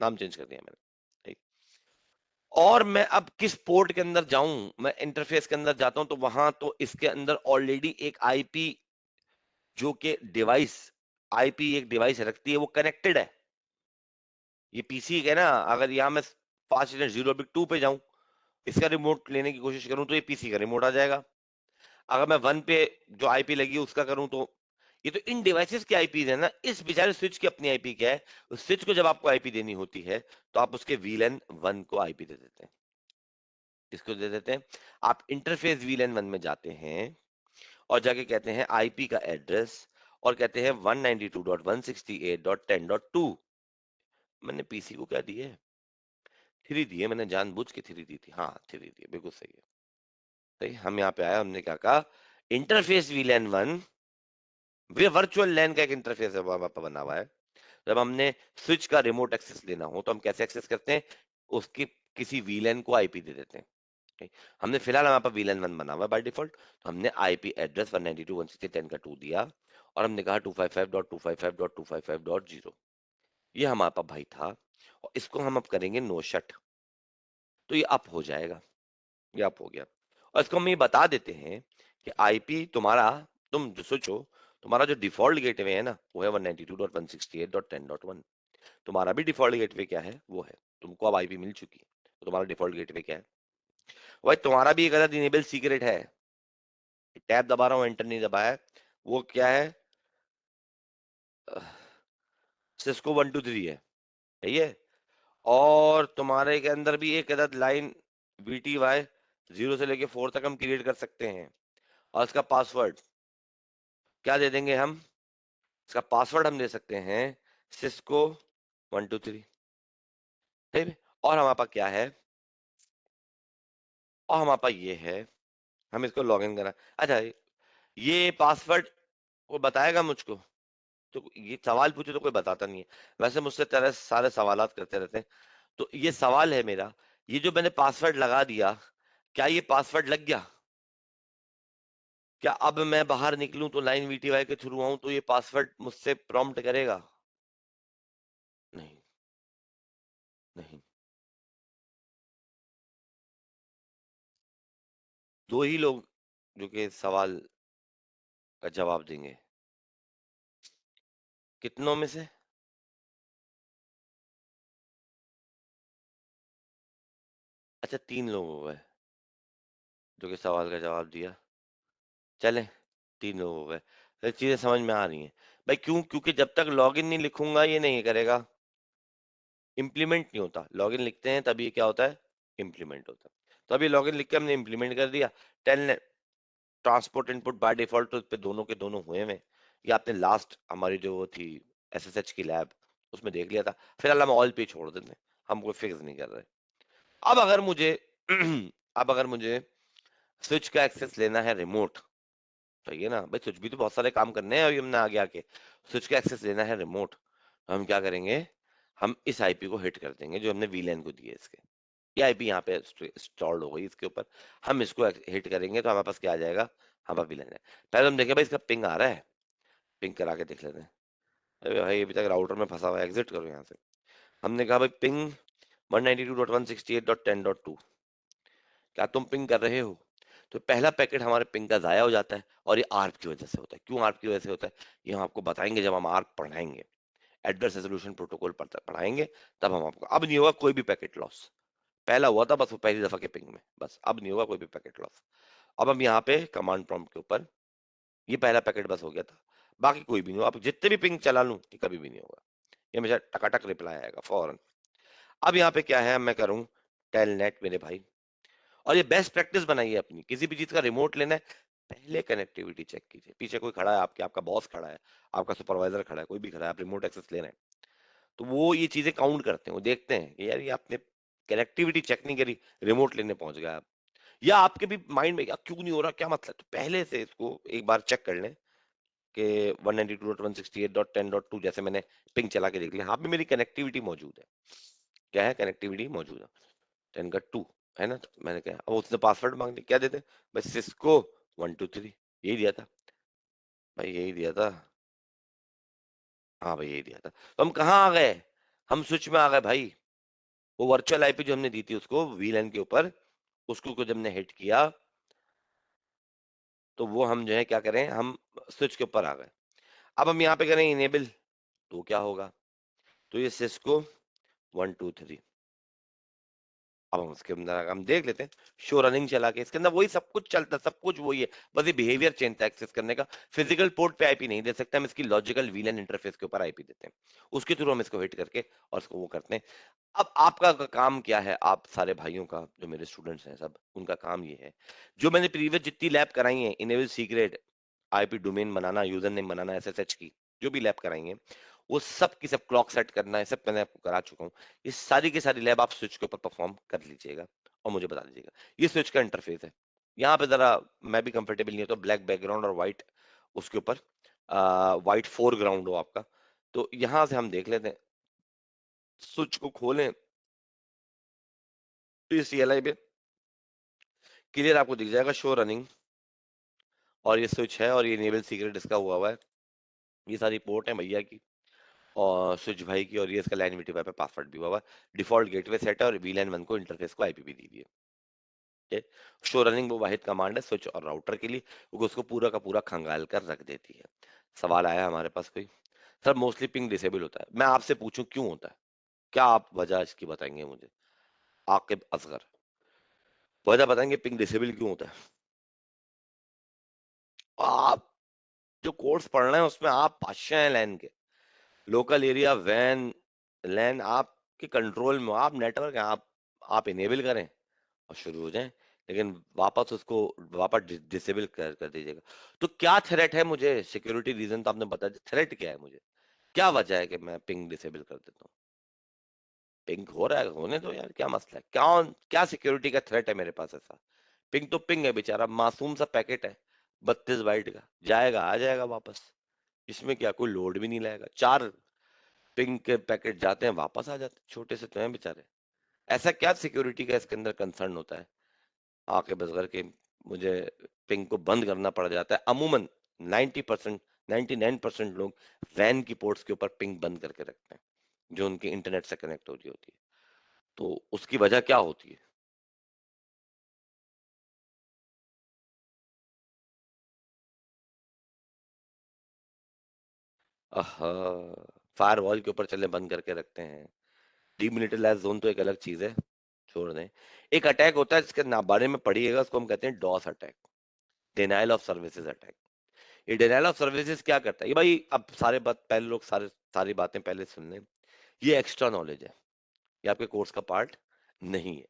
नाम चेंज कर दिया मैंने, ठीक। और मैं अब किस पोर्ट के अंदर जाऊं, मैं इंटरफेस के अंदर जाता हूं, तो वहां तो इसके अंदर ऑलरेडी एक आईपी, जो कि डिवाइस आईपी एक डिवाइस रखती है, वो कनेक्टेड है। ये पीसी है ना, अगर यहाँ मैं 5.0/2 पे जाऊं, इसका रिमोट लेने की कोशिश करूं, तो ये पीसी का रिमोट आ जाएगा। अगर मैं 1 पे जो आईपी लगी है उसका करूं, तो ये तो इन डिवाइसेस की आईपी है ना, इस बेचारे स्विच की अपनी आईपी क्या है, उस स्विच को जब आपको आईपी देनी होती है, तो आप उसके वीलैन 1 को आईपी दे देते हैं। किसको दे देते हैं, आप इंटरफेस वीलैन 1 में जाते हैं और जाके कहते हैं आईपी का एड्रेस, और कहते हैं 192.168.10.2। मैंने पीसी को क्या दिए, 3 दिए, मैंने जानबूझ के 3 दी थी, हाँ 3 दिए, बिल्कुल सही है। सही, हम यहाँ पे आए, हमने क्या कहा, इंटरफेस वीलैन 1, वे वर्चुअल लैन का एक इंटरफेस है वहां पर बना हुआ है। जब हमने स्विच का रिमोट एक्सेस लेना हो, तो हम कैसे एक्सेस करते हैं, उसकी किसी वीलैन को आईपी दे देते हैं, ठीक? हमने फिलहाल हमारे पास वीलैन 1 बना हुआ है बाय डिफॉल्ट, तो हमने आईपी एड्रेस 192.168.10 का 2 दिया, और हमने कहा 255.255.255.0, ये हमारे पास भाई था, और इसको हम अब करेंगे नो शट, तो ये अप हो जाएगा, ये अप हो गया। और इसको हम ये बता देते हैं कि आईपी तुम्हारा, तुम जो सोचो, तुम्हारा जो डिफॉल्ट गेटवे है ना, वो है 192.168.10.1। तुम्हारा भी डिफॉल्ट गेटवे क्या है, वो है, तुमको अब आईपी मिल चुकी है, तो तुम्हारा डिफॉल्ट गेटवे क्या है, भाई तुम्हारा भी एक अलग इनेबल सीक्रेट है, टैब दबा रहा हूँ, एंटर नहीं दबाया है, वो क्या है, सिस्को 123 है, सही है। और तुम्हारे के अंदर भी एक अदद लाइन VTY 0 से लेके 4 तक हम क्रिएट कर सकते हैं, और इसका पासवर्ड क्या दे देंगे हम? इसका पासवर्ड हम दे सकते हैं सिस्को 123, ठीक है? और हमारे पास क्या है? और हमारे पास ये है, हम इसको लॉग इन करा। अच्छा, ये पासवर्ड वो बताएगा मुझको? तो ये सवाल पूछे तो कोई बताता नहीं है। वैसे मुझसे तरह सारे सवालात करते रहते हैं। तो ये सवाल है मेरा, ये जो मैंने पासवर्ड लगा दिया, क्या ये पासवर्ड लग गया? क्या अब मैं बाहर निकलूं तो लाइन वीटीवाई के थ्रू आऊं तो ये पासवर्ड मुझसे प्रॉम्प्ट करेगा? नहीं, नहीं। दो ही लोग जो कि सवाल का जवाब देंगे। कितनों में से? अच्छा, तीन लोग हो गए जो कि सवाल का जवाब दिया। चले, तीन लोग हो गए, तो चीजें समझ में आ रही हैं। भाई क्यों? क्योंकि जब तक लॉगिन नहीं लिखूंगा ये नहीं करेगा, इम्प्लीमेंट नहीं होता। लॉगिन लिखते हैं तभी क्या होता है? इम्प्लीमेंट होता है। तो अभी लॉगिन लिख के हमने इम्प्लीमेंट कर दिया। Tell transport input by default तो इस पे दोनों के दोनों हुए हैं। ये आपने लास्ट हमारी जो वो थी एसएसएच की लैब, उसमें देख लिया था। फिलहाल हम ऑल पे छोड़ देते हैं, हम कोई फिक्स नहीं कर रहे। अब अगर मुझे अब अगर मुझे स्विच का एक्सेस लेना है रिमोट, सही है ना भाई, स्विच भी तो बहुत सारे काम करने हैं अभी हमने आगे आके। स्विच का एक्सेस लेना है रिमोट, तो हम क्या करेंगे? हम इस आईपी को हिट कर देंगे जो हमने वीलैन को दिए इसके। ये आईपी यहाँ पे इंस्टॉल्ड हो गई इसके ऊपर। हम इसको हिट करेंगे तो हमारे पास क्या आ जाएगा? हमारा वीलैन है। पहले हम देखें भाई इसका पिंग आ रहा है, पिंग करा के देख लेते हैं। अरे भाई अभी तक राउटर में फंसा हुआ है, एग्जिट करो यहाँ से। हमने कहा भाई पिंग 192.168.10.2, क्या तुम पिंग कर रहे हो? तो पहला पैकेट हमारे पिंग का जाया हो जाता है, और ये आर्प की वजह से होता है। क्यों आर्प की वजह से होता है? ये हम आपको बताएंगे जब हम आर्प पढ़ाएंगे, एड्रेस रेजोल्यूशन प्रोटोकॉल पढ़ाएंगे, तब हम आपको। अब नहीं होगा कोई भी पैकेट लॉस। पहला हुआ था बस वो पहली दफा के पिंग में, बस अब नहीं होगा कोई भी पैकेट लॉस। अब हम यहाँ पे कमांड प्रॉम्प्ट के ऊपर, ये पहला पैकेट बस हो गया था, बाकी कोई भी नहीं होगा। आप जितने भी पिंग चला लूं ये कभी भी नहीं होगा, ये हमेशा टकाटक रिप्लाई आएगा फौरन। अब यहाँ पे क्या है, मैं करूँ टेलनेट मेरे भाई, और ये बेस्ट प्रैक्टिस बनाइए अपनी, किसी भी चीज का रिमोट लेना है पहले कनेक्टिविटी चेक कीजिए। पीछे कोई खड़ा है आपके, आपका बॉस खड़ा है, आपका सुपरवाइजर खड़ा है, कोई भी खड़ा है, आप रिमोट एक्सेस ले रहे हैं, तो वो ये चीजें काउंट करते हैं। वो देखते हैं कि यार ये आपने कनेक्टिविटी चेक नहीं करी, रिमोट लेने पहुंच गए आप। या आपके भी माइंड में क्यों नहीं हो रहा, क्या मतलब, तो पहले से इसको एक बार चेक कर लें कि 192.168.10.2 जैसे मैंने पिंग चला के देख लिया, हाँ भी मेरी कनेक्टिविटी मौजूद है। क्या है? कनेक्टिविटी मौजूद है, 10 का 2 है ना। तो मैंने कहा, अब उसने पासवर्ड मांग लिया, क्या देते? बस सिस्को 123, यही दिया था भाई, यही दिया था। हाँ भाई यही दिया था। तो हम कहाँ आ गए? हम स्विच में आ गए भाई। वो वर्चुअल आईपी जो हमने दी थी उसको वीलैन के ऊपर, उसको को जब हमने हिट किया तो वो हम जो है क्या करें, हम स्विच के ऊपर आ गए। अब हम यहाँ पे करें इनेबल, तो क्या होगा? तो ये सिस्को 123, अब हम उसके अंदर हम देख लेते हैं। शो रनिंग चला के इसके अंदर वही सब कुछ चलता है, सब कुछ वही है, बस ये बिहेवियर चेंज था एक्सेस करने का। फिजिकल पोर्ट पे आईपी नहीं दे सकते हम, इसकी लॉजिकल वीलैन इंटरफेस के ऊपर आईपी देते हैं, उसके थ्रू हम इसको हिट करके और इसको वो करते हैं। अब आपका काम क्या है, आप सारे भाइयों का, जो मेरे स्टूडेंट्स हैं सब, उनका काम ये है, जो मैंने प्रीवियस जितनी लैब कराई है, इनेबल सीक्रेट, आईपी डोमेन बनाना, यूजर नेम बनाना, एसएसएच की जो भी लैब कराई है, वो सब की सब क्लॉक सेट करना है, सब मैंने आपको करा चुका हूँ। ये सारी की सारी लैब आप स्विच के ऊपर परफॉर्म कर लीजिएगा और मुझे बता दीजिएगा। ये स्विच का इंटरफेस है। यहाँ पे जरा मैं भी कंफर्टेबल नहीं होता, ब्लैक बैकग्राउंड और व्हाइट उसके ऊपर व्हाइट फोरग्राउंड हो आपका। तो यहाँ से हम देख लेते हैं, स्विच को खोलें तो ये सीएलआई पे क्लियर आपको दिख जाएगा शो रनिंग, और ये स्विच है और ये इनेबल सीक्रेट इसका हुआ है। ये सारी पोर्ट है भैया की और स्विच भाई की, और ये इसका लाइन वीटीवाई पे पासवर्ड भी हुआ है। डिफॉल्ट गेटवे सेट है और वीलैन 1 को इंटरफेस को आईपी भी दी है। ठीक है, शो रनिंग वो वाहिद कमांड है स्विच और राउटर के लिए, वो उसको पूरा का पूरा खंगाल कर रख देती है। सवाल आया हमारे पास कोई? सर मोस्टली पिंग डिसेबल होता है। मैं आपसे पूछूं क्यों होता है, क्या आप वजह इसकी बताएंगे मुझे? आकिब असगर, वजह बताएंगे पिंग डिसेबल क्यों होता है? आप जो कोर्स पढ़ रहे हैं उसमें आप बादशाह हैं लैन के, लोकल एरिया वैन लैन आपके कंट्रोल में हो, आप नेटवर्क है, आप इनेबल करें और शुरू हो जाएं। लेकिन वापस उसको वापस डिसेबल कर दीजिएगा। तो क्या थ्रेट है मुझे? सिक्योरिटी रीजन तो आपने बता दिया, थ्रेट क्या है मुझे? क्या वजह है कि मैं पिंग डिसेबल कर देता हूँ? पिंग हो रहा है, होने दो यार, क्या मसला है? क्या क्या सिक्योरिटी का थ्रेट है मेरे पास ऐसा? पिंग तो पिंग है बेचारा, मासूम सा पैकेट है, 32 बाइट का, जाएगा आ जाएगा वापस। इसमें क्या, कोई लोड भी नहीं लगेगा, 4 पिंग के पैकेट जाते हैं वापस आ जाते हैं, छोटे से तो हैं बेचारे। ऐसा क्या सिक्योरिटी का इसके अंदर कंसर्न होता है आके बस करके मुझे पिंग को बंद करना पड़ जाता है? अमूमन 90%, 99% लोग वैन की पोर्ट्स के ऊपर पिंग बंद करके रखते हैं जो उनके इंटरनेट से कनेक्ट हो रही होती है। तो उसकी वजह क्या होती है? फायरवॉल के ऊपर चले बंद करके रखते हैं। डीमिलिटराइज जोन तो एक अलग चीज है, छोड़ दें। एक अटैक होता है जिसके ना बारे में पढ़िएगा, उसको हम कहते हैं DoS attack, denial of services attack. ये डिनाइल ऑफ सर्विसेज क्या करता है? ये भाई अब सारे बात पहले लोग सारी बातें पहले सुन लें। ये एक्स्ट्रा नॉलेज है, ये आपके कोर्स का पार्ट नहीं है।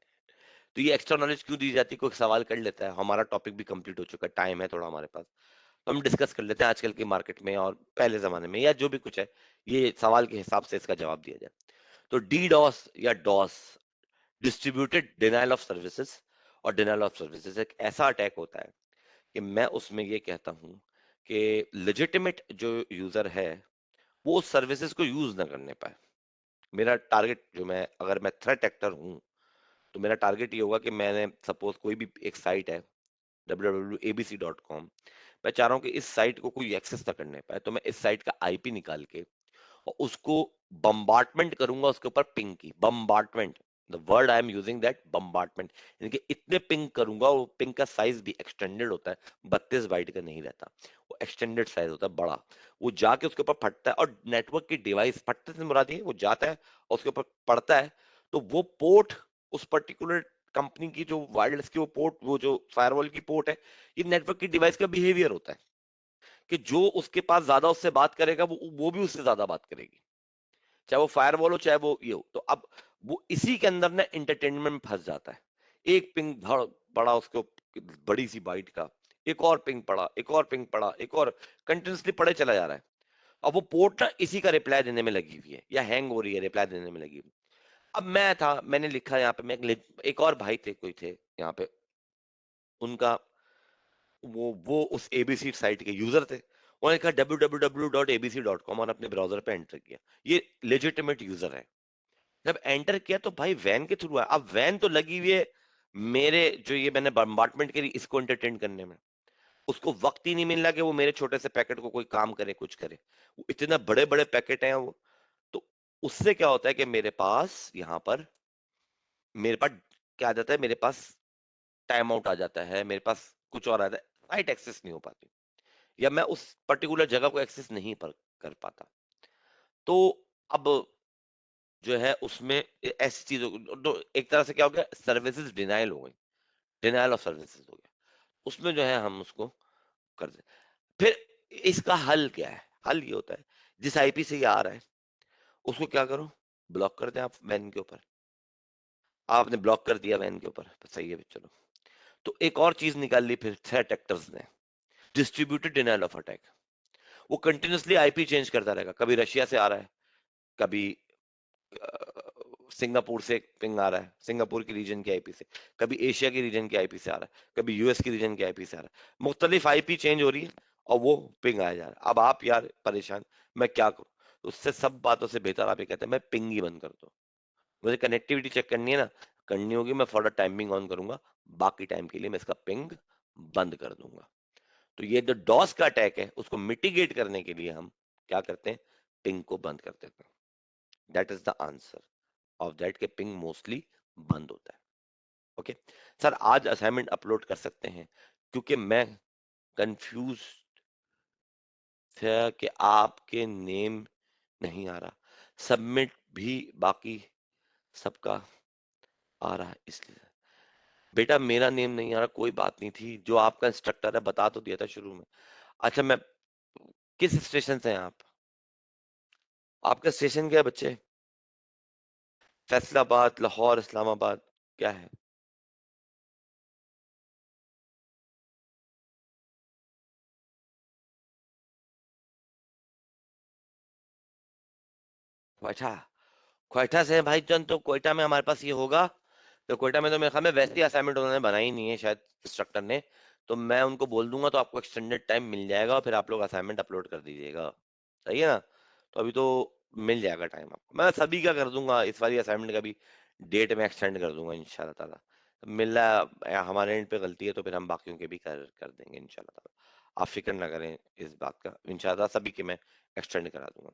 तो ये एक्स्ट्रा नॉलेज क्यों दी जाती है? कोई सवाल कर लेता है, हमारा टॉपिक भी कंप्लीट हो चुका है, टाइम है थोड़ा हमारे पास, तो हम डिस्कस कर लेते हैं आजकल की मार्केट में और पहले जमाने में या जो भी कुछ है, ये सवाल के हिसाब से इसका जवाब दिया जाए। तो डी डॉस या DoS, distributed denial of services, और डिनाइल ऑफ सर्विसेज एक ऐसा अटैक होता है कि मैं उसमें ये कहता हूं कि लेजिटिमेट जो यूजर है वो उस सर्विसेज को यूज ना करने पाए। मेरा टारगेट जो मैं, अगर मैं थ्रेट एक्टर हूं, तो मेरा टारगेट ये होगा कि मैंने सपोज कोई भी एक साइट है www.abc.com, मैं चाह रहा हूँ कि इस साइट को कोई एक्सेस ना करने पाए, तो मैं इस साइट का आईपी निकाल के और उसको बम्बार्टमेंट करूंगा, उसके ऊपर पिंग की bombardment, the word I am using that, bombardment, यानी कि इतने पिंग करूंगा, वो पिंग का साइज भी एक्सटेंडेड होता है, 32 बाइट का नहीं रहता, वो एक्सटेंडेड साइज होता है बड़ा। वो जाके उसके ऊपर फटता है, और नेटवर्क की डिवाइस, फटने से मुराद ये है, वो जाता है और उसके ऊपर पड़ता है, तो वो पोर्ट, उस पर्टिकुलर कंपनी की जो वायरलेस की वो पोर्ट, वो जो फायरवॉल की पोर्ट है, ये नेटवर्क की डिवाइस का बिहेवियर होता है कि जो उसके पास ज्यादा उससे बात करेगा वो भी उससे ज्यादा बात करेगी, चाहे वो फायरवॉल हो चाहे वो ये हो। तो अब वो इसी के अंदर ना एंटरटेनमेंट में फंस जाता है। एक पिंग धड़ पड़ा उसको, बड़ी सी बाइट का, एक और पिंग पड़ा, एक और पिंग पड़ा, एक और, कंटिन्यूसली पड़े चला जा रहा है। अब वो पोर्ट ना इसी का रिप्लाई देने में लगी हुई है या हैंग हो रही है, रिप्लाई देने में लगी हुई है। अब मैं था, मैंने लिखा यहाँ पे, मैं एक और भाई थे, कोई थे यहाँ पे, उनका वो उस एबीसी साइट के यूजर थे, उन्होंने लिखा www.abc.com और अपने ब्राउजर पे एंटर किया। ये लेजिटिमेट यूजर है। जब एंटर किया तो भाई वैन के थ्रू है, अब वैन तो लगी हुई है मेरे, जो ये मैंने बम्बार्टमेंट करी इसको एंटरटेन करने में, उसको वक्त ही नहीं मिल रहा कि वो मेरे छोटे से पैकेट को कोई काम करे, कुछ करे। वो इतने बड़े बड़े पैकेट हैं वो। तो उससे क्या होता है कि मेरे पास यहाँ पर, मेरे पास क्या आ जाता है, मेरे पास टाइम आउट आ जाता है, मेरे पास कुछ और आता है, राइट एक्सेस नहीं हो पाती, या मैं उस पर्टिकुलर जगह को एक्सेस नहीं कर पाता। तो अब जो है उसमें ऐसी चीजों तो एक तरह से क्या हो गया, सर्विसेज डिनाइल हो गई, डिनाइल ऑफ सर्विसेज हो गया। उसमें जो है हम उसको कर दे। फिर इसका हल क्या है? हल ये होता है, जिस आईपी से ये आ रहा है उसको क्या करो, ब्लॉक कर दें आप वैन के ऊपर। आपने ब्लॉक कर दिया वैन के ऊपर, तो सही है, चलो। तो एक और चीज निकाल ली फिर थ्रेट एक्टर्स ने, डिस्ट्रीब्यूटेड डिनाइल ऑफ अटैक। वो कंटिन्यूसली आईपी चेंज करता रहेगा, कभी रशिया से आ रहा है, कभी सिंगापुर से पिंग आ रहा है, सिंगापुर की रीजन की आईपी से, कभी एशिया की रीजन की आईपी से आ रहा है, कभी यूएस की रीजन की आईपी से आ रहा है, मुख्तलिफ आईपी चेंज हो रही है और वो पिंग आया जा रहा है। अब आप यार परेशान, मैं क्या करूं? तो उससे सब बातों से बेहतर आप ये कहते हैं मैं पिंग ही बंद कर दो, मुझे कनेक्टिविटी चेक करनी है ना, करनी होगी, मैं फॉर टाइमिंग ऑन करूंगा, बाकी टाइम के लिए मैं इसका पिंग बंद कर दूंगा। तो ये जो डॉस का अटैक है उसको मिटिगेट करने के लिए हम क्या करते हैं, पिंग को बंद कर देते हैं। That is the answer of that, के पिंग मोस्टली बंद होता है। ओके सर, आज असाइनमेंट अपलोड कर सकते हैं? क्योंकि मैं कंफ्यूज था कि आपके नेम नहीं आ रहा, सबमिट भी बाकी सबका आ रहा है इसलिए। बेटा मेरा नेम नहीं आ रहा, कोई बात नहीं थी, जो आपका इंस्ट्रक्टर है बता तो दिया था शुरू में। अच्छा, मैं, किस स्टेशन से हैं आप? आपका स्टेशन क्या है बच्चे? फैसलाबाद, लाहौर, इस्लामाबाद, क्या है? क्वेटा, क्वेटा से भाई जान, तो क्वेटा में हमारे पास ये होगा, तो क्वेटा में तो मेरे ख्याल में वैसी असाइनमेंट उन्होंने बनाई नहीं है शायद, इंस्ट्रक्टर ने। तो मैं उनको बोल दूंगा तो आपको एक्सटेंडेड टाइम मिल जाएगा, और फिर आप लोग असाइनमेंट अपलोड कर दीजिएगा। सही है ना? तो अभी तो मिल जाएगा टाइम आपको, मैं सभी का कर दूंगा, इस वाली असाइनमेंट का भी डेट में एक्सटेंड कर दूंगा इंशाल्लाह ताला। मिल रहा है हमारे एंड पे गलती है तो फिर हम बाकियों के भी कर देंगे इंशाल्लाह ताला। आप फिक्र ना करें इस बात का, इंशाल्लाह सभी के मैं एक्सटेंड करा दूंगा।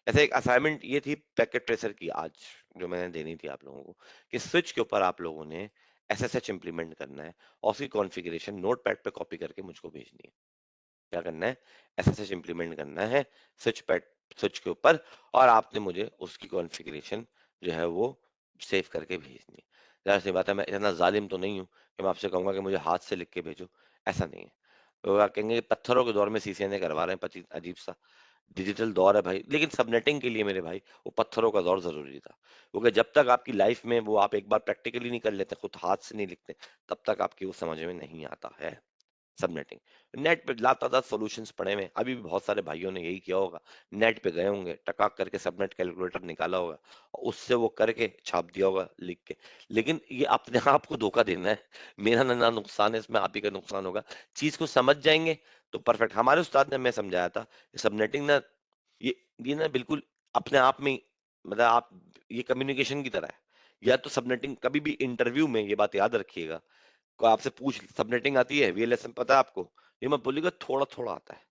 ऐसे एक असाइनमेंट ये थी पैकेट ट्रेसर की आज, जो मैंने देनी थी आप लोगों को, कि स्विच के ऊपर आप लोगों ने एसएसएच इंप्लीमेंट करना है, और उसकी कॉन्फ़िगरेशन नोटपैड पे कॉपी करके मुझको भेजनी है। क्या करना है? एसएसएच इंप्लीमेंट करना है स्विच पैड, स्विच के ऊपर, और आपने मुझे उसकी कॉन्फ़िगरेशन जो है वो सेव करके भेजनी है। ज़ाहिर सी बात है, मैं इतना जालिम तो नहीं हूँ कि मैं आपसे कहूंगा कि मुझे हाथ से लिख के भेजो, ऐसा नहीं है। तो आप कहेंगे पत्थरों के दौर में सीसीएनए करवा रहे हैं, अजीब सा डिजिटल दौर है भाई, लेकिन सबनेटिंग के लिए मेरे भाई वो पत्थरों का दौर जरूरी था। क्योंकि जब तक आपकी लाइफ में वो आप एक बार प्रैक्टिकली नहीं कर लेते, खुद हाथ से नहीं लिखते, तब तक आपकी वो समझ में नहीं आता है सबनेटिंग। नेट पे लातादार सॉल्यूशंस पड़े हुए हैं, अभी भी बहुत सारे भाइयों ने यही किया होगा, नेट पे गए होंगे, टकाक करके सबनेट कैलकुलेटर निकाला होगा, और उससे वो करके छाप दिया होगा लिख के। लेकिन ये अपने आप को धोखा देना है, मेरा ना नुकसान है इसमें, आप ही का नुकसान होगा। चीज को समझ जाएंगे तो परफेक्ट। हमारे उस्ताद ने हमें समझाया था, सबनेटिंग ना, ये ये ना बिल्कुल अपने आप में मतलब आप, ये कम्युनिकेशन की तरह है। या तो सबनेटिंग, कभी भी इंटरव्यू में ये बात याद रखिएगा, को आपसे पूछ सबनेटिंग आती है, वीएलएसएम पता है आपको, ये मत बोलिएगा थोड़ा थोड़ा आता है,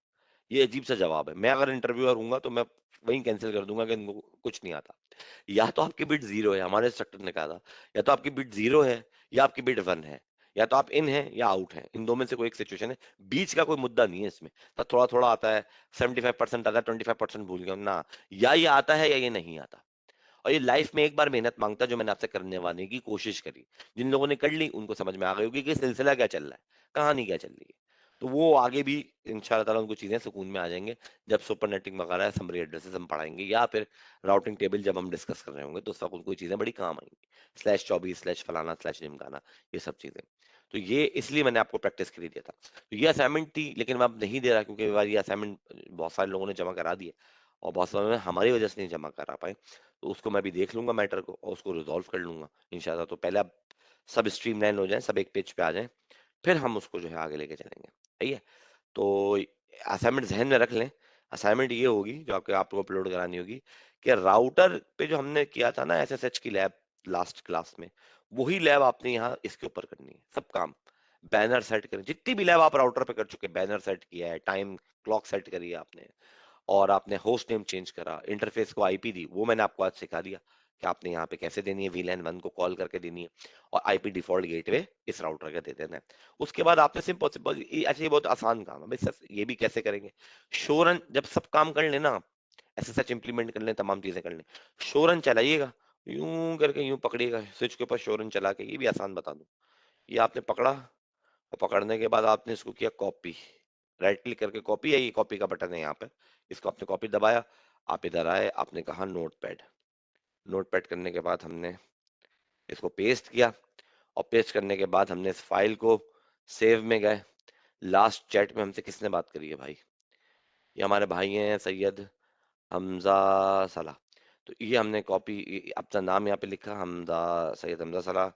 ये अजीब सा जवाब है। मैं अगर इंटरव्यूअर हूंगा तो मैं वहीं कैंसिल कर दूंगा कि इनको कुछ नहीं आता। या तो आपकी बिट जीरो है, हमारे इंस्ट्रक्टर ने कहा था, या तो आपकी बिट जीरो है या आपकी बिट वन है, या तो आप इन है या आउट है, इन दो में से कोई एक सिचुएशन है। बीच का कोई मुद्दा नहीं है इसमें, तो थोड़ा थोड़ा आता है, 75% आता है, 25% भूल गया ना, या ये आता है या ये नहीं आता। और ये लाइफ में एक बार मेहनत मांगता है, जो मैंने आपसे करने वाने की कोशिश करी। जिन लोगों ने कर ली उनको समझ में आ गई होगी कि सिलसिला क्या चल रहा है, कहानी क्या चल रही है। तो वो आगे भी इंशाल्लाह ताला उनको चीजें सुकून में आ जाएंगे, जब सुपर नेटिंग वगैरह समरी एड्रेसेस हम पढ़ाएंगे, या फिर राउटिंग टेबल जब हम डिस्कस कर रहे होंगे, तो उस वक्त उनको ये चीजें बड़ी काम आएंगी। स्लैश 24 स्लैश फलाना स्लैश निमकाना, ये सब चीजें। तो ये इसलिए मैंने आपको प्रैक्टिस के लिए दिया था। तो ये असाइनमेंट थी, लेकिन मैं अब नहीं दे रहा, क्योंकि ये असाइनमेंट बहुत सारे लोगों ने जमा करा दिए, और बहुत सारे में हमारी वजह से नहीं जमा करा पाए। तो उसको मैं भी देख लूंगा मैटर को, और उसको रिजॉल्व कर लूंगा इंशाल्लाह। तो पहले अब सब स्ट्रीमलाइन हो जाए, सब एक पेज पे आ जाए, फिर हम उसको जो है आगे लेके चलेंगे। सही है? तो असाइनमेंट जहन में रख लें। असाइनमेंट ये होगी जो आपको अपलोड करानी होगी, कि राउटर पे जो हमने किया था ना एसएसएच की लैब लास्ट क्लास में, वही लैब आपने यहाँ इसके ऊपर करनी है सब काम। बैनर सेट करें, जितनी भी लैब आप राउटर पे कर चुके, बैनर सेट किया है, टाइम क्लॉक सेट करी है आपने, और आपने होस्ट नेम चेंज करा, इंटरफेस को आईपी दी, वो मैंने आपको आज सिखा दिया कि आपने यहाँ पे कैसे देनी है, वीलैन वन को कॉल करके देनी है, और आईपी डिफॉल्ट गेटवे इस राउटर का दे देना है। उसके बाद आपने सिंपल सिंपल, अच्छा ये बहुत आसान काम है भाई सर, ये भी कैसे करेंगे? शोरन जब सब काम कर लेना आप, ऐसे सच इंप्लीमेंट कर लें, तमाम चीजें कर लें, शोरन चलाइएगा, यूं करके यूं पकड़िएगा स्विच के ऊपर, शोरन चला के, ये भी आसान बता दूं। ये आपने पकड़ा, और पकड़ने के बाद आपने इसको किया कॉपी, राइट क्लिक करके कॉपी है, ये कॉपी का बटन है यहाँ पे, इसको आपने कॉपी दबाया, आप इधर आए, आपने कहा नोटपैड, नोटपैड करने के बाद हमने इसको पेस्ट किया, और पेस्ट करने के बाद हमने इस फाइल को सेव में गए। लास्ट चैट में हमसे किसने बात करी है भाई? ये हमारे भाई हैं सैयद हमजा सलाह। तो ये हमने कॉपी, अपना नाम यहाँ पे लिखा, हमजा, सैयद हमजा सलाह,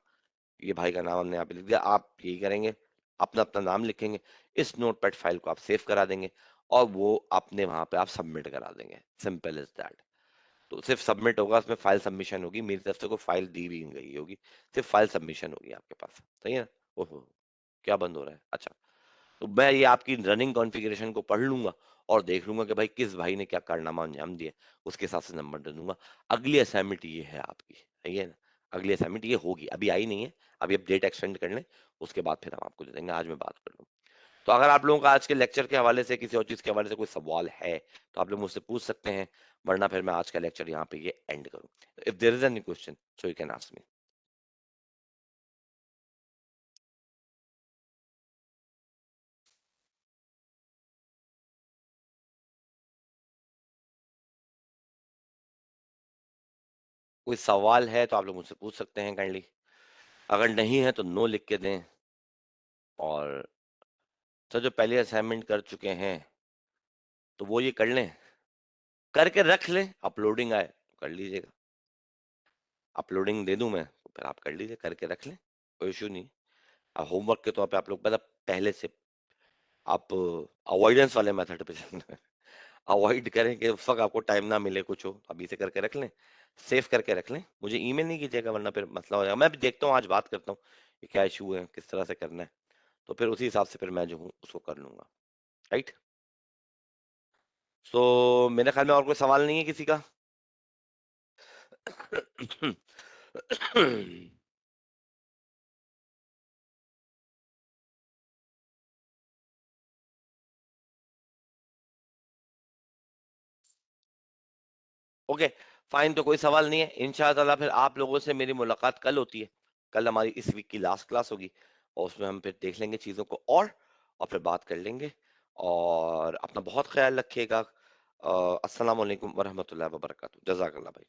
ये भाई का नाम हमने यहाँ पे लिख दिया। आप यही करेंगे, अपना अपना नाम लिखेंगे, इस नोटपैड फाइल को आप सेव करा देंगे, और वो अपने वहां पे आप सबमिट करा देंगे, सिंपल इज दैट। तो सिर्फ सबमिट होगा, उसमें फाइल सबमिशन होगी, मेरी तरफ से कोई फाइल दी भी नहीं गई होगी, सिर्फ फाइल सबमिशन होगी आपके पास। सही है ना? ओहो, क्या बंद हो रहा है? अच्छा। तो मैं ये आपकी रनिंग कॉन्फ़िगरेशन को पढ़ लूंगा, और देख लूंगा कि भाई किस भाई ने क्या कारनामा अंजाम दिया, उसके हिसाब से नंबर दे दूंगा। अगली असाइनमेंट ये है आपकी, सही है ना? अगली असाइनमेंट ये होगी, अभी आई नहीं है, अभी आप डेट एक्सटेंड कर लें, उसके बाद फिर हम आपको दे देंगे। आज मैं बात कर लूँ। तो अगर आप लोगों का आज के लेक्चर के हवाले से, किसी और चीज के हवाले से कोई सवाल है, तो आप लोग मुझसे पूछ सकते हैं, वरना फिर मैं आज का लेक्चर यहाँ पे ये एंड करूँ। If there is any question, so you can ask me. कोई सवाल है तो आप लोग मुझसे पूछ सकते हैं काइंडली, अगर नहीं है तो नो लिख के दें। और सर जो पहले असाइनमेंट कर चुके हैं, तो वो ये कर लें, करके रख लें, अपलोडिंग आए कर लीजिएगा। अपलोडिंग दे दूं मैं तो फिर आप कर लीजिए, करके रख लें, कोई इशू नहीं। होमवर्क के तौर पे आप लोग मतलब पहले से आप अवॉइडेंस वाले मेथड पे चलना है। अवॉइड करें कि उस वक्त आपको टाइम ना मिले कुछ हो, अभी से करके रख लें, सेव करके रख लें, मुझे ईमेल नहीं कीजिएगा वरना फिर मसला हो जाएगा। मैं भी देखता हूँ, आज बात करता हूँ कि क्या इशू है, किस तरह से करना है, तो फिर उसी हिसाब से फिर मैं जो हूँ उसको कर लूंगा। राइट। सो मेरे ख्याल में और कोई सवाल नहीं है किसी का। ओके, फाइन, तो कोई सवाल नहीं है। इंशाअल्लाह फिर आप लोगों से मेरी मुलाकात कल होती है। कल हमारी इस वीक की लास्ट क्लास होगी और उसमें हम फिर देख लेंगे चीज़ों को और फिर बात कर लेंगे। और अपना बहुत ख्याल रखिएगा। अस्सलाम वालेकुम वरहमतुल्लाहि वबरकातुहू। जज़ाकल्लाह भाई।